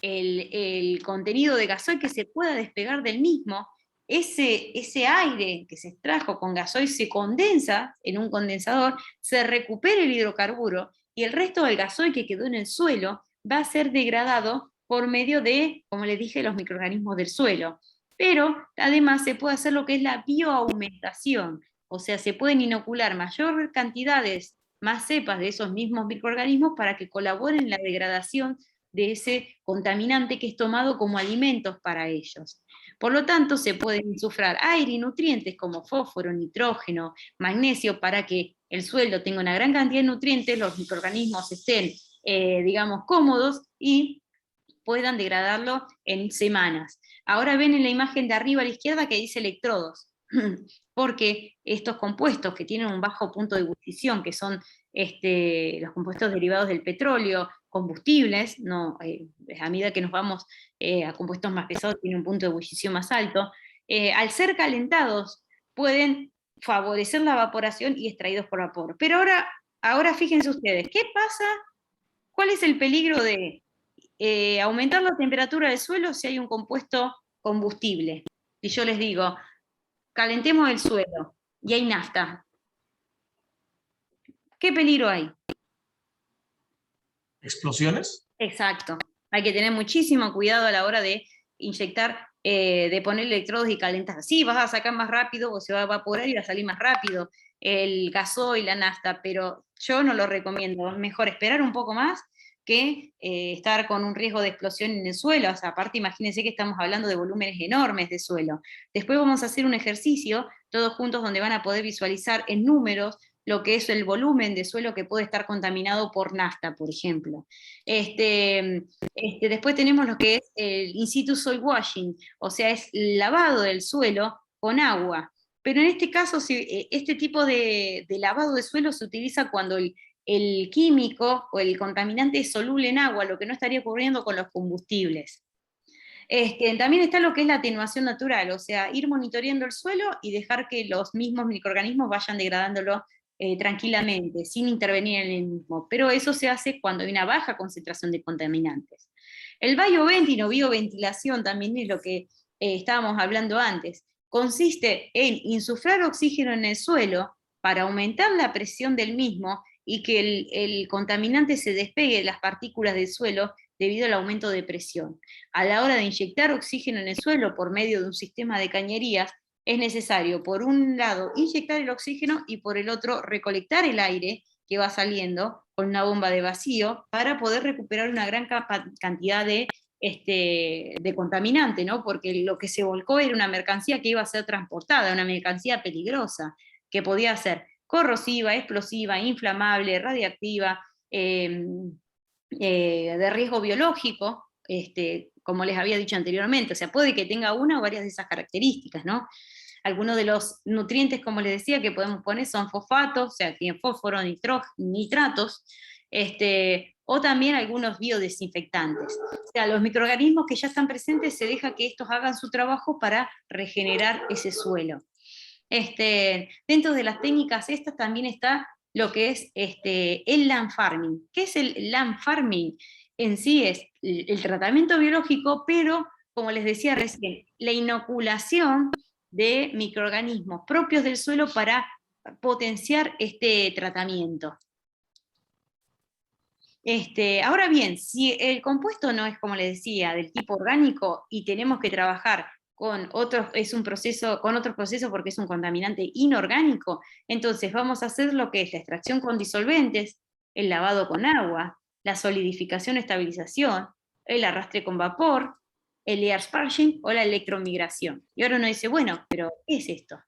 el contenido de gasoil que se pueda despegar del mismo. Ese aire que se extrajo con gasoil se condensa en un condensador, se recupera el hidrocarburo, y el resto del gasoil que quedó en el suelo va a ser degradado por medio de, como les dije, los microorganismos del suelo. Pero además se puede hacer lo que es la bioaumentación, o sea, se pueden inocular mayor cantidades, más cepas de esos mismos microorganismos, para que colaboren en la degradación de ese contaminante que es tomado como alimentos para ellos. Por lo tanto, se pueden insuflar aire y nutrientes como fósforo, nitrógeno, magnesio, para que el suelo tenga una gran cantidad de nutrientes, los microorganismos estén, digamos, cómodos, y puedan degradarlo en semanas. Ahora ven en la imagen de arriba a la izquierda que dice electrodos, porque estos compuestos que tienen un bajo punto de ebullición, que son los compuestos derivados del petróleo, combustibles, a medida que nos vamos a compuestos más pesados, tienen un punto de ebullición más alto, al ser calentados pueden favorecer la evaporación y extraídos por vapor. Pero ahora fíjense ustedes, ¿qué pasa? ¿Cuál es el peligro de aumentar la temperatura del suelo si hay un compuesto combustible? Y yo les digo, calentemos el suelo y hay nafta. ¿Qué peligro hay? ¿Explosiones? Exacto. Hay que tener muchísimo cuidado a la hora de inyectar, de poner electrodos y calentar. Sí, vas a sacar más rápido, o se va a evaporar y va a salir más rápido el gasoil, la nafta, pero yo no lo recomiendo. Es mejor esperar un poco más que estar con un riesgo de explosión en el suelo. O sea, aparte, imagínense que estamos hablando de volúmenes enormes de suelo. Después vamos a hacer un ejercicio, todos juntos, donde van a poder visualizar en números lo que es el volumen de suelo que puede estar contaminado por nafta, por ejemplo. Después tenemos lo que es el in situ soil washing, o sea, es lavado del suelo con agua. Pero en este caso, este tipo de lavado de suelo se utiliza cuando el químico o el contaminante es soluble en agua, lo que no estaría ocurriendo con los combustibles. También está lo que es la atenuación natural, o sea, ir monitoreando el suelo y dejar que los mismos microorganismos vayan degradándolo tranquilamente, sin intervenir en el mismo. Pero eso se hace cuando hay una baja concentración de contaminantes. El bioventing o bioventilación también es lo que estábamos hablando antes. Consiste en insuflar oxígeno en el suelo para aumentar la presión del mismo y que el contaminante se despegue de las partículas del suelo debido al aumento de presión. A la hora de inyectar oxígeno en el suelo por medio de un sistema de cañerías, es necesario, por un lado, inyectar el oxígeno y por el otro, recolectar el aire que va saliendo con una bomba de vacío para poder recuperar una gran cantidad de contaminante, ¿no? Porque lo que se volcó era una mercancía que iba a ser transportada, una mercancía peligrosa, que podía ser corrosiva, explosiva, inflamable, radiactiva, de riesgo biológico, como les había dicho anteriormente, o sea, puede que tenga una o varias de esas características, ¿no? Algunos de los nutrientes, como les decía, que podemos poner son fosfatos, o sea, tienen fósforo, nitratos, o también algunos biodesinfectantes. O sea, los microorganismos que ya están presentes se deja que estos hagan su trabajo para regenerar ese suelo. Dentro de las técnicas estas también está lo que es el land farming. ¿Qué es el land farming? En sí es el tratamiento biológico, pero, como les decía recién, la inoculación de microorganismos propios del suelo para potenciar este tratamiento. Ahora bien, si el compuesto no es, como les decía, del tipo orgánico y tenemos que trabajar con otros procesos porque es un contaminante inorgánico, entonces vamos a hacer lo que es la extracción con disolventes, el lavado con agua, la solidificación, estabilización, el arrastre con vapor, el air sparging o la electromigración. Y ahora uno dice, bueno, pero ¿qué es esto?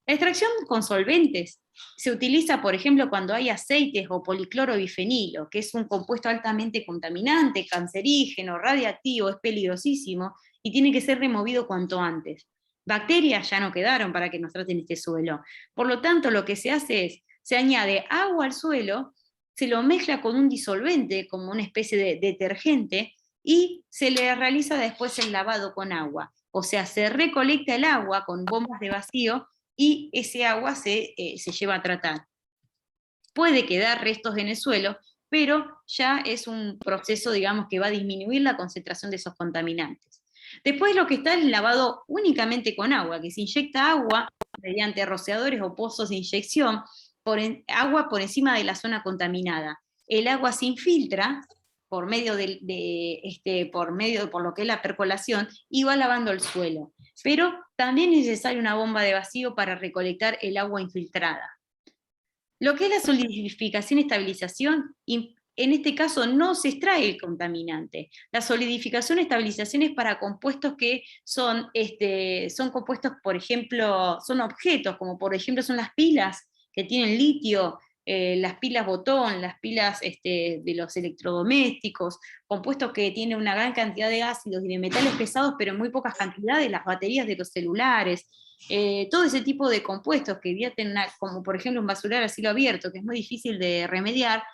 La extracción con solventes se utiliza, por ejemplo, cuando hay aceites o policloробifenilo, que es un compuesto altamente contaminante, cancerígeno, radiactivo, es peligrosísimo y tiene que ser removido cuanto antes. Bacterias ya no quedaron para que nos traten este suelo. Por lo tanto, lo que se hace es, se añade agua al suelo, se lo mezcla con un disolvente, como una especie de detergente, y se le realiza después el lavado con agua. O sea, se recolecta el agua con bombas de vacío y ese agua se lleva a tratar. Puede quedar restos en el suelo, pero ya es un proceso, digamos, que va a disminuir la concentración de esos contaminantes. Después lo que está es lavado únicamente con agua, que se inyecta agua mediante rociadores o pozos de inyección, agua por encima de la zona contaminada. El agua se infiltra por medio por lo que es la percolación y va lavando el suelo. Pero también es necesaria una bomba de vacío para recolectar el agua infiltrada. Lo que es la solidificación y estabilización, en este caso no se extrae el contaminante. La solidificación y estabilización es para compuestos que son compuestos, por ejemplo, son objetos, como por ejemplo son las pilas que tienen litio, las pilas botón, las pilas de los electrodomésticos, compuestos que tienen una gran cantidad de ácidos y de metales pesados, pero en muy pocas cantidades, las baterías de los celulares, todo ese tipo de compuestos que vierten, como por ejemplo un basural a cielo abierto, que es muy difícil de remediar,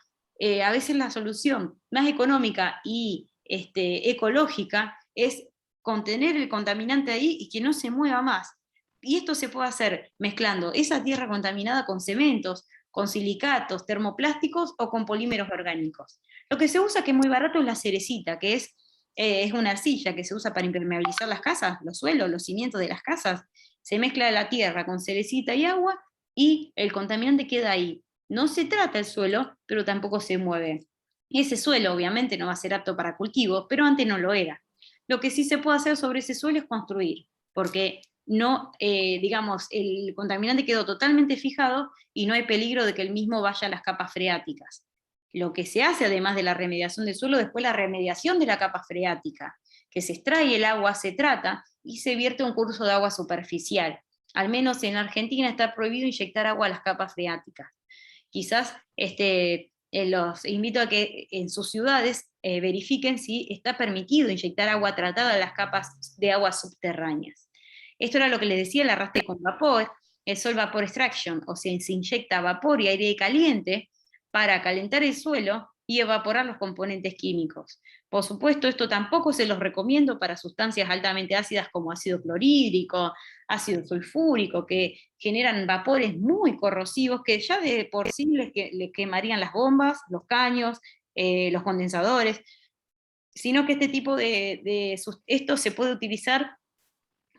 a veces la solución más económica y ecológica es contener el contaminante ahí y que no se mueva más. Y esto se puede hacer mezclando esa tierra contaminada con cementos, con silicatos, termoplásticos o con polímeros orgánicos. Lo que se usa, que es muy barato, es la cerecita, que es una arcilla que se usa para impermeabilizar las casas, los suelos, los cimientos de las casas. Se mezcla la tierra con cerecita y agua y el contaminante queda ahí. No se trata el suelo, pero tampoco se mueve. Y ese suelo obviamente no va a ser apto para cultivos, pero antes no lo era. Lo que sí se puede hacer sobre ese suelo es construir, porque no, digamos, el contaminante quedó totalmente fijado y no hay peligro de que el mismo vaya a las capas freáticas. Lo que se hace, además de la remediación del suelo, después la remediación de la capa freática, que se extrae el agua, se trata y se vierte un curso de agua superficial. Al menos en Argentina está prohibido inyectar agua a las capas freáticas. Quizás los invito a que en sus ciudades verifiquen si está permitido inyectar agua tratada a las capas de aguas subterráneas. Esto era lo que les decía, el arrastre con vapor, el soil vapor extraction, o sea, se inyecta vapor y aire caliente para calentar el suelo y evaporar los componentes químicos. Por supuesto, esto tampoco se los recomiendo para sustancias altamente ácidas como ácido clorhídrico, ácido sulfúrico, que generan vapores muy corrosivos que ya de por sí les quemarían las bombas, los caños, los condensadores, sino que este tipo esto se puede utilizar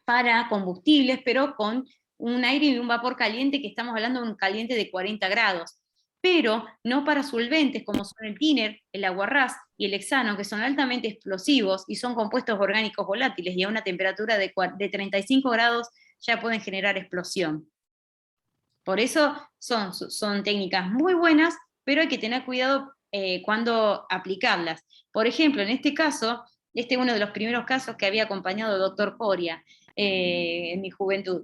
para combustibles, pero con un aire y un vapor caliente, que estamos hablando de un caliente de 40 grados, pero no para solventes como son el thinner, el aguarrás y el hexano, que son altamente explosivos y son compuestos orgánicos volátiles, y a una temperatura de 35 grados ya pueden generar explosión. Por eso son técnicas muy buenas, pero hay que tener cuidado cuando aplicarlas. Por ejemplo, en este caso, este es uno de los primeros casos que había acompañado al doctor Coria en mi juventud.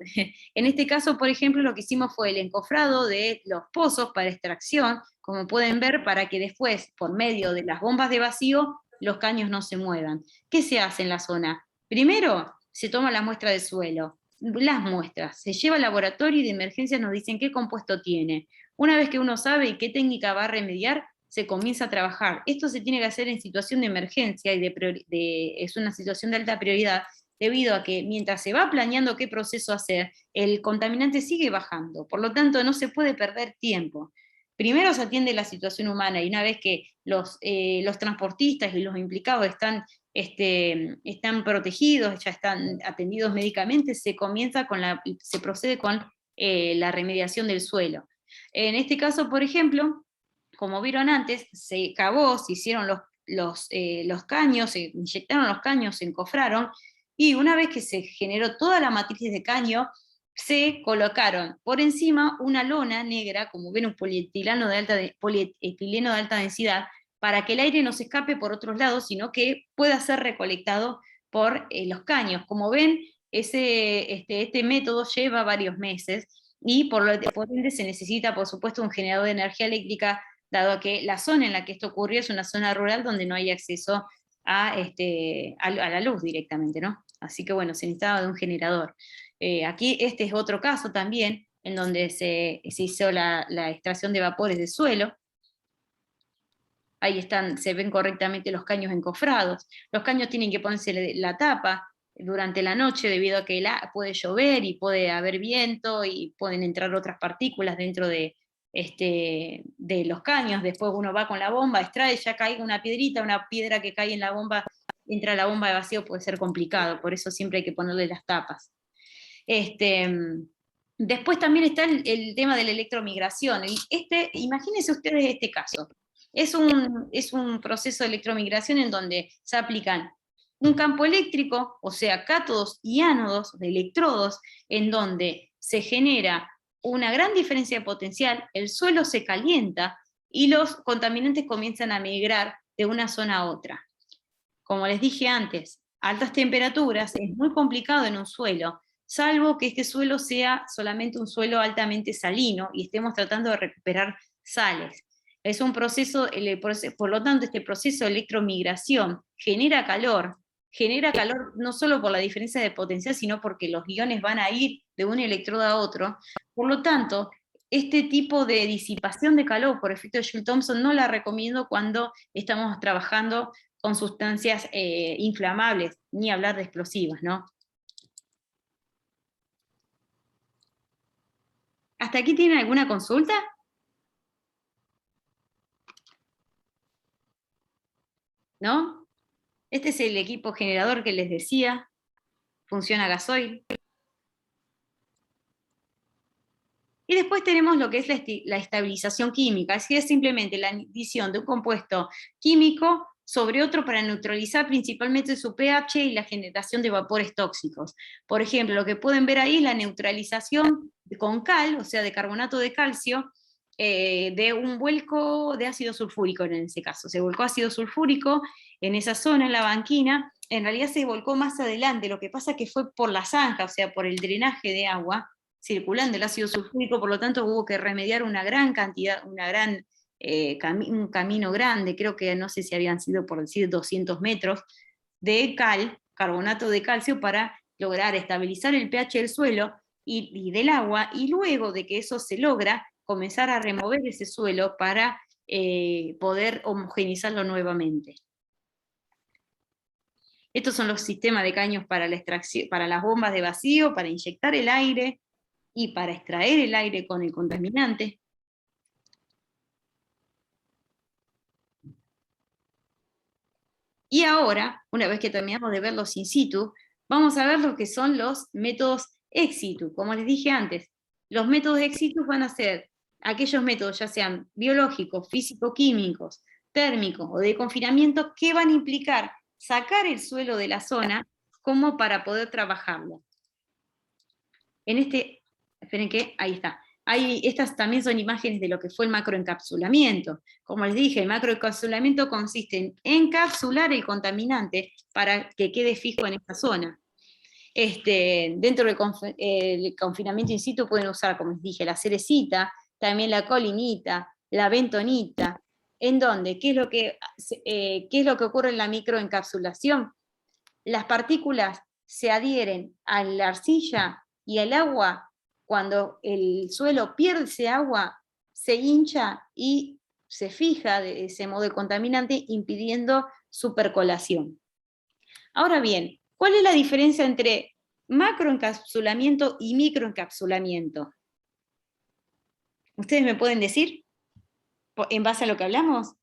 En este caso, por ejemplo, lo que hicimos fue el encofrado de los pozos para extracción, como pueden ver, para que después, por medio de las bombas de vacío, los caños no se muevan. ¿Qué se hace en la zona? Primero, se toma la muestra del suelo. Las muestras, se lleva al laboratorio y de emergencia nos dicen qué compuesto tiene. Una vez que uno sabe y qué técnica va a remediar, se comienza a trabajar. Esto se tiene que hacer en situación de emergencia y es una situación de alta prioridad, debido a que mientras se va planeando qué proceso hacer, el contaminante sigue bajando. Por lo tanto, no se puede perder tiempo. Primero se atiende la situación humana, y una vez que los transportistas y los implicados están protegidos, ya están atendidos médicamente, se procede con la remediación del suelo. En este caso, por ejemplo, como vieron antes, se cavó, se hicieron los caños, se inyectaron los caños, se encofraron, y una vez que se generó toda la matriz de caño, se colocaron por encima una lona negra, como ven, un polietileno polietileno de alta densidad, para que el aire no se escape por otros lados, sino que pueda ser recolectado por los caños. Como ven, este método lleva varios meses, y por ende se necesita, por supuesto, un generador de energía eléctrica, dado que la zona en la que esto ocurrió es una zona rural donde no hay acceso a la luz directamente, ¿no? Así que bueno, se necesitaba de un generador. Aquí este es otro caso también, en donde se hizo la extracción de vapores de suelo. Ahí se ven correctamente los caños encofrados. Los caños tienen que ponerse la tapa durante la noche, debido a que puede llover y puede haber viento y pueden entrar otras partículas dentro de los caños. Después uno va con la bomba, extrae, ya cae una piedrita, una piedra que cae en la bomba, entra a la bomba de vacío, puede ser complicado, por eso siempre hay que ponerle las tapas. Después también está el tema de la electromigración. Imagínense ustedes este caso. Es un proceso de electromigración en donde se aplican un campo eléctrico, o sea, cátodos y ánodos de electrodos, en donde se genera una gran diferencia de potencial, el suelo se calienta y los contaminantes comienzan a migrar de una zona a otra. Como les dije antes, altas temperaturas es muy complicado en un suelo, salvo que este suelo sea solamente un suelo altamente salino y estemos tratando de recuperar sales. Es un proceso, por lo tanto, este proceso de electromigración genera calor no solo por la diferencia de potencial, sino porque los iones van a ir de un electrodo a otro. Por lo tanto, este tipo de disipación de calor por efecto de Joule-Thomson no la recomiendo cuando estamos trabajando con sustancias inflamables, ni hablar de explosivas, ¿no? ¿Hasta aquí tienen alguna consulta? ¿No? Este es el equipo generador que les decía, funciona a gasoil. Y después tenemos lo que es la estabilización química, así es simplemente la adición de un compuesto químico sobre otro para neutralizar principalmente su pH y la generación de vapores tóxicos. Por ejemplo, lo que pueden ver ahí es la neutralización con cal, o sea, de carbonato de calcio, de un vuelco de ácido sulfúrico en ese caso. Se volcó ácido sulfúrico en esa zona, en la banquina. En realidad se volcó más adelante, lo que pasa es que fue por la zanja, o sea, por el drenaje de agua circulando el ácido sulfúrico, por lo tanto hubo que remediar una gran cantidad, un camino grande, creo que no sé si habían sido, por decir, 200 metros, de carbonato de calcio, para lograr estabilizar el pH del suelo y del agua, y luego de que eso se logra, comenzar a remover ese suelo para poder homogeneizarlo nuevamente. Estos son los sistemas de caños para la extracción, para las bombas de vacío, para inyectar el aire y para extraer el aire con el contaminante. Y ahora, una vez que terminamos de ver los in situ, vamos a ver lo que son los métodos ex situ. Como les dije antes, los métodos ex situ van a ser aquellos métodos, ya sean biológicos, físico-químicos, térmicos o de confinamiento, que van a implicar sacar el suelo de la zona como para poder trabajarlo. En este, esperen que, ahí está. Estas también son imágenes de lo que fue el macroencapsulamiento. Como les dije, el macroencapsulamiento consiste en encapsular el contaminante para que quede fijo en esta zona. Dentro del confinamiento in situ pueden usar, como les dije, la cerecita, también la colinita, la bentonita, en donde, ¿qué es lo que ocurre en la microencapsulación? Las partículas se adhieren a la arcilla y al agua. Cuando el suelo pierde ese agua, se hincha y se fija de ese modo el contaminante, impidiendo su percolación. Ahora bien, ¿cuál es la diferencia entre macroencapsulamiento y microencapsulamiento? ¿Ustedes me pueden decir en base a lo que hablamos?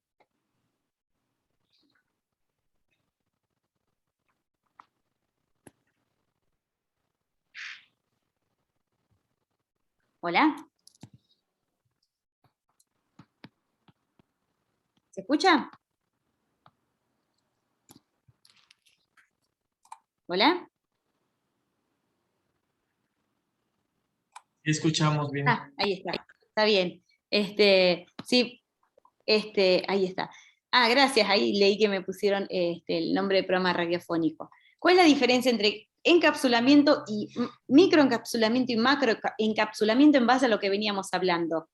¿Hola? ¿Se escucha? ¿Hola? Escuchamos bien. Ah, ahí está bien. Sí, ahí está. Ah, gracias, ahí leí que me pusieron el nombre de programa radiofónico. ¿Cuál es la diferencia entre encapsulamiento y microencapsulamiento y macroencapsulamiento en base a lo que veníamos hablando?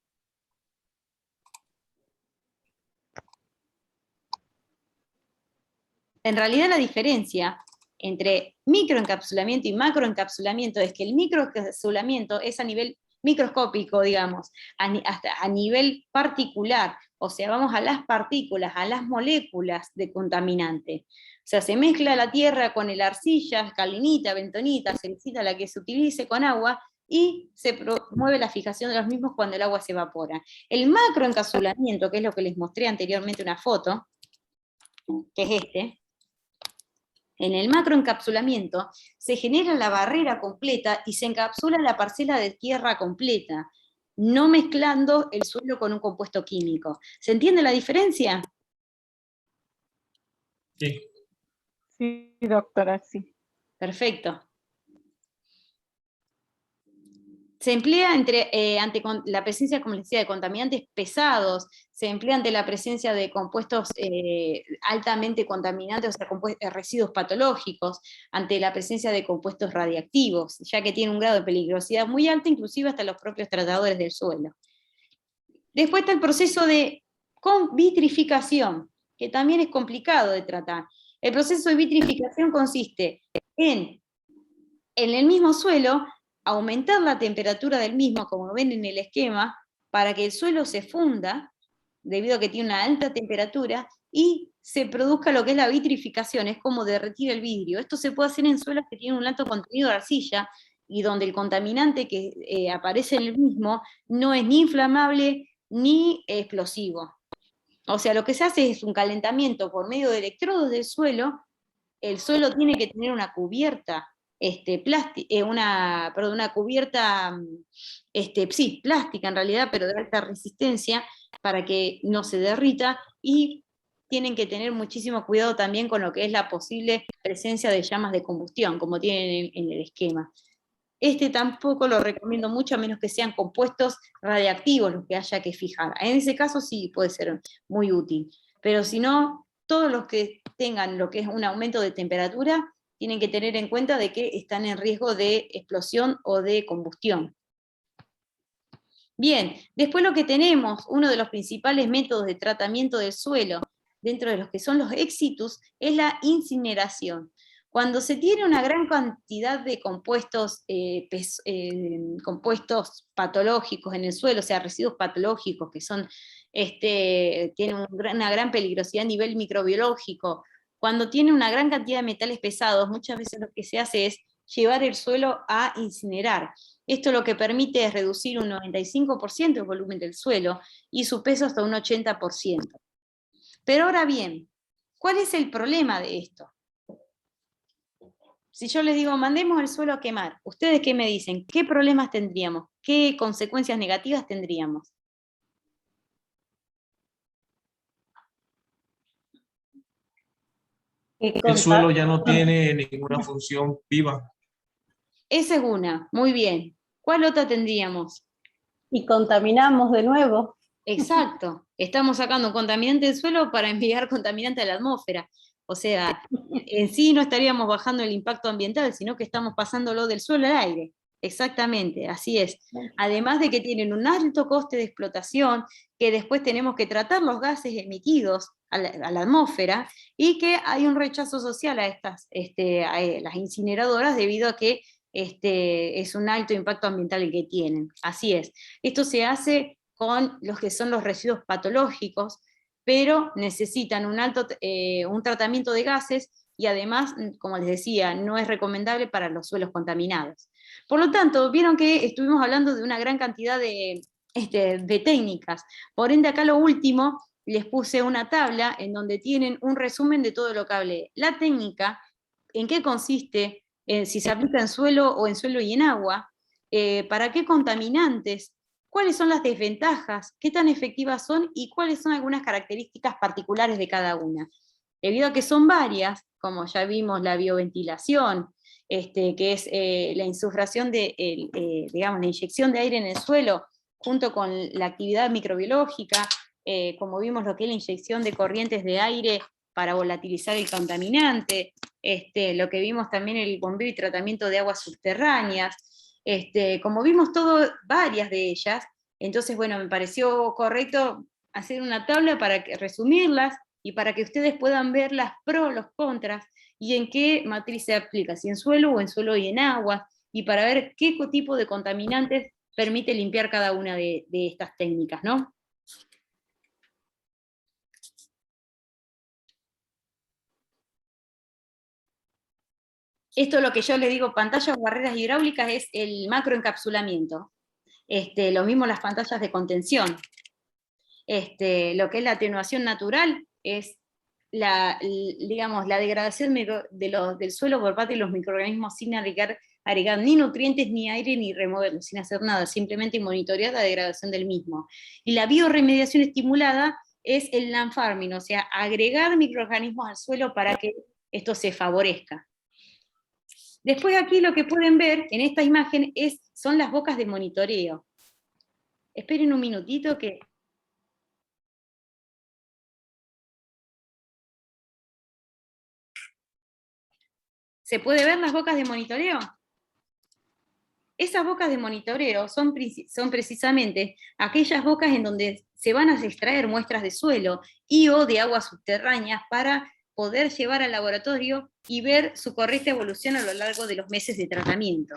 En realidad la diferencia entre microencapsulamiento y macroencapsulamiento es que el microencapsulamiento es a nivel microscópico, digamos, hasta a nivel particular, o sea, vamos a las partículas, a las moléculas de contaminante. O sea, se mezcla la tierra con el arcilla, calinita, bentonita, cerecita, la que se utilice con agua, y se promueve la fijación de los mismos cuando el agua se evapora. El macroencapsulamiento, que es lo que les mostré anteriormente una foto, que es en el macroencapsulamiento se genera la barrera completa y se encapsula la parcela de tierra completa, no mezclando el suelo con un compuesto químico. ¿Se entiende la diferencia? Sí. Sí, doctora, sí. Perfecto. Se emplea ante la presencia, como les decía, de contaminantes pesados, se emplea ante la presencia de compuestos altamente contaminantes, o sea, residuos patológicos, ante la presencia de compuestos radiactivos, ya que tiene un grado de peligrosidad muy alto, inclusive hasta los propios tratadores del suelo. Después está el proceso de vitrificación, que también es complicado de tratar. El proceso de vitrificación consiste en el mismo suelo, aumentar la temperatura del mismo, como ven en el esquema, para que el suelo se funda, debido a que tiene una alta temperatura, y se produzca lo que es la vitrificación, es como derretir el vidrio. Esto se puede hacer en suelos que tienen un alto contenido de arcilla, y donde el contaminante que aparece en el mismo no es ni inflamable ni explosivo. O sea, lo que se hace es un calentamiento por medio de electrodos del suelo. El suelo tiene que tener una cubierta una cubierta plástica en realidad, pero de alta resistencia, para que no se derrita, y tienen que tener muchísimo cuidado también con lo que es la posible presencia de llamas de combustión, como tienen en el esquema. Tampoco lo recomiendo mucho, a menos que sean compuestos radiactivos los que haya que fijar. En ese caso sí puede ser muy útil, pero si no, todos los que tengan lo que es un aumento de temperatura tienen que tener en cuenta de que están en riesgo de explosión o de combustión. Bien, después lo que tenemos, uno de los principales métodos de tratamiento del suelo, dentro de los que son los ex situ, es la incineración. Cuando se tiene una gran cantidad de compuestos patológicos en el suelo, o sea, residuos patológicos que son, tienen una gran peligrosidad a nivel microbiológico, cuando tiene una gran cantidad de metales pesados, muchas veces lo que se hace es llevar el suelo a incinerar. Esto lo que permite es reducir un 95% el volumen del suelo y su peso hasta un 80%. Pero ahora bien, ¿cuál es el problema de esto? Si yo les digo, mandemos el suelo a quemar, ¿ustedes qué me dicen? ¿Qué problemas tendríamos? ¿Qué consecuencias negativas tendríamos? El suelo ya no tiene ninguna función viva. Esa es una, muy bien. ¿Cuál otra tendríamos? Y contaminamos de nuevo. Exacto, estamos sacando un contaminante del suelo para enviar contaminante a la atmósfera. O sea, en sí no estaríamos bajando el impacto ambiental, sino que estamos pasándolo del suelo al aire. Exactamente, así es. Además de que tienen un alto coste de explotación, que después tenemos que tratar los gases emitidos a la atmósfera, y que hay un rechazo social a estas, a las incineradoras debido a que es un alto impacto ambiental el que tienen. Así es. Esto se hace con los que son los residuos patológicos, pero necesitan un tratamiento de gases y además, como les decía, no es recomendable para los suelos contaminados. Por lo tanto, vieron que estuvimos hablando de una gran cantidad de técnicas. Por ende, acá lo último, les puse una tabla en donde tienen un resumen de todo lo que hablé. La técnica, en qué consiste, si se aplica en suelo o en suelo y en agua, para qué contaminantes, cuáles son las desventajas, qué tan efectivas son y cuáles son algunas características particulares de cada una. Debido a que son varias, como ya vimos la bioventilación, que es la insuflación digamos, la inyección de aire en el suelo, junto con la actividad microbiológica, como vimos lo que es la inyección de corrientes de aire para volatilizar el contaminante, lo que vimos también el bombeo y tratamiento de aguas subterráneas, como vimos varias de ellas, entonces bueno, me pareció correcto hacer una tabla para resumirlas y para que ustedes puedan ver las pros, los contras, y en qué matriz se aplica, si en suelo o en suelo y en agua, y para ver qué tipo de contaminantes permite limpiar cada una de estas técnicas, ¿no? Esto, lo que yo le digo, pantallas o barreras hidráulicas, es el macroencapsulamiento. Lo mismo las pantallas de contención. Lo que es la atenuación natural es digamos, la degradación del suelo por parte de los microorganismos sin agregar ni nutrientes, ni aire, ni removerlos, sin hacer nada, simplemente monitorear la degradación del mismo. Y la bioremediación estimulada es el land farming, o sea, agregar microorganismos al suelo para que esto se favorezca. Después aquí lo que pueden ver en esta imagen son las bocas de monitoreo. Esperen un minutito que... ¿Se puede ver las bocas de monitoreo? Esas bocas de monitoreo son precisamente aquellas bocas en donde se van a extraer muestras de suelo y o de aguas subterráneas para poder llevar al laboratorio y ver su correcta evolución a lo largo de los meses de tratamiento.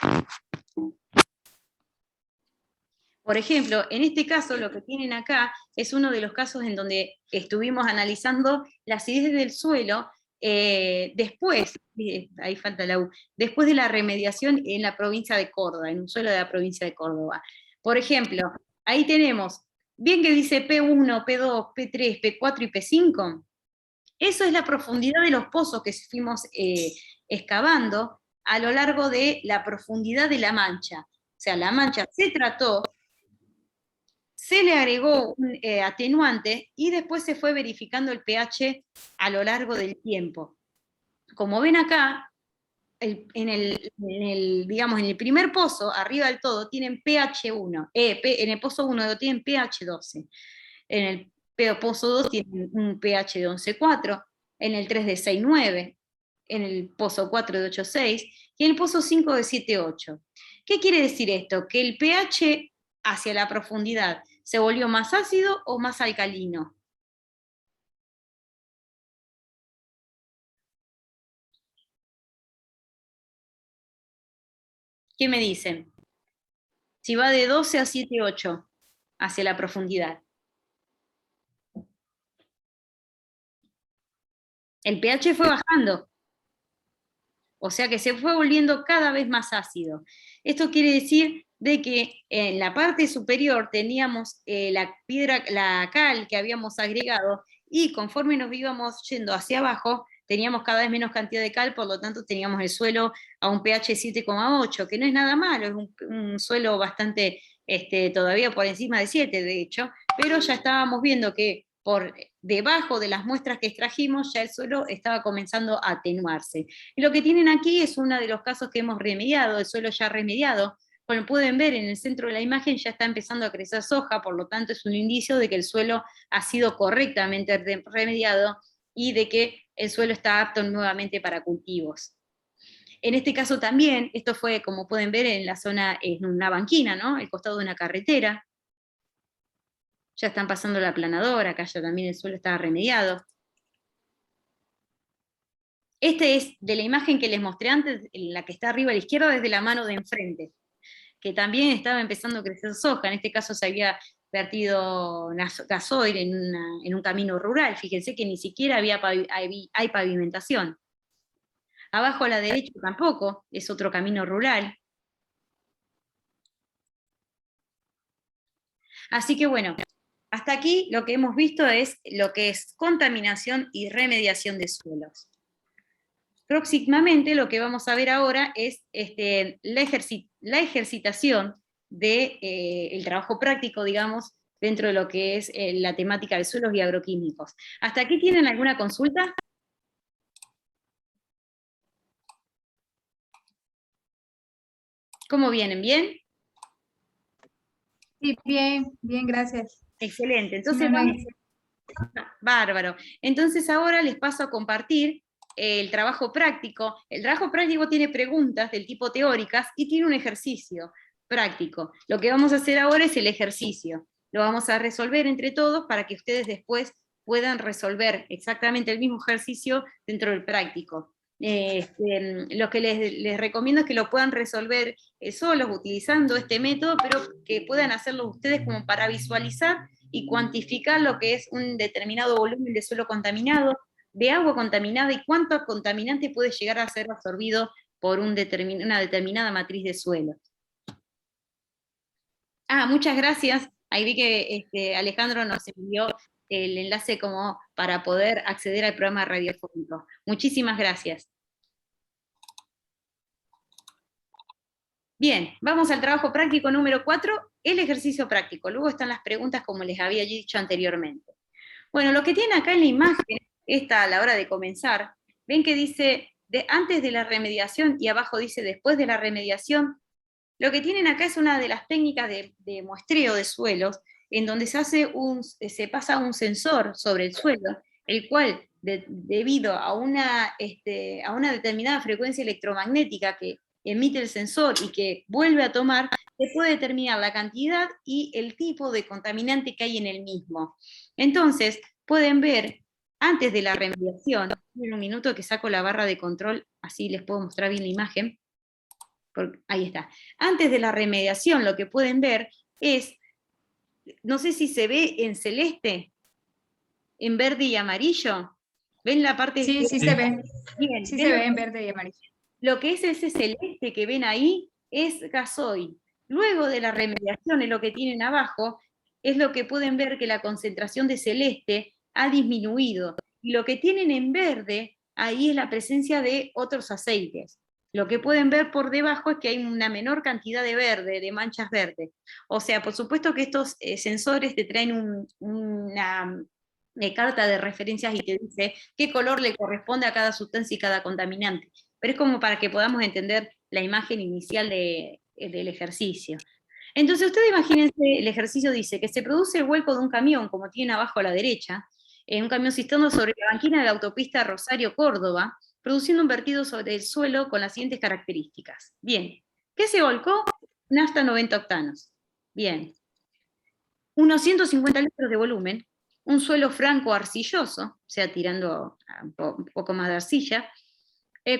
Por ejemplo, en este caso lo que tienen acá es uno de los casos en donde estuvimos analizando la acidez del suelo después, ahí falta la U, después de la remediación en la provincia de Córdoba, en un suelo de la provincia de Córdoba. Por ejemplo, ahí tenemos, bien que dice P1, P2, P3, P4 y P5, eso es la profundidad de los pozos que fuimos excavando a lo largo de la profundidad de la mancha. O sea, la mancha se trató, se le agregó un atenuante y después se fue verificando el pH a lo largo del tiempo. Como ven acá, digamos, en el primer pozo, arriba del todo, tienen pH 1, en el pozo 1 tienen pH 12, en el pozo 2 tienen un pH de 11,4, en el 3 de 6,9, en el pozo 4 de 8,6 y en el pozo 5 de 7,8. ¿Qué quiere decir esto? Que el pH hacia la profundidad se volvió más ácido o más alcalino. ¿Qué me dicen? Si va de 12 a 7,8 hacia la profundidad. El pH fue bajando, o sea que se fue volviendo cada vez más ácido. Esto quiere decir de que en la parte superior teníamos la cal que habíamos agregado, y conforme nos íbamos yendo hacia abajo, teníamos cada vez menos cantidad de cal, por lo tanto teníamos el suelo a un pH 7,8, que no es nada malo, es un suelo bastante, todavía por encima de 7, de hecho, pero ya estábamos viendo que por debajo de las muestras que extrajimos, ya el suelo estaba comenzando a atenuarse. Y lo que tienen aquí es uno de los casos que hemos remediado, el suelo ya remediado. Como pueden ver, en el centro de la imagen ya está empezando a crecer soja, por lo tanto es un indicio de que el suelo ha sido correctamente remediado y de que el suelo está apto nuevamente para cultivos. En este caso también, esto fue, como pueden ver, en la zona, en una banquina, ¿no? El costado de una carretera. Ya están pasando la aplanadora, acá ya también el suelo estaba remediado. Este es de la imagen que les mostré antes, la que está arriba a la izquierda, desde la mano de enfrente, que también estaba empezando a crecer soja. En este caso se había vertido gasoil en un camino rural. Fíjense que ni siquiera hay pavimentación. Abajo a la derecha tampoco, es otro camino rural. Así que bueno, hasta aquí lo que hemos visto es lo que es contaminación y remediación de suelos. Próximamente lo que vamos a ver ahora es la ejercitación del trabajo práctico, digamos, dentro de lo que es la temática de suelos y agroquímicos. ¿Hasta aquí tienen alguna consulta? ¿Cómo vienen? ¿Bien? Sí, bien, bien, gracias. Excelente. Entonces, Sí, no, no, bárbaro. Entonces ahora les paso a compartir el trabajo práctico. El trabajo práctico tiene preguntas del tipo teóricas y tiene un ejercicio práctico. Lo que vamos a hacer ahora es el ejercicio. Lo vamos a resolver entre todos para que ustedes después puedan resolver exactamente el mismo ejercicio dentro del práctico. Lo que les recomiendo es que lo puedan resolver solos utilizando este método, pero que puedan hacerlo ustedes como para visualizar y cuantificar lo que es un determinado volumen de suelo contaminado, de agua contaminada, y cuánto contaminante puede llegar a ser absorbido por una determinada matriz de suelo. Muchas gracias. Ahí vi que Alejandro nos envió el enlace como para poder acceder al programa radiofónico. Muchísimas gracias. Bien, vamos al trabajo práctico número 4, el ejercicio práctico. Luego están las preguntas como les había dicho anteriormente. Bueno, lo que tiene acá en la imagen, esta a la hora de comenzar, ven que dice antes de la remediación y abajo dice después de la remediación. Lo que tienen acá es una de las técnicas de muestreo de suelos, en donde se pasa un sensor sobre el suelo, el cual, debido a una determinada frecuencia electromagnética que emite el sensor y que vuelve a tomar, se puede determinar la cantidad y el tipo de contaminante que hay en el mismo. Entonces, pueden ver, antes de la remediación, en un minuto que saco la barra de control, así les puedo mostrar bien la imagen. Ahí está. Antes de la remediación, lo que pueden ver es, no sé si se ve en celeste, en verde y amarillo. ¿Ven la parte? sí, sí se ve. Bien, Sí se ve en verde y amarillo. Lo que es ese celeste que ven ahí es gasoil. Luego de la remediación, en lo que tienen abajo, es lo que pueden ver que la concentración de celeste ha disminuido. Y lo que tienen en verde, ahí es la presencia de otros aceites. Lo que pueden ver por debajo es que hay una menor cantidad de verde, de manchas verdes. O sea, por supuesto que estos sensores te traen una carta de referencias y te dice qué color le corresponde a cada sustancia y cada contaminante. Pero es como para que podamos entender la imagen inicial del ejercicio. Entonces ustedes imagínense, el ejercicio dice que se produce el vuelco de un camión, como tienen abajo a la derecha, un camión cisterna sobre la banquina de la autopista Rosario-Córdoba, produciendo un vertido sobre el suelo con las siguientes características. Bien, ¿qué se volcó? Nafta 90 octanos. Bien. Unos 150 litros de volumen, un suelo franco arcilloso, o sea, tirando un poco más de arcilla,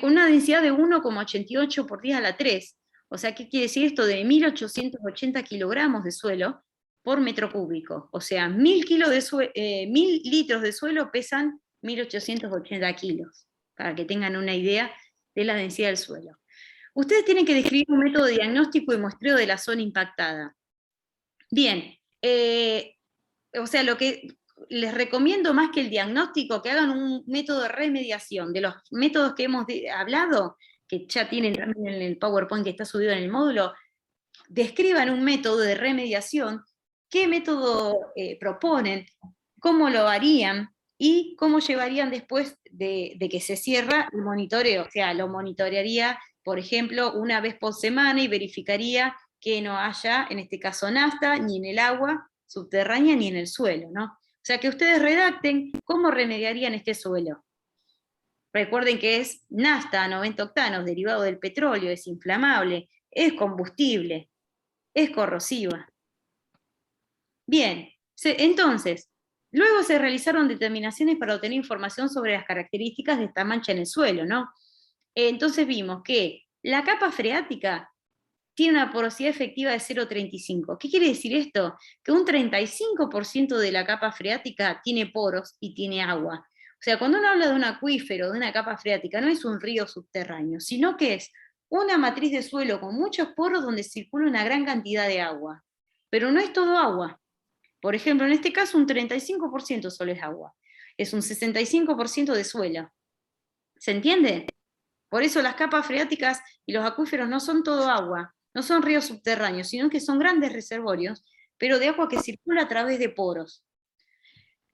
con una densidad de 1,88 por 10 a la 3. O sea, ¿qué quiere decir esto? De 1.880 kilogramos de suelo por metro cúbico. O sea, 1.000 litros de suelo pesan 1880 kilos, para que tengan una idea de la densidad del suelo. Ustedes tienen que describir un método de diagnóstico y muestreo de la zona impactada. Bien, o sea, lo que les recomiendo más que el diagnóstico, que hagan un método de remediación. De los métodos que hemos hablado, que ya tienen también en el PowerPoint que está subido en el módulo, describan un método de remediación, qué método proponen, cómo lo harían, y cómo llevarían después de que se cierra el monitoreo. O sea, lo monitorearía, por ejemplo, una vez por semana y verificaría que no haya, en este caso, nafta, ni en el agua subterránea, ni en el suelo, ¿no? O sea, que ustedes redacten cómo remediarían este suelo. Recuerden que es nafta a 90 octanos, derivado del petróleo, es inflamable, es combustible, es corrosiva. Bien, entonces, luego se realizaron determinaciones para obtener información sobre las características de esta mancha en el suelo, ¿no? Entonces vimos que la capa freática tiene una porosidad efectiva de 0,35. ¿Qué quiere decir esto? Que un 35% de la capa freática tiene poros y tiene agua. O sea, cuando uno habla de un acuífero, de una capa freática, no es un río subterráneo, sino que es una matriz de suelo con muchos poros donde circula una gran cantidad de agua. Pero no es todo agua. Por ejemplo, en este caso un 35% solo es agua. Es un 65% de suelo. ¿Se entiende? Por eso las capas freáticas y los acuíferos no son todo agua, no son ríos subterráneos, sino que son grandes reservorios, pero de agua que circula a través de poros.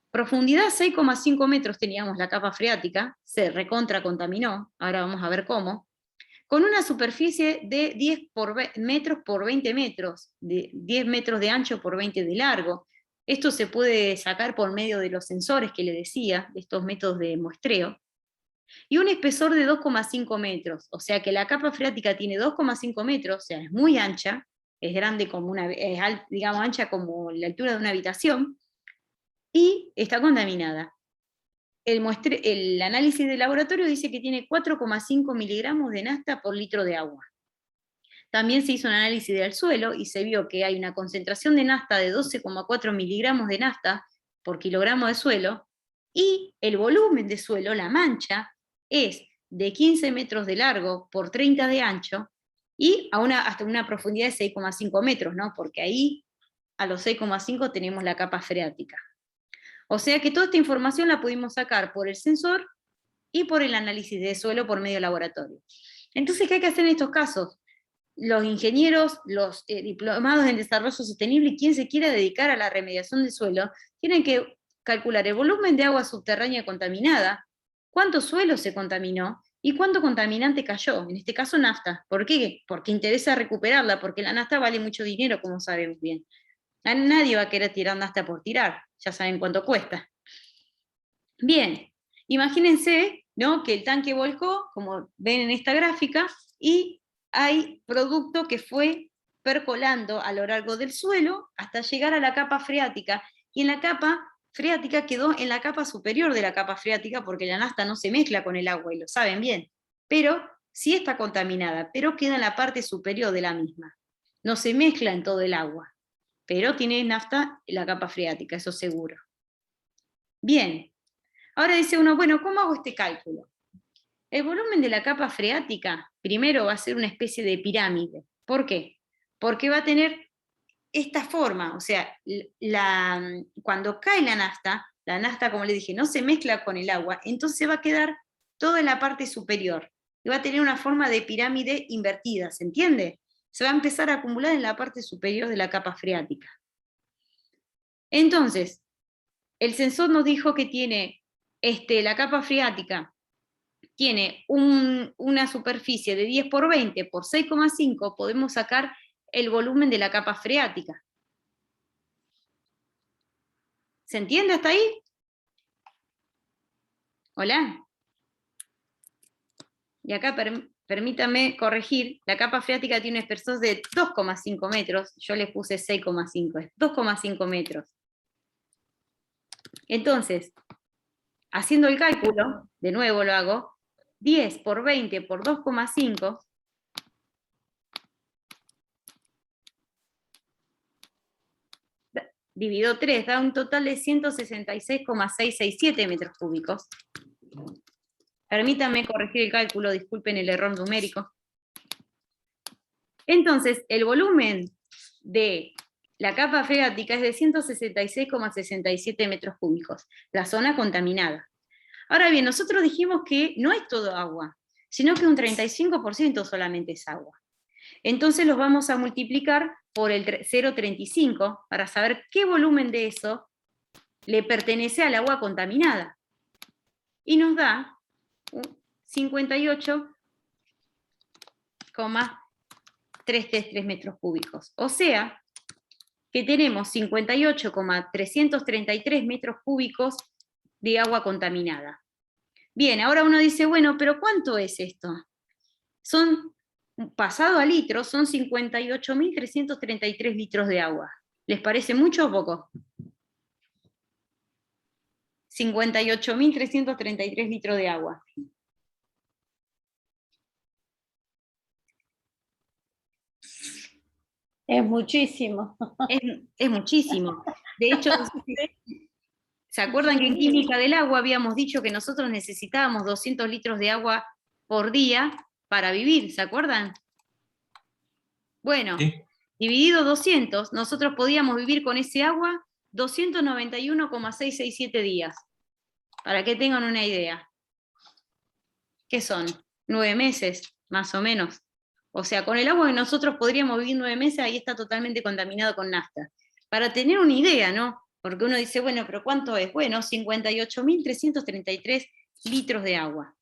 Profundidad 6,5 metros teníamos la capa freática, se recontracontaminó, ahora vamos a ver cómo, con una superficie de 10 metros por 20 metros, de 10 metros de ancho por 20 de largo. Esto se puede sacar por medio de los sensores que le decía, de estos métodos de muestreo, y un espesor de 2,5 metros, o sea que la capa freática tiene 2,5 metros, o sea, es muy ancha, es grande como digamos, ancha como la altura de una habitación, y está contaminada. El análisis de laboratorio dice que tiene 4,5 miligramos de nafta por litro de agua. También se hizo un análisis del suelo y se vio que hay una concentración de nafta de 12,4 miligramos de nafta por kilogramo de suelo, y el volumen de suelo, la mancha, es de 15 metros de largo por 30 de ancho, y hasta una profundidad de 6,5 metros, ¿no? Porque ahí, a los 6,5 tenemos la capa freática. O sea que toda esta información la pudimos sacar por el sensor y por el análisis de suelo por medio laboratorio. Entonces, ¿qué hay que hacer en estos casos? Los ingenieros, los diplomados en desarrollo sostenible y quien se quiera dedicar a la remediación del suelo, tienen que calcular el volumen de agua subterránea contaminada, cuánto suelo se contaminó y cuánto contaminante cayó, en este caso nafta. ¿Por qué? Porque interesa recuperarla, porque la nafta vale mucho dinero, como sabemos bien. Nadie va a querer tirar nafta por tirar, ya saben cuánto cuesta. Bien, imagínense, ¿no?, que el tanque volcó, como ven en esta gráfica, y hay producto que fue percolando a lo largo del suelo hasta llegar a la capa freática, y en la capa freática quedó en la capa superior de la capa freática, porque la nafta no se mezcla con el agua, y lo saben bien, pero sí está contaminada, pero queda en la parte superior de la misma. No se mezcla en todo el agua, pero tiene nafta en la capa freática, eso seguro. Bien, ahora dice uno, bueno, ¿cómo hago este cálculo? El volumen de la capa freática, primero va a ser una especie de pirámide. ¿Por qué? Porque va a tener esta forma, o sea, cuando cae la nafta, como les dije, no se mezcla con el agua, entonces va a quedar toda en la parte superior, y va a tener una forma de pirámide invertida, ¿se entiende? Se va a empezar a acumular en la parte superior de la capa freática. Entonces, el sensor nos dijo que tiene, la capa freática tiene una superficie de 10 por 20 por 6,5, podemos sacar el volumen de la capa freática. ¿Se entiende hasta ahí? ¿Hola? Y acá permítanme corregir, la capa freática tiene un espesor de 2,5 metros, yo le puse 6,5, es 2,5 metros. Entonces, haciendo el cálculo, de nuevo lo hago, 10 por 20 por 2,5, dividido 3 da un total de 166,667 metros cúbicos. Permítanme corregir el cálculo, disculpen el error numérico. Entonces, el volumen de la capa freática es de 166,67 metros cúbicos, la zona contaminada. Ahora bien, nosotros dijimos que no es todo agua, sino que un 35% solamente es agua. Entonces los vamos a multiplicar por el 0,35 para saber qué volumen de eso le pertenece al agua contaminada. Y nos da 58,333 metros cúbicos. O sea, que tenemos 58,333 metros cúbicos de agua contaminada. Bien, ahora uno dice, bueno, pero ¿cuánto es esto? Son, pasado a litros, son 58.333 litros de agua. ¿Les parece mucho o poco? 58.333 litros de agua. Es muchísimo. Es muchísimo. De hecho, ¿se acuerdan que en química del agua habíamos dicho que nosotros necesitábamos 200 litros de agua por día para vivir? ¿Se acuerdan? Bueno, Sí. dividido 200, nosotros podíamos vivir con ese agua 291,667 días. Para que tengan una idea. ¿Qué son? 9 meses, más o menos. O sea, con el agua que nosotros podríamos vivir 9 meses, ahí está totalmente contaminado con nafta. Para tener una idea, ¿no? Porque uno dice, bueno, pero ¿cuánto es? Bueno, 58.333 litros de agua.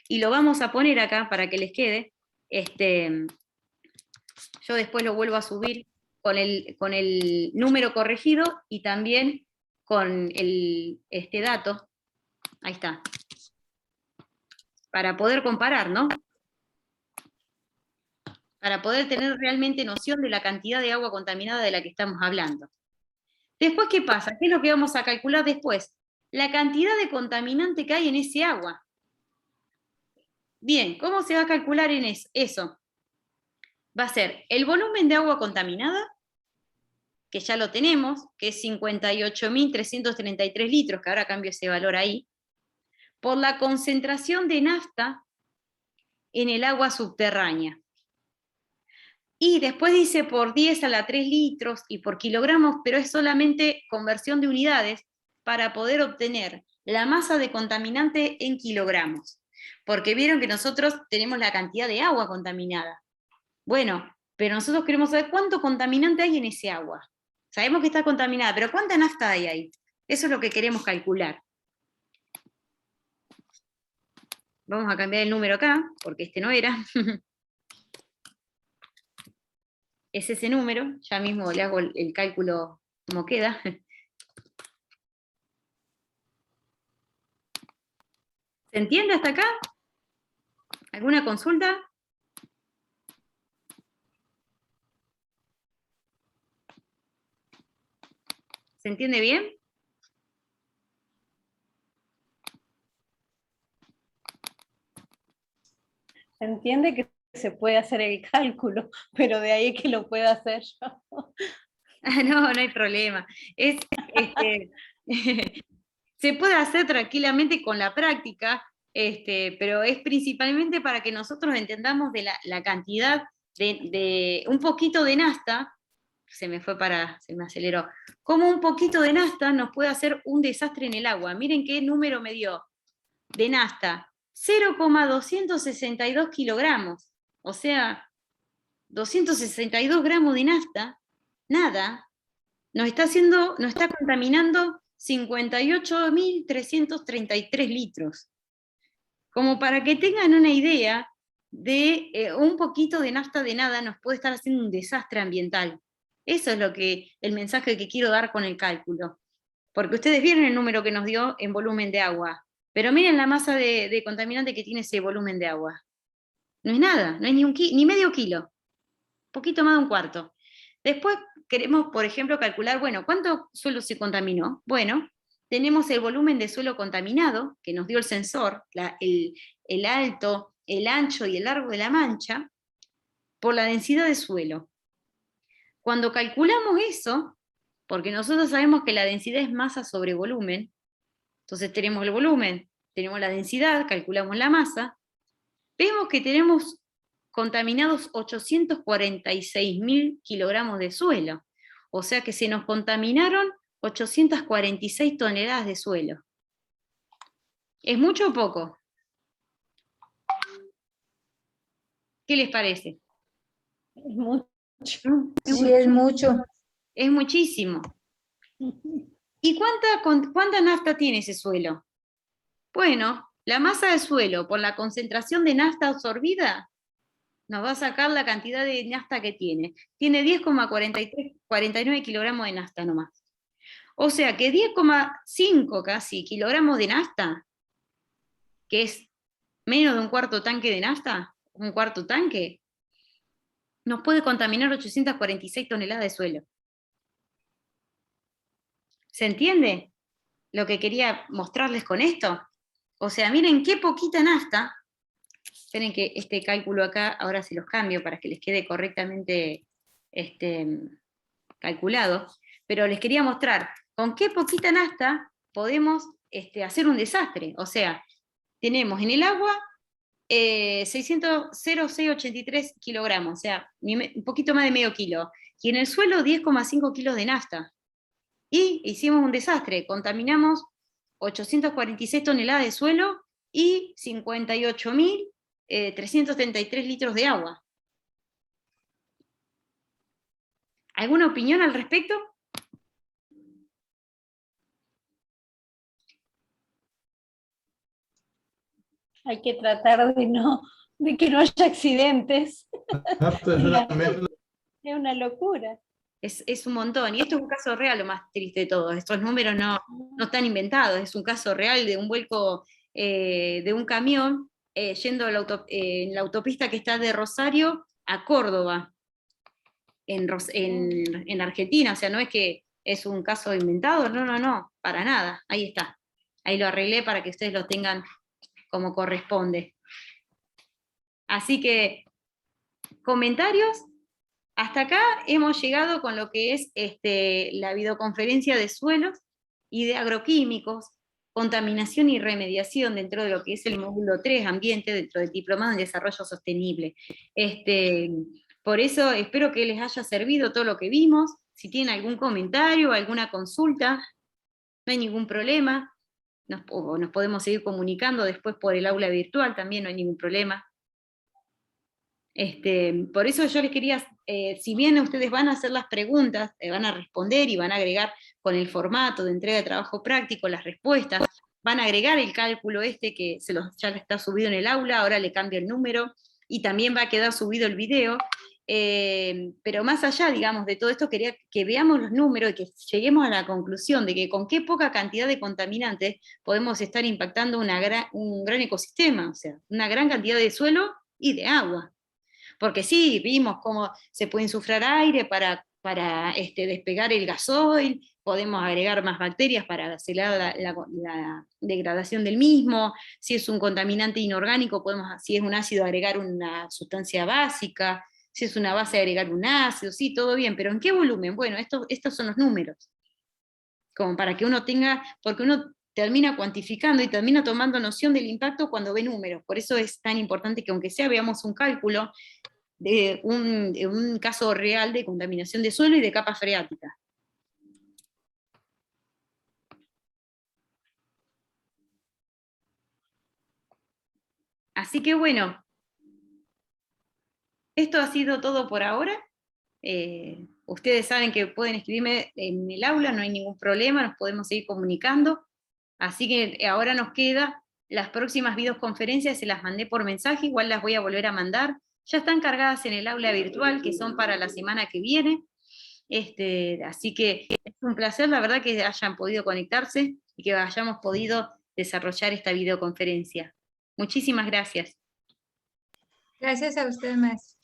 Y lo vamos a poner acá para que les quede. Yo después lo vuelvo a subir con el número corregido y también con este dato. Ahí está. Para poder comparar, ¿no? Para poder tener realmente noción de la cantidad de agua contaminada de la que estamos hablando. Después, ¿qué pasa? ¿Qué es lo que vamos a calcular después? La cantidad de contaminante que hay en ese agua. Bien, ¿cómo se va a calcular en eso? Va a ser el volumen de agua contaminada, que ya lo tenemos, que es 58.333 litros, que ahora cambio ese valor ahí, por la concentración de nafta en el agua subterránea. Y después dice por 10 a la 3 litros y por kilogramos, pero es solamente conversión de unidades para poder obtener la masa de contaminante en kilogramos. Porque vieron que nosotros tenemos la cantidad de agua contaminada. Bueno, pero nosotros queremos saber cuánto contaminante hay en ese agua. Sabemos que está contaminada, pero ¿cuánta nafta hay ahí? Eso es lo que queremos calcular. Vamos a cambiar el número acá, porque este no era. Es ese número, ya mismo le hago el cálculo como queda. ¿Se entiende hasta acá? ¿Alguna consulta? ¿Se entiende bien? Se entiende que se puede hacer el cálculo, pero de ahí que lo pueda hacer yo. No, no hay problema. Se puede hacer tranquilamente con la práctica, pero es principalmente para que nosotros entendamos de la cantidad de un poquito de nafta, se me aceleró, como un poquito de nafta nos puede hacer un desastre en el agua. Miren qué número me dio de nafta, 0,262 kilogramos, o sea, 262 gramos de nafta, nada, nos está contaminando 58.333 litros. Como para que tengan una idea de un poquito de nafta de nada nos puede estar haciendo un desastre ambiental. Eso es el mensaje que quiero dar con el cálculo. Porque ustedes vieron el número que nos dio en volumen de agua, pero miren la masa de contaminante que tiene ese volumen de agua. No es nada, no es ni medio kilo, poquito más de un cuarto. Después queremos, por ejemplo, calcular, bueno, ¿cuánto suelo se contaminó? Bueno, tenemos el volumen de suelo contaminado, que nos dio el sensor, el alto, el ancho y el largo de la mancha, por la densidad de suelo. Cuando calculamos eso, porque nosotros sabemos que la densidad es masa sobre volumen, entonces tenemos el volumen, tenemos la densidad, calculamos la masa, vemos que tenemos contaminados 846.000 kilogramos de suelo, o sea que se nos contaminaron 846 toneladas de suelo. ¿Es mucho o poco? ¿Qué les parece? Es mucho. Sí, es mucho. Es muchísimo. ¿Y cuánta nafta tiene ese suelo? Bueno, la masa del suelo por la concentración de nafta absorbida nos va a sacar la cantidad de nafta que tiene. Tiene 10,49 kilogramos de nafta nomás. O sea que 10,5 casi kilogramos de nafta, que es menos de un cuarto tanque de nafta, un cuarto tanque, nos puede contaminar 846 toneladas de suelo. ¿Se entiende lo que quería mostrarles con esto? O sea, miren qué poquita nafta. Esperen que este cálculo acá, ahora se los cambio para que les quede correctamente calculado, pero les quería mostrar con qué poquita nafta podemos hacer un desastre. O sea, tenemos en el agua 0,683 kilogramos, o sea, un poquito más de medio kilo, y en el suelo 10,5 kilos de nafta. Y hicimos un desastre, contaminamos 846 toneladas de suelo y 58.333 litros de agua. ¿Alguna opinión al respecto? Hay que tratar de que no haya accidentes. Es una locura. Es un montón, y esto es un caso real, lo más triste de todo. Estos números no están inventados, es un caso real de un vuelco de un camión yendo en la autopista que está de Rosario a Córdoba, en Argentina. O sea, no es que es un caso inventado, no, para nada. Ahí está. Ahí lo arreglé para que ustedes lo tengan como corresponde. Así que, ¿comentarios? Hasta acá hemos llegado con lo que es la videoconferencia de suelos y de agroquímicos, contaminación y remediación dentro de lo que es el módulo 3, ambiente, dentro del Diplomado en Desarrollo Sostenible. Por eso espero que les haya servido todo lo que vimos. Si tienen algún comentario, alguna consulta, no hay ningún problema. Nos podemos seguir comunicando después por el aula virtual, también no hay ningún problema. Por eso yo les quería, si bien ustedes van a hacer las preguntas, van a responder y van a agregar con el formato de entrega de trabajo práctico las respuestas, van a agregar el cálculo que ya está subido en el aula, ahora le cambio el número, y también va a quedar subido el video, pero más allá, digamos, de todo esto, quería que veamos los números y que lleguemos a la conclusión de que con qué poca cantidad de contaminantes podemos estar impactando un gran ecosistema, o sea, una gran cantidad de suelo y de agua. Porque sí, vimos cómo se puede insuflar aire para despegar el gasoil, podemos agregar más bacterias para acelerar la degradación del mismo, si es un contaminante inorgánico, si es un ácido, agregar una sustancia básica, si es una base, agregar un ácido, sí, todo bien, pero ¿en qué volumen? Bueno, estos son los números, como para que uno tenga, porque uno termina cuantificando y termina tomando noción del impacto cuando ve números. Por eso es tan importante que aunque sea veamos un cálculo de un caso real de contaminación de suelo y de capa freática. Así que bueno, esto ha sido todo por ahora. Ustedes saben que pueden escribirme en el aula, no hay ningún problema, nos podemos seguir comunicando. Así que ahora nos queda las próximas videoconferencias, se las mandé por mensaje, igual las voy a volver a mandar. Ya están cargadas en el aula virtual, que son para la semana que viene. Así que es un placer, la verdad, que hayan podido conectarse y que hayamos podido desarrollar esta videoconferencia. Muchísimas gracias. Gracias a usted, maestro.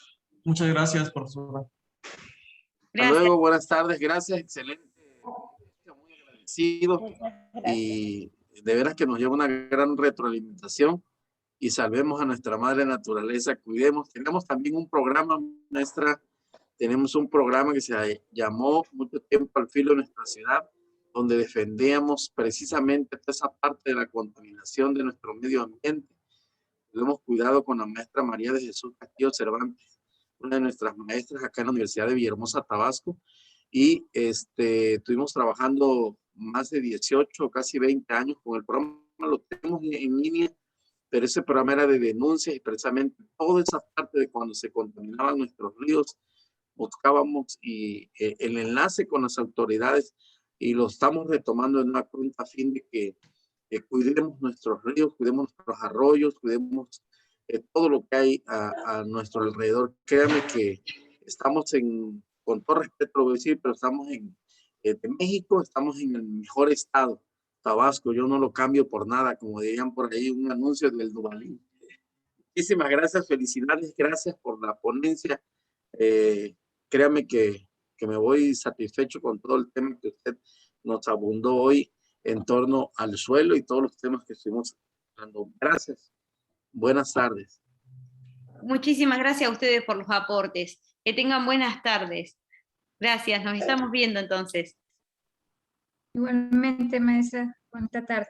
Muchas gracias, profesora. Hasta Gracias. luego, buenas tardes, gracias, excelente. Muy agradecido. Muchas gracias. Y de veras que nos lleva una gran retroalimentación y salvemos a nuestra madre naturaleza, cuidemos. Tenemos también un programa, maestra, tenemos un programa que se llamó Mucho Tiempo al Filo de Nuestra Ciudad, donde defendíamos precisamente toda esa parte de la contaminación de nuestro medio ambiente. Lo hemos cuidado con la maestra María de Jesús Castillo Cervantes, una de nuestras maestras acá en la Universidad de Villahermosa, Tabasco, y estuvimos trabajando más de 18, casi 20 años con el programa. Lo tenemos en línea, pero ese programa era de denuncias y precisamente toda esa parte de cuando se contaminaban nuestros ríos, buscábamos el enlace con las autoridades y lo estamos retomando en una cuenta a fin de que cuidemos nuestros ríos, cuidemos nuestros arroyos, cuidemos todo lo que hay a nuestro alrededor. Créanme que estamos con todo respeto lo voy a decir, pero estamos de México, estamos en el mejor estado, Tabasco. Yo no lo cambio por nada, como dirían por ahí un anuncio del Duvalín. Muchísimas gracias, felicidades, gracias por la ponencia. Créame que me voy satisfecho con todo el tema que usted nos abundó hoy en torno al suelo y todos los temas que estuvimos hablando. Gracias. Buenas tardes. Muchísimas gracias a ustedes por los aportes. Que tengan buenas tardes. Gracias, nos estamos viendo entonces. Igualmente, maestra, buena tarde.